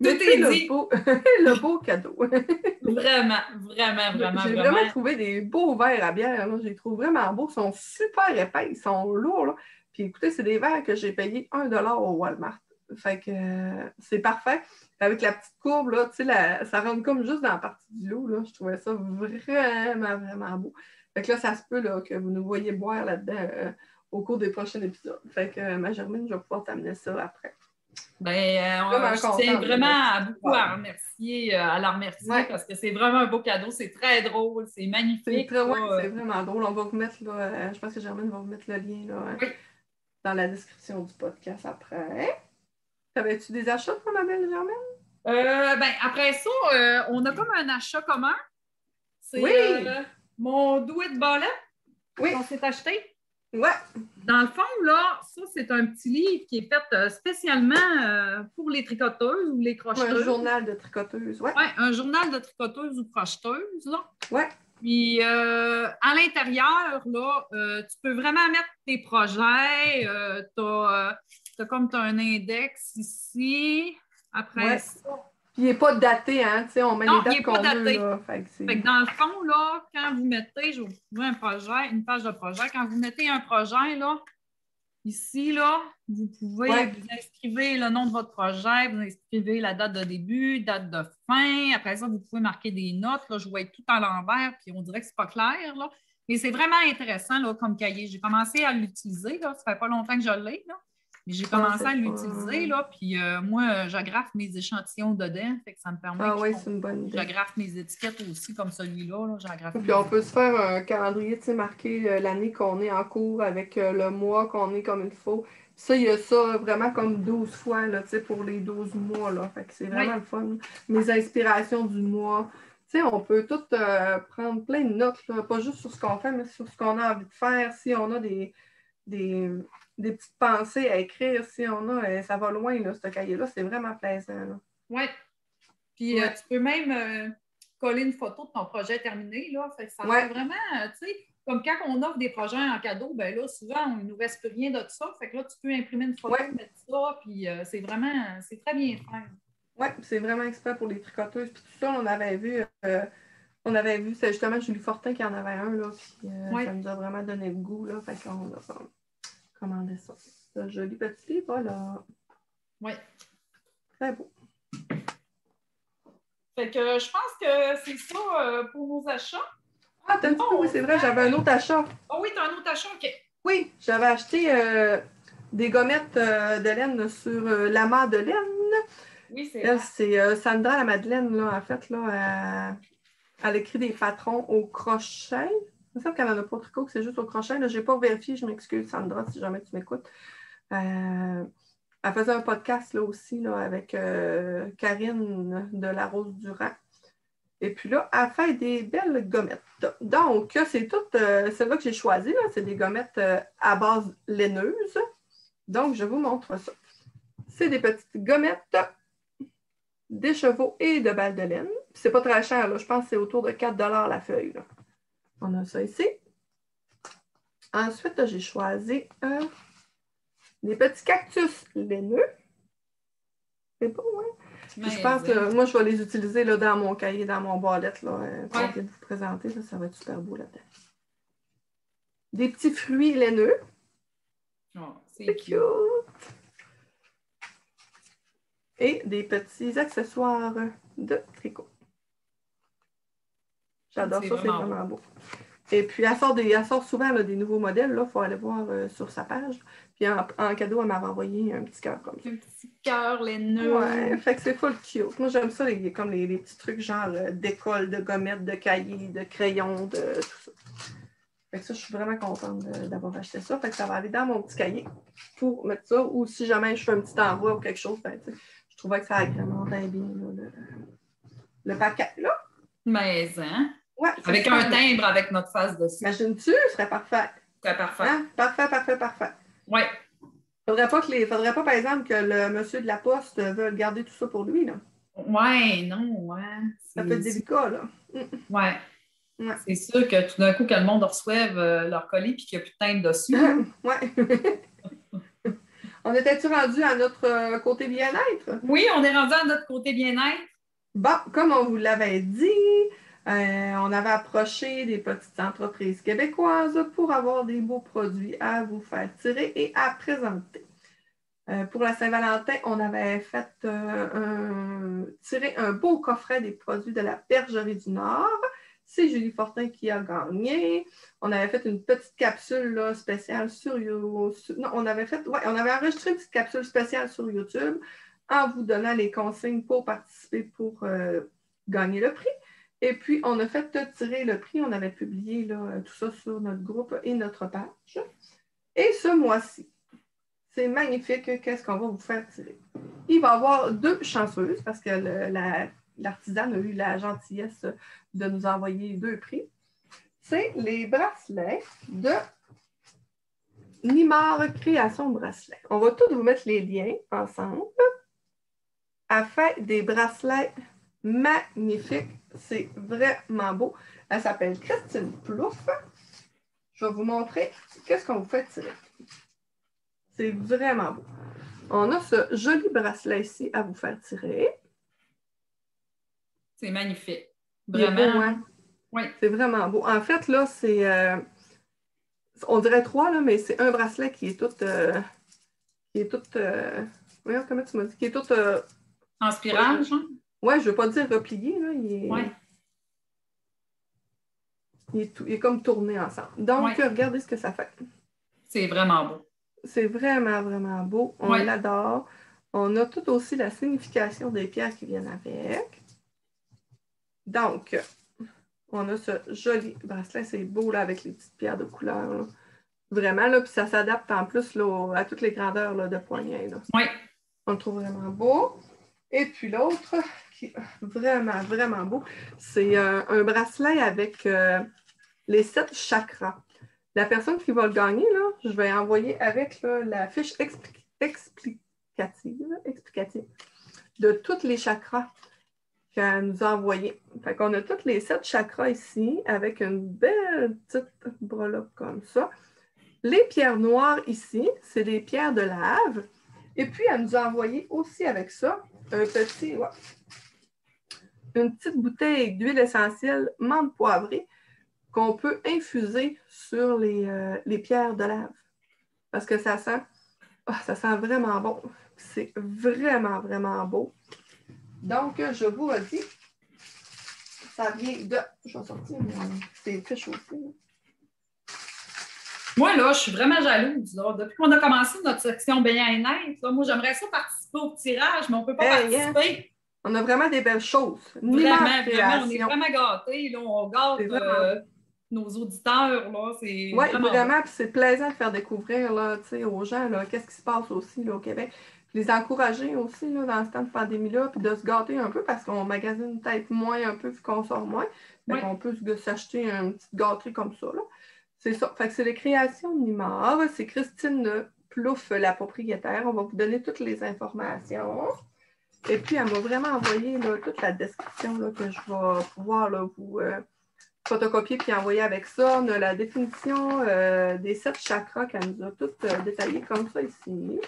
Tout est dit. Le beau cadeau. Vraiment. J'ai vraiment trouvé des beaux verres à bière. Là. Je les trouve vraiment beaux. Ils sont super épais. Ils sont lourds. Là. Puis écoutez, c'est des verres que j'ai payés 1$ au Walmart. Fait que c'est parfait. Avec la petite courbe, là, ça rentre comme juste dans la partie du lot. Là. Je trouvais ça vraiment beau. Fait que là, ça se peut là, que vous nous voyez boire là-dedans au cours des prochains épisodes. Fait que ma Germaine, je vais pouvoir t'amener ça après. Je tiens vraiment beaucoup à la remercier parce que c'est vraiment un beau cadeau. C'est très drôle, c'est magnifique. C'est vraiment drôle. On va vous mettre, là, je pense que Germaine va vous mettre le lien là, dans la description du podcast après. T'avais-tu des achats pour ma belle Germaine? Après ça, on a comme un achat commun. C'est mon Do It Ballet qu'on s'est acheté. Ouais. Dans le fond, là, ça, c'est un petit livre qui est fait spécialement pour les tricoteuses ou les crocheteuses. Un journal de tricoteuse, Oui, un journal de tricoteuse ou crocheteuse, là. Ouais. Puis, à l'intérieur, là, tu peux vraiment mettre tes projets. Tu as un index ici. Après ça... Puis il n'est pas daté, hein? Tu sais, on met les dates qu'on veut, là. Fait que dans le fond, là, quand vous mettez, je vais vous trouver un projet, une page de projet. Quand vous mettez un projet, là, ici, là, vous pouvez vous inscrivez le nom de votre projet, vous inscrivez la date de début, date de fin. Après ça, vous pouvez marquer des notes. Là, je vais être tout à l'envers, puis on dirait que c'est pas clair, là. Mais c'est vraiment intéressant, là, comme cahier. J'ai commencé à l'utiliser, là. Ça fait pas longtemps que je l'ai, là. Mais j'ai commencé à l'utiliser, là, puis moi, j'agrafe mes échantillons dedans, fait que ça me permet c'est une bonne idée. J'agrafe mes étiquettes aussi, comme celui-là, là, j'agrafe. Puis on peut se faire un calendrier, tu sais, marquer l'année qu'on est en cours avec le mois qu'on est comme il faut. Ça, il y a ça vraiment comme 12 fois, là, tu sais, pour les 12 mois, là. Fait que c'est vraiment le fun. Mes inspirations du mois. Tu sais, on peut tout prendre plein de notes, là, pas juste sur ce qu'on fait, mais sur ce qu'on a envie de faire. Si on a des petites pensées à écrire, si on a, ça va loin, là, ce cahier-là, c'est vraiment plaisant. Oui. Puis tu peux même coller une photo de ton projet terminé, là. Fait que ça fait vraiment, tu sais, comme quand on offre des projets en cadeau, ben là, souvent, il ne nous reste plus rien de tout ça. Fait que là, tu peux imprimer une photo, mettre ça, puis c'est très bien fait. Oui, c'est vraiment exprès pour les tricoteuses. Puis tout ça, on avait vu, c'est justement Julie Fortin qui en avait un, là, puis ça nous a vraiment donné le goût, là. Fait qu'on a commandé ça. C'est un joli petit livre, là. Oui. Très beau. Fait que je pense que c'est ça pour nos achats. Ah, t'as dit que oui, c'est vrai, j'avais un autre achat. Ah oui, t'as un autre achat, OK. Oui, j'avais acheté des gommettes de laine sur la Madeleine. Oui, c'est elle, c'est Sandra la Madeleine, là, en fait, là, elle écrit des patrons au crochet. Il me semble qu'elle n'en a pas au tricot, que c'est juste au crochet. Je n'ai pas vérifié, je m'excuse, Sandra, si jamais tu m'écoutes. Elle faisait un podcast là aussi là, avec Karine de la Rose Durand. Et puis là, elle fait des belles gommettes. Donc, c'est toutes celles-là que j'ai choisies. C'est des gommettes à base laineuse. Donc, je vous montre ça. C'est des petites gommettes d'écheveau et de balles de laine. C'est pas très cher. Là. Je pense que c'est autour de 4$ la feuille. Là. On a ça ici. Ensuite, j'ai choisi des petits cactus laineux. C'est beau, hein? Puis je pense que moi, je vais les utiliser là, dans mon cahier, dans mon boîte là, qu'on Ouais. vient de vous présenter. Là, ça va être super beau là-dedans. Des petits fruits laineux. Oh, c'est C'est cute. cute. Et des petits accessoires de tricot. J'adore ça, c'est vraiment beau. Et puis, elle sort souvent là, des nouveaux modèles. Il faut aller voir sur sa page. Puis, en cadeau, elle m'avait envoyé un petit cœur comme ça. Un petit cœur laineux. Ouais, fait que c'est full cute. Moi, j'aime ça, comme les petits trucs genre d'école, de gommettes, de cahiers, de crayons, de tout ça. Fait que ça, je suis vraiment contente d'avoir acheté ça. Fait que ça va aller dans mon petit cahier pour mettre ça. Ou si jamais je fais un petit envoi ou quelque chose, ben, je trouvais que ça agrémentait bien là, le paquet. Là. Mais, hein? Ouais, avec un timbre avec notre face dessus. Imagines-tu? Ce serait parfait. C'est parfait. Hein? Parfait. Oui. Faudrait pas, par exemple, que le monsieur de la poste veuille garder tout ça pour lui, là. Ouais, non, ouais. Ça peut être délicat, là. Ouais. Ouais. C'est sûr que tout d'un coup, que le monde reçoive leur colis et qu'il n'y a plus de timbre dessus. Ouais. On était-tu rendu à notre côté bien-être? Oui, on est rendu à notre côté bien-être. Bon, comme on vous l'avait dit, on avait approché des petites entreprises québécoises pour avoir des beaux produits à vous faire tirer et à présenter. Pour la Saint-Valentin, on avait fait tirer un beau coffret des produits de la Bergerie du Nord. C'est Julie Fortin qui a gagné. On avait fait une petite capsule là, spéciale sur YouTube. Non, on avait enregistré une petite capsule spéciale sur YouTube en vous donnant les consignes pour participer pour gagner le prix. Et puis, on a fait tirer le prix. On avait publié là, tout ça sur notre groupe et notre page. Et ce mois-ci, c'est magnifique. Qu'est-ce qu'on va vous faire tirer? Il va y avoir 2 chanceuses parce que l'artisane a eu la gentillesse de nous envoyer 2 prix. C'est les bracelets de Nimar Création Bracelet. On va tous vous mettre les liens ensemble. Elle fait des bracelets magnifiques. C'est vraiment beau. Elle s'appelle Christine Plouffe. Je vais vous montrer qu'est-ce qu'on vous fait tirer. C'est vraiment beau. On a ce joli bracelet ici à vous faire tirer. C'est magnifique. Vraiment. Il est beau, hein? Oui. C'est vraiment beau. En fait, là, c'est... on dirait 3, là, mais c'est un bracelet qui est tout... voyons, comment tu m'as dit? Qui est tout... en spirale, genre? Ouais, je ne veux pas dire replié, là. Il est comme tourné ensemble. Donc, regardez ce que ça fait. C'est vraiment beau. C'est vraiment, vraiment beau. On l'adore. On a tout aussi la signification des pierres qui viennent avec. Donc, on a ce joli bracelet. C'est beau, là, avec les petites pierres de couleur, là. Vraiment, là, puis ça s'adapte en plus là, à toutes les grandeurs là, de poignets. Là. Oui. On le trouve vraiment beau. Et puis l'autre, qui est vraiment, vraiment beau, c'est un bracelet avec les 7 chakras. La personne qui va le gagner, là, je vais envoyer avec là, la fiche explicative de tous les chakras qu'elle nous a envoyés. Fait qu'on a tous les 7 chakras ici, avec une belle petite breloque comme ça. Les pierres noires ici, c'est des pierres de lave. Et puis, elle nous a envoyé aussi avec ça une petite bouteille d'huile essentielle menthe poivrée qu'on peut infuser sur les pierres de lave. Parce que ça sent vraiment bon. C'est vraiment, vraiment beau. Donc, je vous redis, ça vient de... Je vais sortir ces fiches aussi. Moi, là, je suis vraiment jalouse. Là. Depuis qu'on a commencé notre section bien-être, moi, j'aimerais ça participer au tirage, mais on ne peut pas participer. On a vraiment des belles choses. Vraiment, on est vraiment gâtés. Là. On gâte nos auditeurs. Oui, vraiment. Puis c'est plaisant de faire découvrir là, aux gens qu'est-ce qui se passe aussi là, au Québec. Puis les encourager aussi là, dans ce temps de pandémie-là, puis de se gâter un peu parce qu'on magasine peut-être moins un peu vu qu'on sort moins. Fait qu'on peut s'acheter une petite gâterie comme ça. Là. C'est ça. Fait que c'est les créations de Nimar. C'est Christine Plouffe, la propriétaire. On va vous donner toutes les informations. Et puis, elle m'a vraiment envoyé là, toute la description là, que je vais pouvoir là, vous photocopier puis envoyer avec ça. On a la définition des 7 chakras qu'elle nous a toutes détaillées comme ça ici.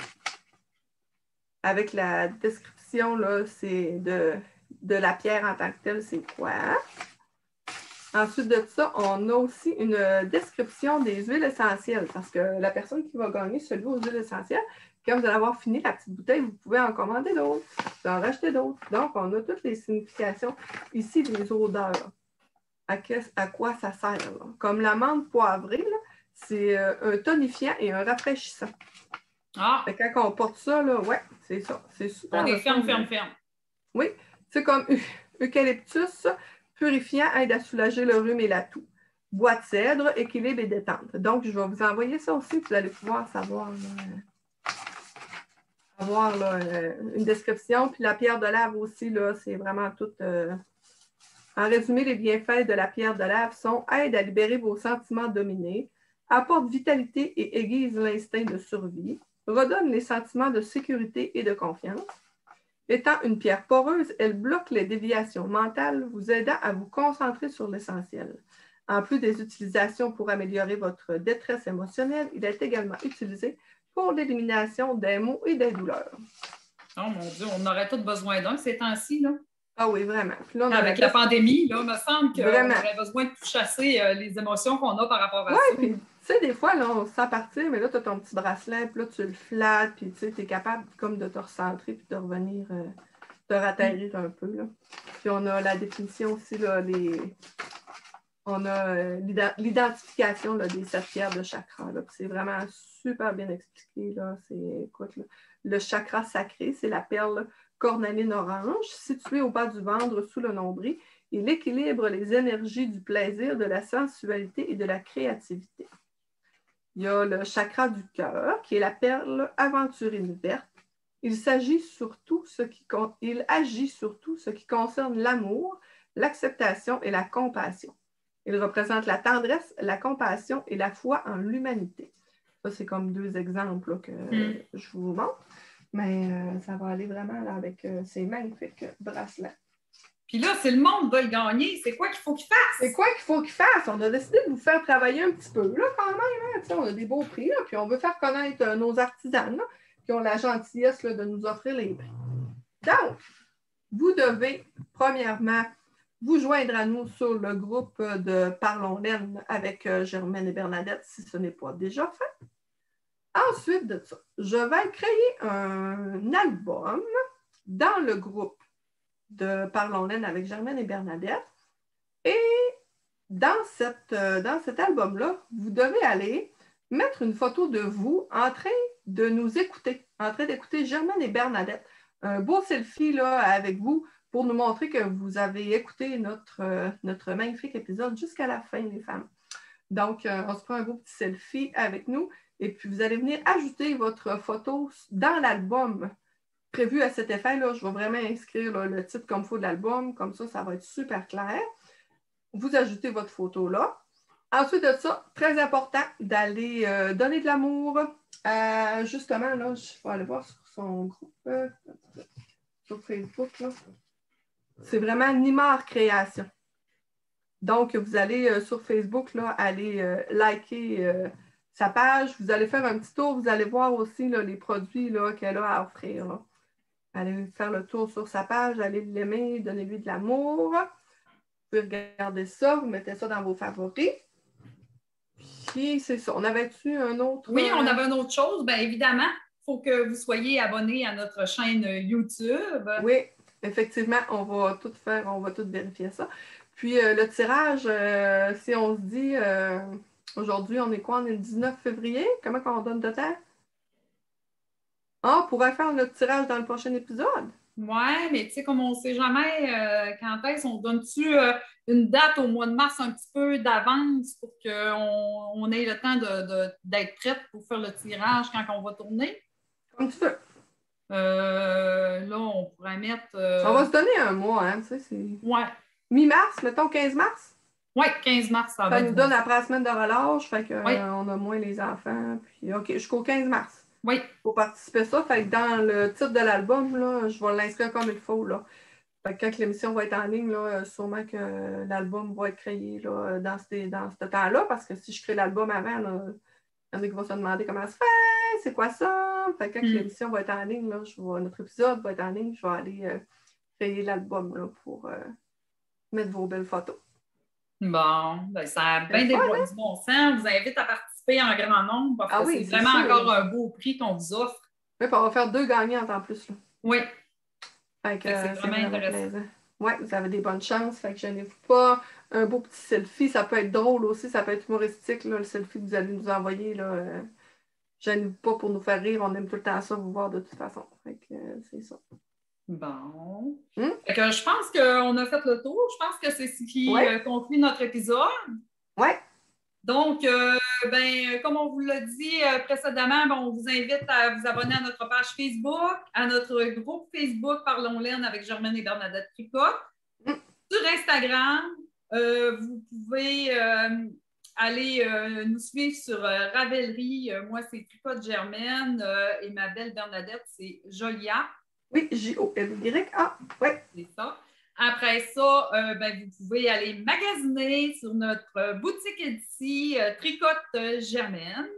Avec la description description, là, c'est de la pierre en tant que telle, c'est quoi. Ensuite de ça, on a aussi une description des huiles essentielles, parce que la personne qui va gagner celui aux huiles essentielles, quand vous allez avoir fini la petite bouteille, vous pouvez en commander d'autres, en racheter d'autres. Donc, on a toutes les significations ici des odeurs. À quoi ça sert, là. Comme l'amande poivrée, là, c'est un tonifiant et un rafraîchissant. Ah! Quand on porte ça, là, ouais, c'est ça. C'est super. On est ferme. Oui, c'est comme eucalyptus, purifiant, aide à soulager le rhume et la toux. Bois de cèdre, équilibre et détente. Donc, je vais vous envoyer ça aussi, puis vous allez pouvoir savoir avoir là, une description. Puis la pierre de lave aussi, là, c'est vraiment tout. En résumé, les bienfaits de la pierre de lave sont aide à libérer vos sentiments dominés, apporte vitalité et aiguise l'instinct de survie, redonne les sentiments de sécurité et de confiance. Étant une pierre poreuse, elle bloque les déviations mentales, vous aidant à vous concentrer sur l'essentiel. En plus des utilisations pour améliorer votre détresse émotionnelle, il est également utilisé pour l'élimination des maux et des douleurs. Oh mon Dieu, on aurait tous besoin d'un ces temps-ci, là. Ah oui, vraiment. Puis là, avec la pandémie, là, il me semble qu'on aurait besoin de tout chasser les émotions qu'on a par rapport à ça. Oui, puis tu sais, des fois, là, on se sent partir, mais là, tu as ton petit bracelet, puis là, tu le flattes, puis tu es capable comme de te recentrer, puis de revenir, de ratterrir un peu. Là. Puis on a la définition aussi, là, on a l'identification des 7 pierres de chakra. C'est vraiment super bien expliqué. Là. Écoute, là, le chakra sacré, c'est la perle cornaline orange, située au bas du ventre sous le nombril. Il équilibre les énergies du plaisir, de la sensualité et de la créativité. Il y a le chakra du cœur, qui est la perle aventurine verte. Il agit sur tout ce qui concerne l'amour, l'acceptation et la compassion. Il représente la tendresse, la compassion et la foi en l'humanité. Ça, c'est comme 2 exemples là, que je vous montre. Mais ça va aller vraiment là, avec ces magnifiques bracelets. Puis là, si le monde veut le gagner, c'est quoi qu'il faut qu'il fasse? C'est quoi qu'il faut qu'il fasse? On a décidé de vous faire travailler un petit peu, là, quand même. Hein? On a des beaux prix, là, puis on veut faire connaître nos artisans, là, qui ont la gentillesse là, de nous offrir les prix. Donc, vous devez, premièrement, vous joindre à nous sur le groupe de Parlons Laine avec Germaine et Bernadette, si ce n'est pas déjà fait. Ensuite de ça, je vais créer un album dans le groupe de Parlons Laine avec Germaine et Bernadette. Et dans cet album-là, vous devez aller mettre une photo de vous en train de nous écouter, en train d'écouter Germaine et Bernadette. Un beau selfie là, avec vous pour nous montrer que vous avez écouté notre magnifique épisode jusqu'à la fin, les femmes. Donc, on se prend un beau petit selfie avec nous et puis vous allez venir ajouter votre photo dans l'album prévu à cet effet. Là, je vais vraiment inscrire là, le titre comme il faut de l'album. Comme ça va être super clair. Vous ajoutez votre photo là. Ensuite de ça, très important d'aller donner de l'amour. Justement, là, je vais aller voir sur son groupe sur Facebook. Là. C'est vraiment Nimar Création. Donc, vous allez sur Facebook, là, aller liker sa page. Vous allez faire un petit tour. Vous allez voir aussi là, les produits là, qu'elle a à offrir. Là. Allez faire le tour sur sa page, allez l'aimer, donnez-lui de l'amour. Vous pouvez regarder ça, vous mettez ça dans vos favoris. Puis, c'est ça. On avait-tu un autre? Oui, on avait une autre chose. Bien évidemment, il faut que vous soyez abonnés à notre chaîne YouTube. Oui, effectivement, on va tout faire, on va tout vérifier ça. Puis, le tirage, si on se dit, aujourd'hui, on est quoi? On est le 19 février. Comment on donne de temps? Ah, on pourrait faire notre tirage dans le prochain épisode. Oui, mais tu sais, comme on ne sait jamais quand est-ce, on donne-tu une date au mois de mars un petit peu d'avance pour qu'on ait le temps d'être prête pour faire le tirage quand on va tourner? Comme tu veux. Là, on pourrait mettre... On va se donner un mois, hein, tu sais, c'est... Ouais. Mi-mars, mettons 15 mars? Oui, 15 mars, ça va être nous donne après la semaine de relâche, fait qu'on oui. On a moins les enfants. Puis, OK, jusqu'au 15 mars. Oui. Pour participer à ça, fait que dans le titre de l'album, là, je vais l'inscrire comme il faut. Là. Fait que quand l'émission va être en ligne, là, sûrement que l'album va être créé là, dans ce temps-là, parce que si je crée l'album avant, là, il y en a qui vont se demander comment ça se fait, c'est quoi ça? Fait que quand l'émission va être en ligne, là, notre épisode va être en ligne, je vais aller créer l'album là, pour mettre vos belles photos. Bon, ben ça a bien du bon sens. On vous invite à participer en grand nombre parce que c'est vraiment encore un beau prix qu'on vous offre. Oui, puis on va faire 2 gagnantes en plus. Là. Oui. Fait que c'est vraiment intéressant. Oui, vous avez des bonnes chances. Fait que gênez-vous pas. Un beau petit selfie, ça peut être drôle aussi, ça peut être humoristique, là, le selfie que vous allez nous envoyer. Là, gênez-vous pas pour nous faire rire. On aime tout le temps ça, vous voir de toute façon. Fait que c'est ça. Bon. Fait que je pense qu'on a fait le tour. Je pense que c'est ce qui conclut notre épisode. Oui. Donc, comme on vous l'a dit précédemment, on vous invite à vous abonner à notre page Facebook, à notre groupe Facebook Parlons Laine avec Germaine et Bernadette Tricotte. Sur Instagram, vous pouvez aller nous suivre sur Ravelry. Moi, c'est Tricotte Germaine et ma belle Bernadette, c'est Jolia. Oui, J-O-L-Y-A. Oui. C'est ça. Après ça, vous pouvez aller magasiner sur notre boutique Etsy Tricotte Germaine.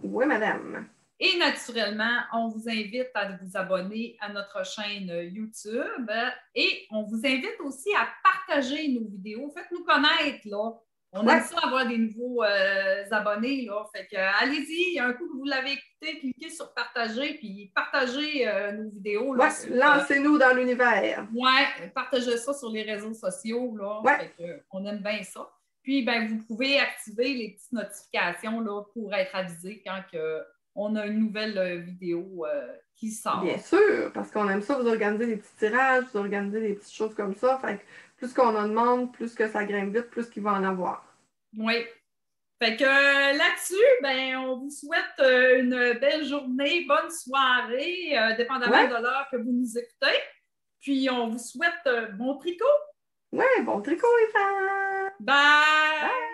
Oui, madame. Et naturellement, on vous invite à vous abonner à notre chaîne YouTube et on vous invite aussi à partager nos vidéos. Faites-nous connaître, là. On aime ça avoir des nouveaux abonnés, là. Fait que allez-y, un coup que vous l'avez écouté, cliquez sur partager, puis partagez nos vidéos. Là, lancez-nous dans l'univers. Oui, partagez ça sur les réseaux sociaux, là. Fait que, on aime bien ça. Puis, vous pouvez activer les petites notifications, là, pour être avisé quand on a une nouvelle vidéo qui sort. Bien sûr, parce qu'on aime ça, vous organiser des petits tirages, vous organiser des petites choses comme ça. Fait que plus qu'on en demande, plus que ça grimpe vite, plus qu'il va en avoir. Oui. Fait que là-dessus, on vous souhaite une belle journée, bonne soirée, dépendamment de l'heure que vous nous écoutez. Puis on vous souhaite bon tricot. Oui, bon tricot les femmes! Bye!